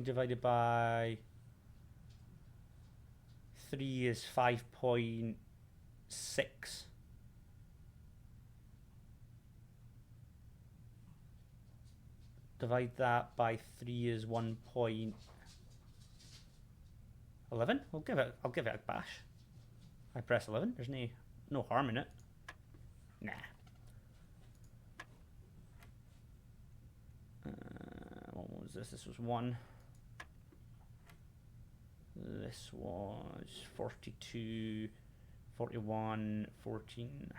Divided by 3 is 5.6. Divide that by 3 is 1.11. I'll give it a bash. I press 11. There's no harm in it. Nah. What was this? This was 1. This was 42, 41, 14.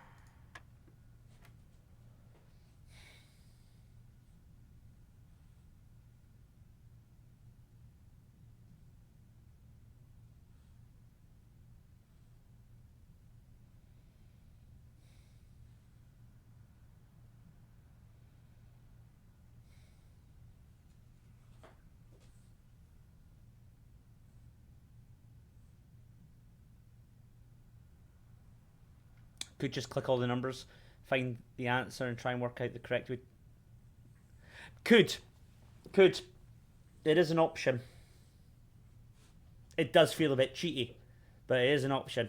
Could just click all the numbers, find the answer, and try and work out the correct way. Could. It is an option. It does feel a bit cheaty, but it is an option.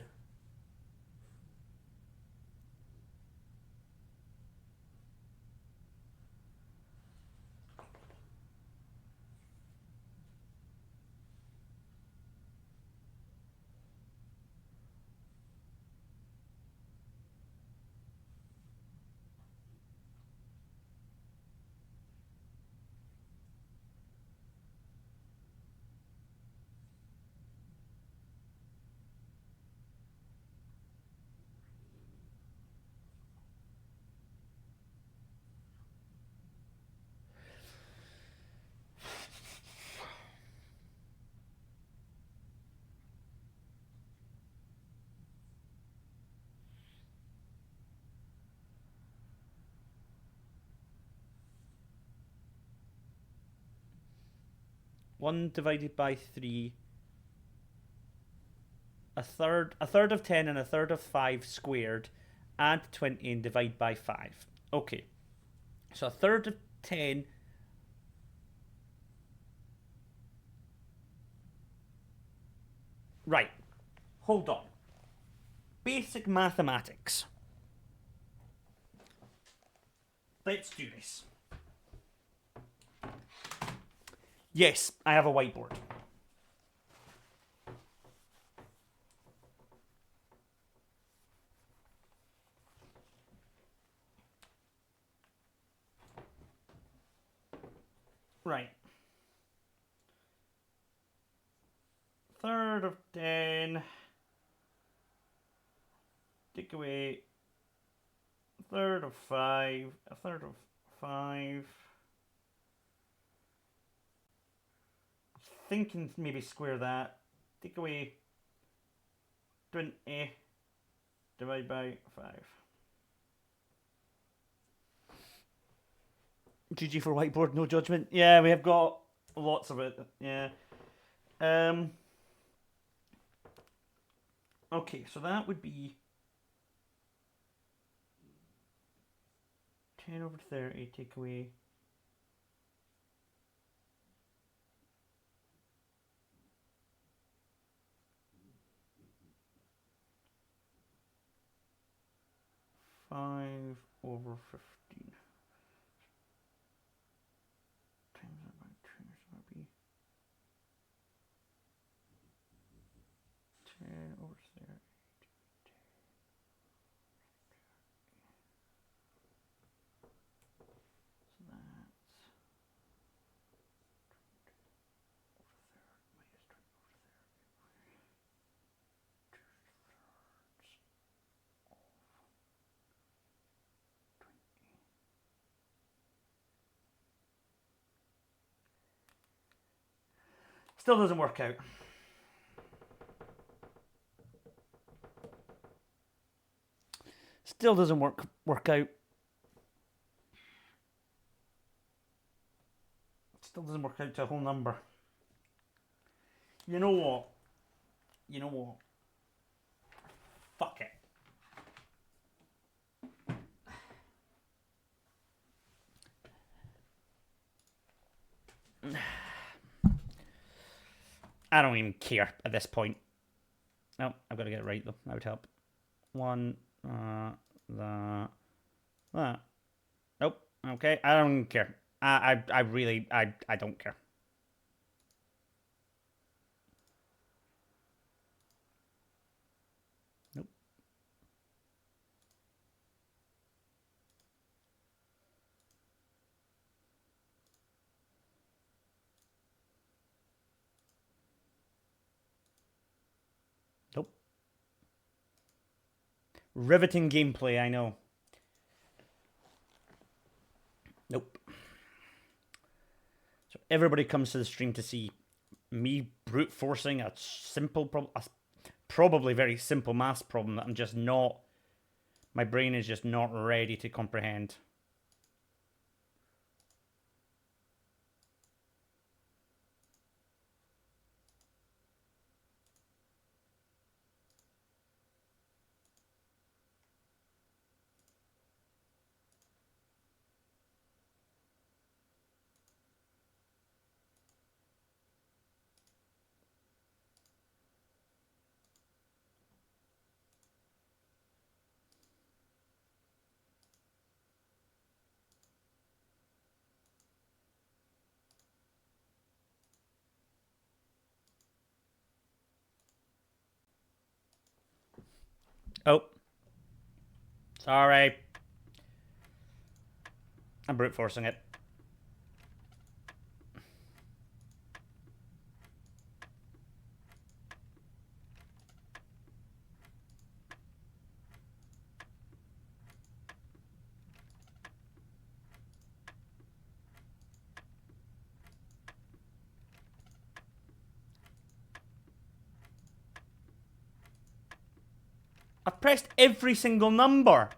1 divided by 3. A third of 10 and a third of 5 squared. Add 20 and divide by 5. Okay. So a third of 10. Right. Hold on. Basic mathematics. Let's do this. Yes, I have a whiteboard. Right. Third of 10. Take away a third of 5. A third of 5. Thinking maybe square that. Take away 20. Divide by 5. GG for whiteboard, no judgment. Yeah, we have got lots of it. Yeah. Okay, so that would be 10 over 30, take away 5 over 15. Times that by 2, so that would be 10 over 30. So that's 20 over 30 minus 20 over 30. 2/3 of 20. Still doesn't work out. Still doesn't work out. Still doesn't work out to a whole number. You know what? You know what? Fuck it. I don't even care at this point. No, I've got to get it right though. That would help. 1, that. Nope. Okay, I don't care. I really, I don't care. Nope. Nope. Riveting gameplay, I know. Nope. So everybody comes to the stream to see me brute forcing a simple problem, probably very simple maths problem that I'm just not, my brain is just not ready to comprehend. Oh. Sorry. I'm brute forcing it. I've pressed every single number.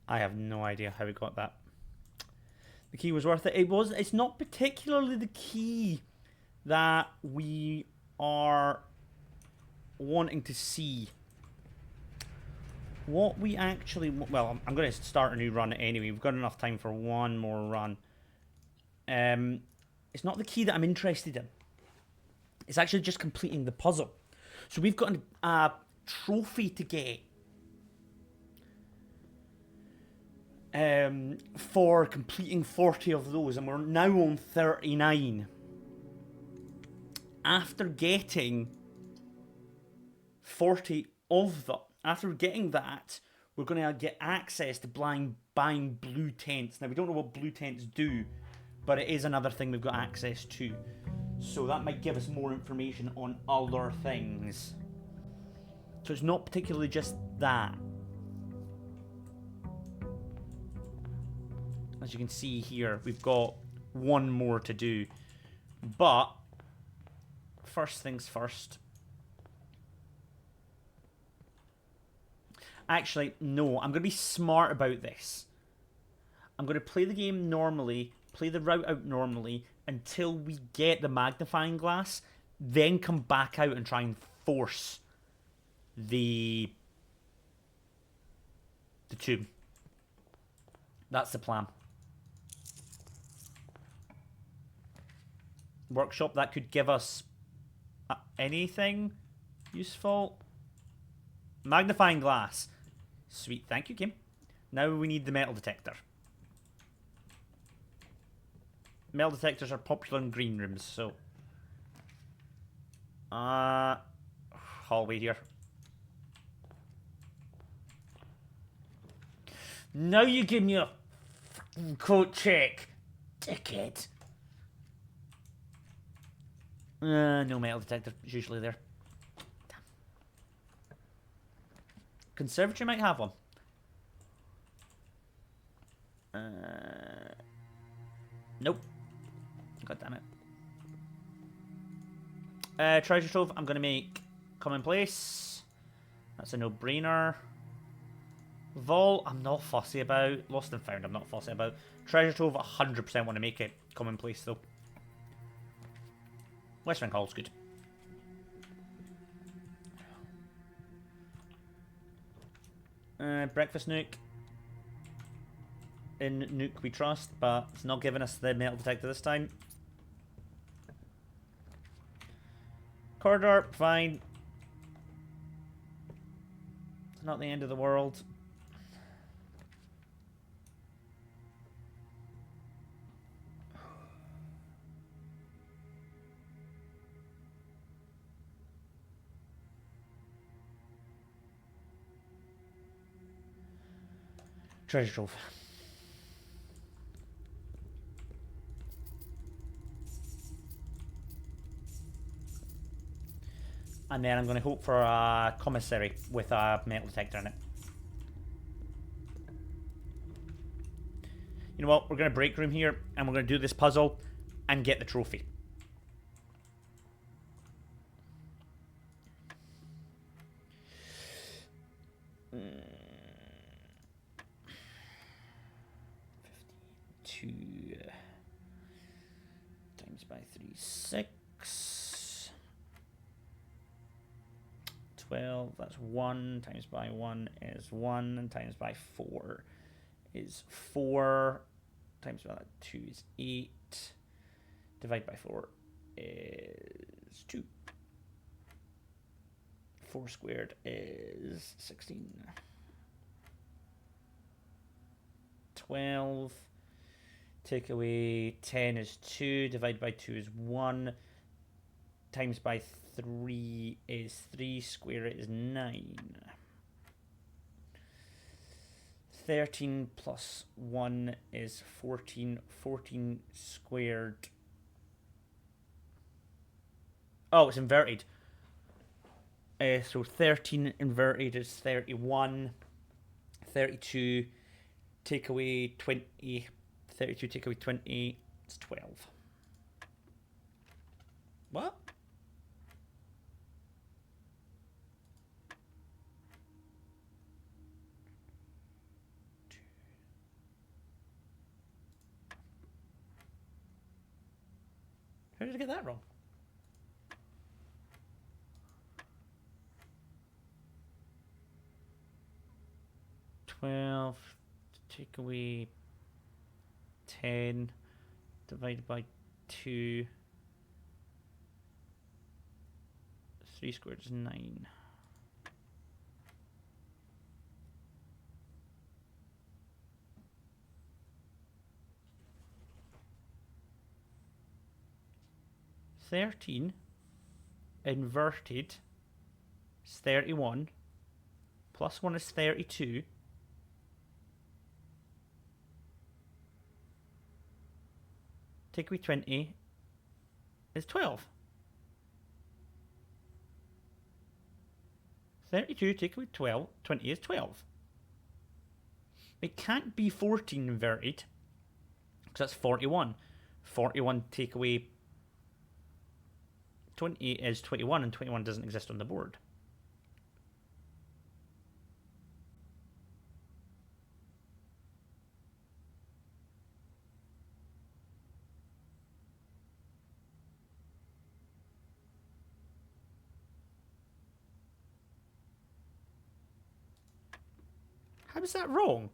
I have no idea how we got that. The key was worth it. It's not particularly the key that we are wanting to see. What we actually... Well, I'm going to start a new run anyway. We've got enough time for one more run. It's not the key that I'm interested in. It's actually just completing the puzzle. So we've got a trophy to get. For completing 40 of those, and we're now on 39. After getting 40 of them, after getting that, we're going to get access to buying blue tents. Now, we don't know what blue tents do, but it is another thing we've got access to. So that might give us more information on other things. So it's not particularly just that. As you can see here, we've got one more to do. But, first things first. Actually, no, I'm going to be smart about this. I'm going to play the game normally, play the route out normally, until we get the magnifying glass, then come back out and try and force the tube. That's the plan. Workshop, that could give us anything useful. Magnifying glass. Sweet, thank you, game. Now we need the metal detector. Metal detectors are popular in green rooms, so... hallway here. Now you give me a fucking code check, dickhead. No metal detector is usually there. Damn. Conservatory might have one. Nope. God damn it. Treasure trove, I'm going to make commonplace. That's a no-brainer. Vault, I'm not fussy about. Lost and found, I'm not fussy about. Treasure trove, 100% want to make it commonplace, though. Western Hall's good. Breakfast Nook. In Nook we trust, but it's not giving us the metal detector this time. Corridor, fine. It's not the end of the world. Treasure trove. And then I'm going to hope for a commissary with a metal detector in it. You know what? We're going to break room here, and we're going to do this puzzle and get the trophy. Times by 3, 6. 12, that's 1. Times by 1 is 1. And times by 4 is 4. Times by 2 is 8. Divide by 4 is 2. 4 squared is 16. 12. Take away 10 is 2. Divide by 2 is 1. Times by 3 is 3. Square it is 9. 13 plus 1 is 14. 14 squared. Oh, it's inverted. So 13 inverted is 31. 32 take away 20. 32 take away 20, it's 12. What? How did I get that wrong? $12, take away 10, divided by 2. 3 squared is 9. $13 inverted is 31. Plus 1 is 32. Take away 20 is 12. 32 take away 12, 20 is 12. It can't be 14 inverted, because that's 41. 41 take away 20 is 21, and 21 doesn't exist on the board. How is that wrong?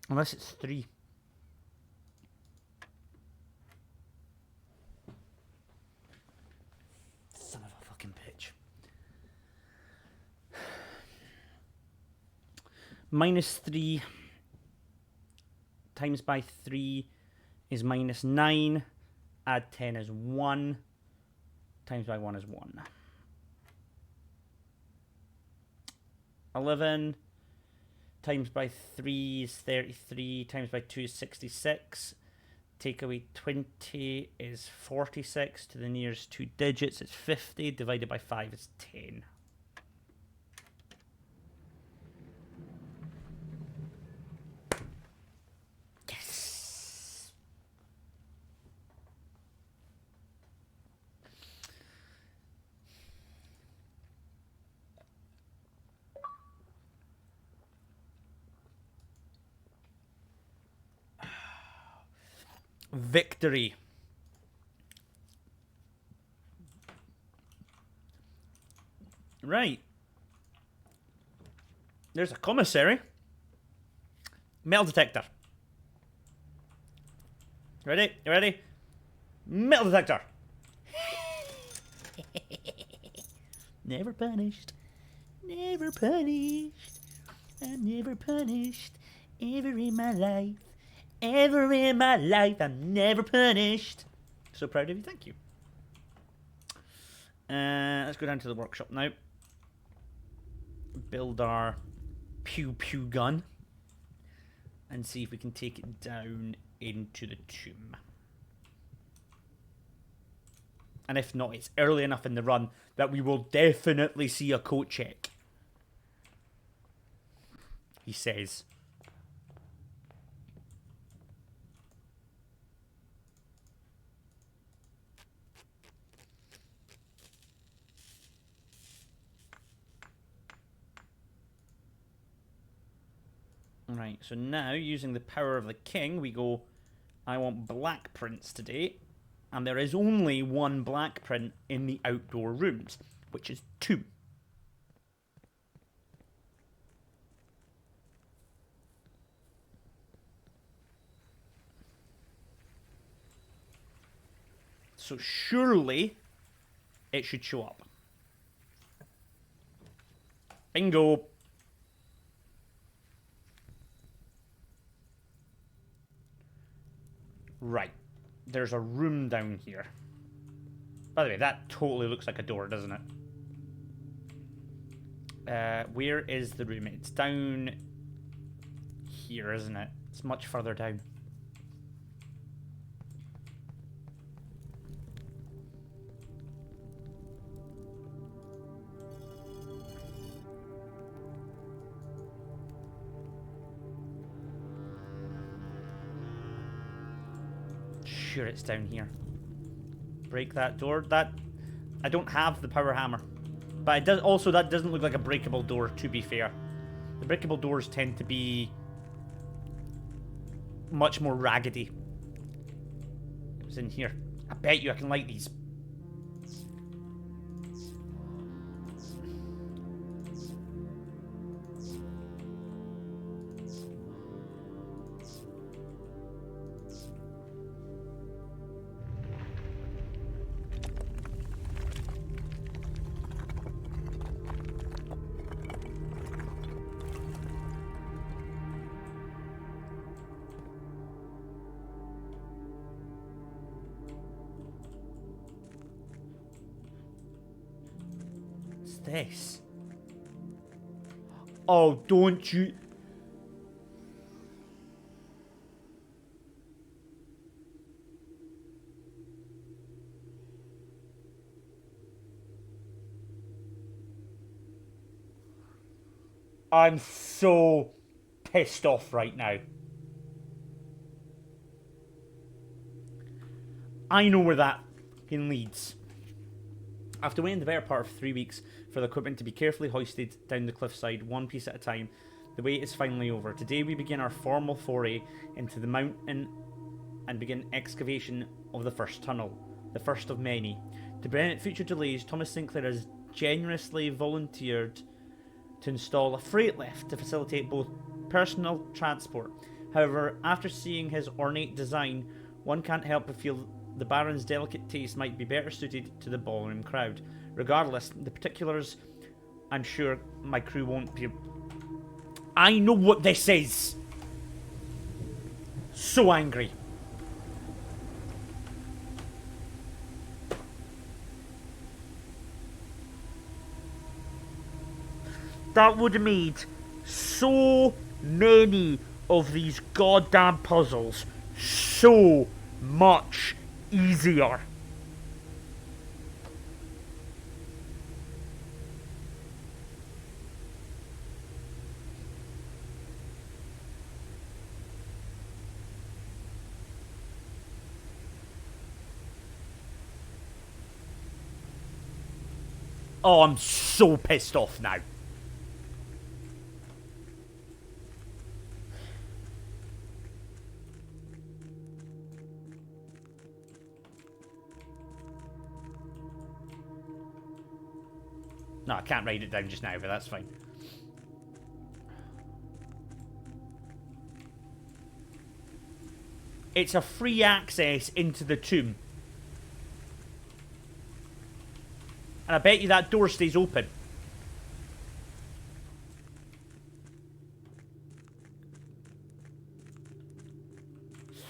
Unless it's 3. Son of a fucking bitch. Minus 3 times by 3 is minus 9. Add 10 is 1. Times by 1 is 1. 11 times by 3 is 33. Times by 2 is 66. Take away 20 is 46. To the nearest 2 digits is 50. Divided by 5 is 10. Yes! Victory. Right. There's a commissary. Metal detector. Ready? You ready? Metal detector. Never punished. Never punished. I'm never punished. Ever in my life. Ever in my life. I'm never punished. So proud of you. Thank you. Let's go down to the workshop now. Build our pew pew gun. And see if we can take it down into the tomb. And if not, it's early enough in the run that we will definitely see a coat check. He says. Right, so now, using the power of the king, we go, I want black prints today. And there is only one black print in the outdoor rooms, which is 2. So surely it should show up. Bingo. Right. There's a room down here. By the way, that totally looks like a door, doesn't it? Where is the room? It's down here, isn't it? It's much further down. Sure, it's down here. Break that door. That I don't have the power hammer, but it does. Also, that doesn't look like a breakable door. To be fair, the breakable doors tend to be much more raggedy. It was in here. I bet you I can light these. This? Oh, don't you... I'm so pissed off right now. I know where that fucking leads. After waiting the better part of 3 weeks for the equipment to be carefully hoisted down the cliffside, one piece at a time, the wait is finally over. Today we begin our formal foray into the mountain and begin excavation of the first tunnel, the first of many. To prevent future delays, Thomas Sinclair has generously volunteered to install a freight lift to facilitate both personal transport. However, after seeing his ornate design, one can't help but feel the Baron's delicate taste might be better suited to the ballroom crowd. Regardless, the particulars, I'm sure my crew won't be... I know what this is! So angry. That would have made so many of these goddamn puzzles so much easier. Oh, I'm so pissed off now. No, I can't write it down just now, but that's fine. It's a free access into the tomb. And I bet you that door stays open.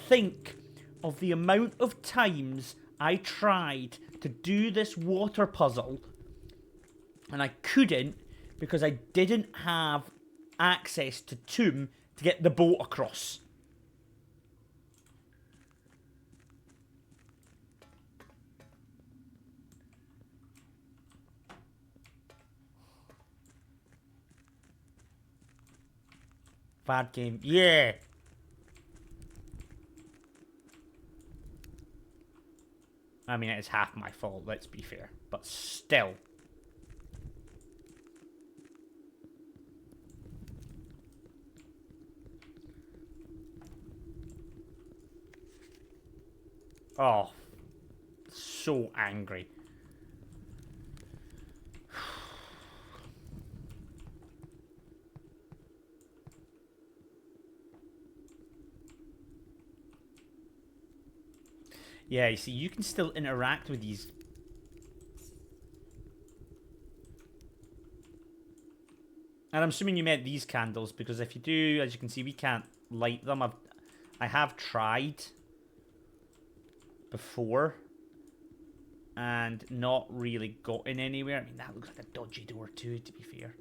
Think of the amount of times I tried to do this water puzzle and I couldn't because I didn't have access to tomb to get the boat across. Bad game. Yeah. I mean, it's half my fault, let's be fair. But still. Oh. So angry. Yeah, you see, you can still interact with these. And I'm assuming you meant these candles, because if you do, as you can see, we can't light them. I have tried before and not really gotten anywhere. I mean, that looks like a dodgy door too, to be fair.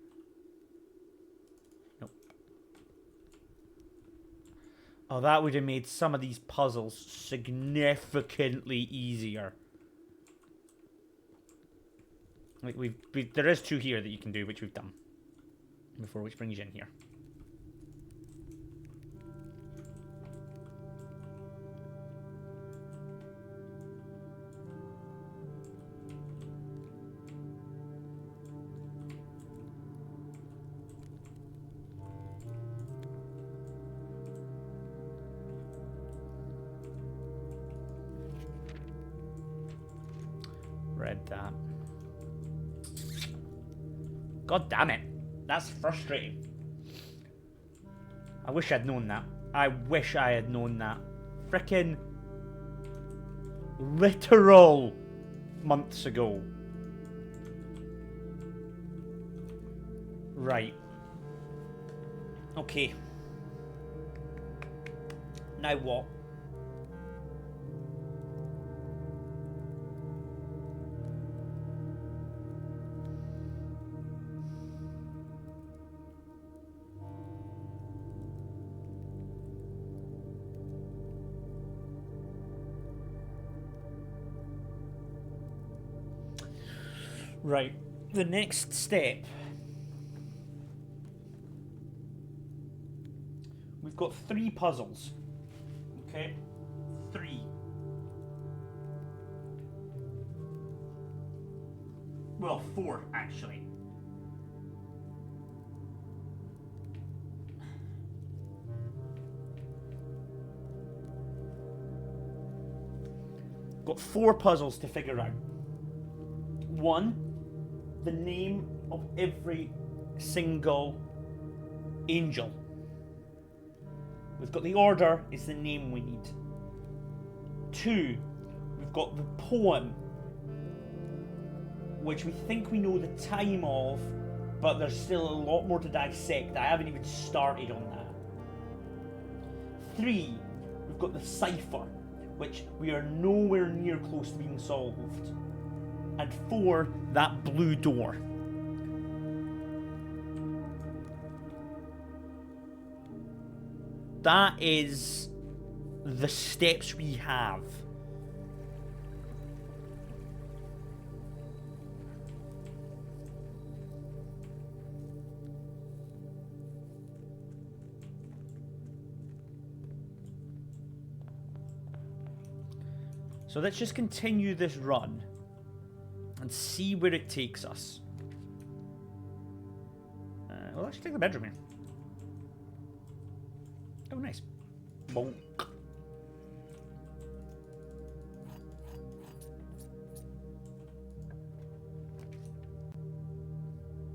Nope. Oh, that would have made some of these puzzles significantly easier. Like there is 2 here that you can do, which we've done before, which brings you in here. Read that. God damn it. That's frustrating. I wish I'd known that. I wish I had known that. Frickin' literal months ago. Right. Okay. Now what? Right. The next step. We've got 3 puzzles. Okay? 3. Well, 4, actually. Got 4 puzzles to figure out. 1, the name of every single angel. We've got the order, is the name we need. 2, we've got the poem, which we think we know the time of, but there's still a lot more to dissect. I haven't even started on that. 3, we've got the cipher, which we are nowhere near close to being solved. And 4, that blue door. That is the steps we have. So let's just continue this run and see where it takes us. We'll actually take the bedroom here. Oh, nice. Bonk.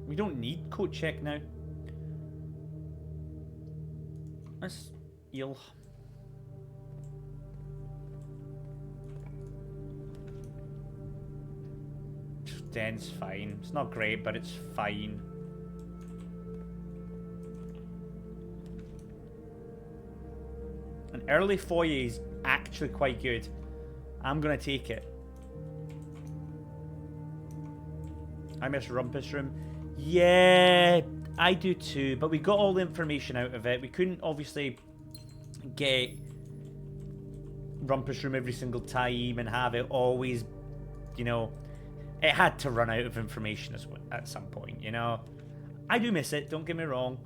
We don't need code check now. Let's heal. Den's fine. It's not great, but it's fine. An early foyer is actually quite good. I'm gonna take it. I miss Rumpus Room. Yeah, I do too, but we got all the information out of it. We couldn't obviously get Rumpus Room every single time and have it always, you know, it had to run out of information at some point, you know. I do miss it, don't get me wrong,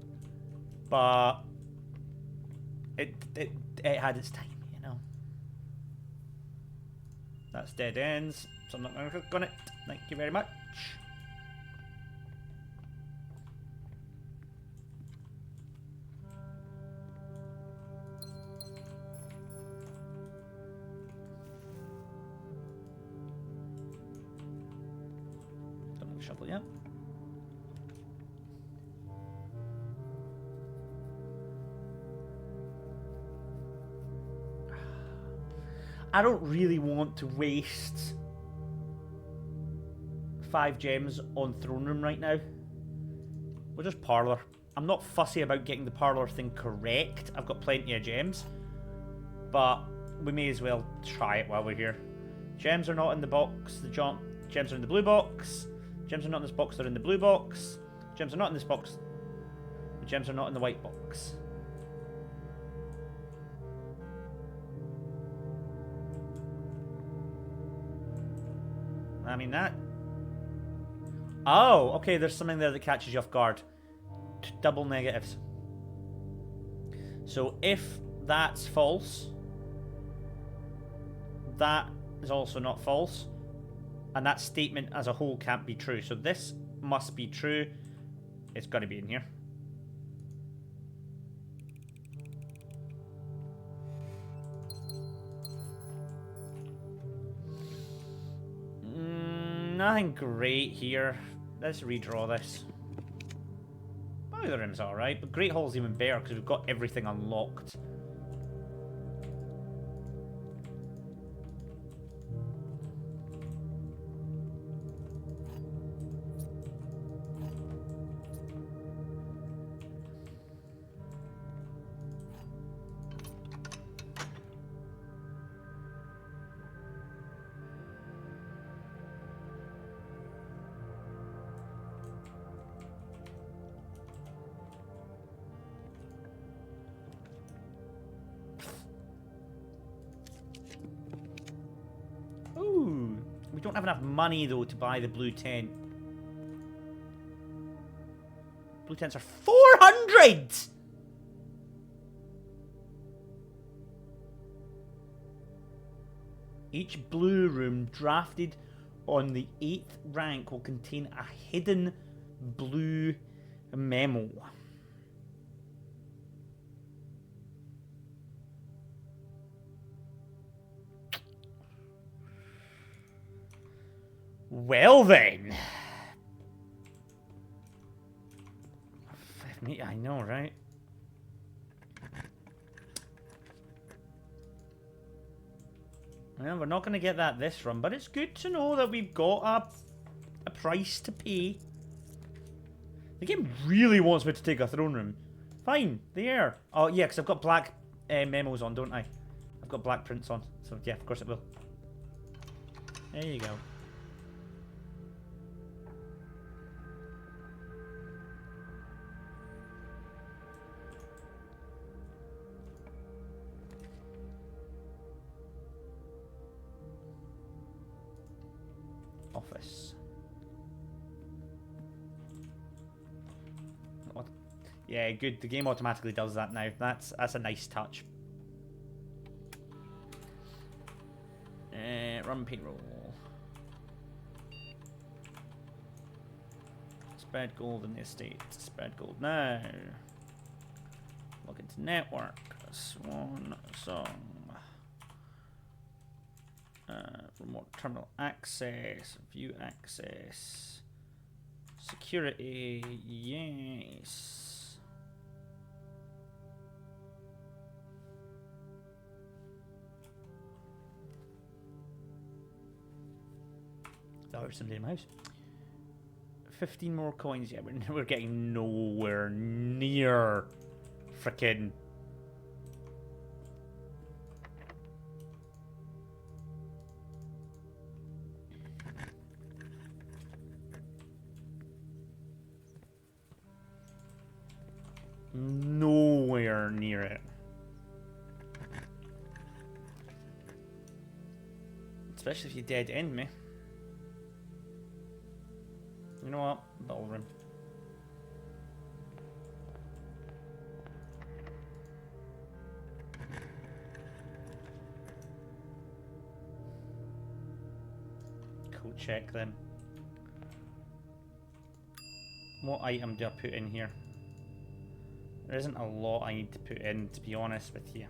but it had its time, you know. That's dead ends, so I'm not going to click on it. Thank you very much. Don't have a shovel yet. I don't really want to waste 5 gems on throne room right now. We'll just parlor. I'm not fussy about getting the parlor thing correct. I've got plenty of gems. But we may as well try it while we're here. Gems are not in the box. The gems are in the blue box. Gems are not in this box. They're in the blue box. Gems are not in this box. The gems are not in the white box. I mean that. Oh, okay, there's something there that catches you off guard. Double negatives. So if that's false, that is also not false. And that statement as a whole can't be true. So this must be true. It's got to be in here. Nothing great here. Let's redraw this. Oh, the room's alright, but Great Hall's even better because we've got everything unlocked. We don't have enough money, though, to buy the blue tent. Blue tents are 400! Each blue room drafted on the 8th rank will contain a hidden blue memo. Well then. I know, right? Well, we're not going to get that this run, but it's good to know that we've got a price to pay. The game really wants me to take a throne room. Fine, there. Oh, yeah, because I've got black memos on, don't I? I've got black prints on, so yeah, of course it will. There you go. Office. Yeah, good. The game automatically does that now. That's a nice touch. Run payroll. Spread gold in the estate. Spread gold now. Log into network. Swan song. Remote terminal access, view access, security, yes. Oh, there's somebody in my house. 15 more coins, yeah, we're getting nowhere near frickin' nowhere near it. Especially if you dead end me. You know what? Ballroom. Cool, check then. What item do I put in here? There isn't a lot I need to put in, to be honest with you.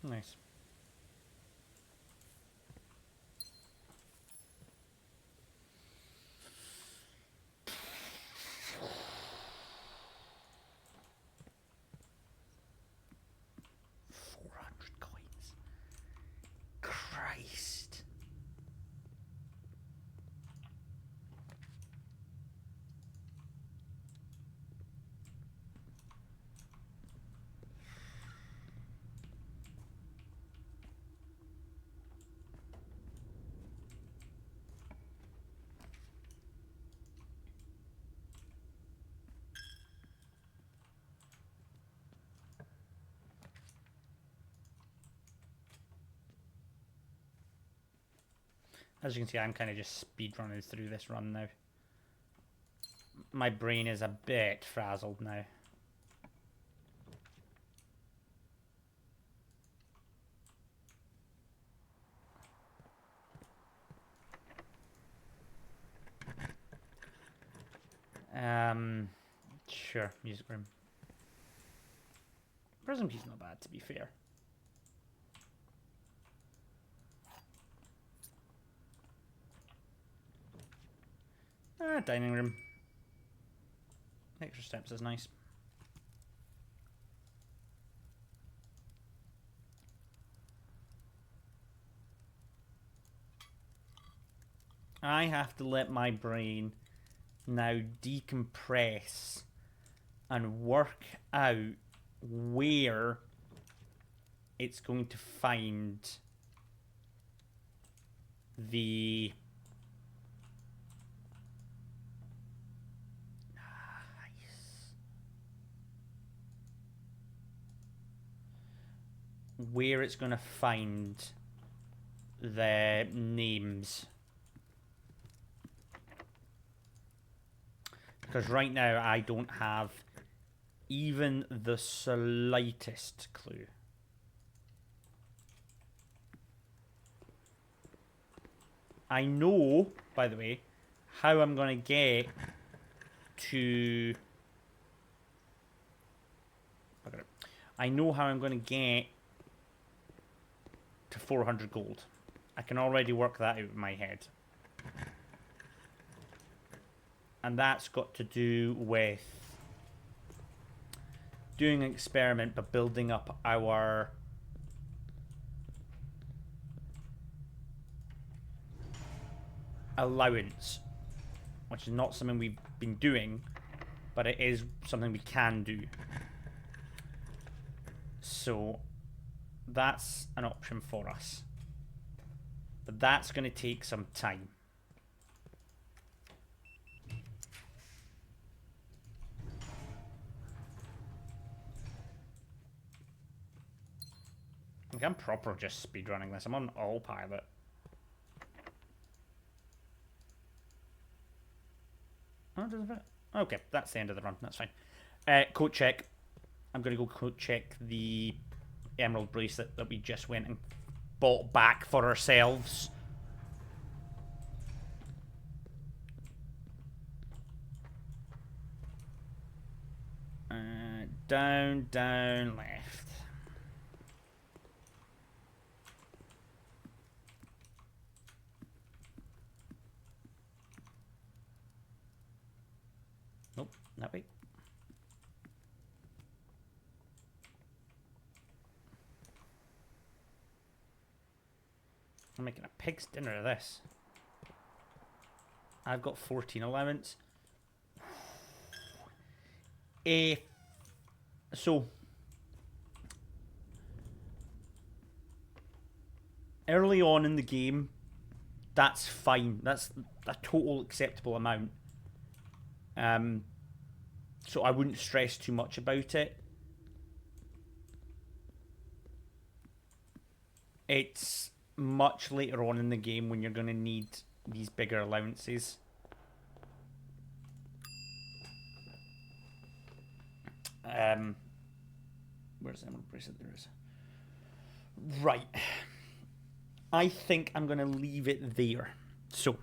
Nice. As you can see, I'm kind of just speedrunning through this run now. My brain is a bit frazzled now. Sure, music room. Prison Key's not bad, to be fair. Dining room. Extra steps is nice. I have to let my brain now decompress and work out where it's going to find the where it's going to find the names. Because right now I don't have even the slightest clue. I know, by the way, how I'm going to get to... I know how I'm going to get to 400 gold. I can already work that out in my head. And that's got to do with doing an experiment but building up our allowance, which is not something we've been doing, but it is something we can do. So that's an option for us, but that's going to take some time. Like, I'm proper just speedrunning this. I'm on autopilot. Oh, does it fit? Okay, that's the end of the run. That's fine. Coat check. I'm going to go coat check the emerald bracelet that we just went and bought back for ourselves. Down, down, left. Nope, that way. I'm making a pig's dinner of this. I've got 14 allowance. So early on in the game, that's fine. That's a total acceptable amount. So I wouldn't stress too much about it. It's much later on in the game when you're going to need these bigger allowances. Where's the emerald bracelet? There is. Right. I think I'm going to leave it there. So,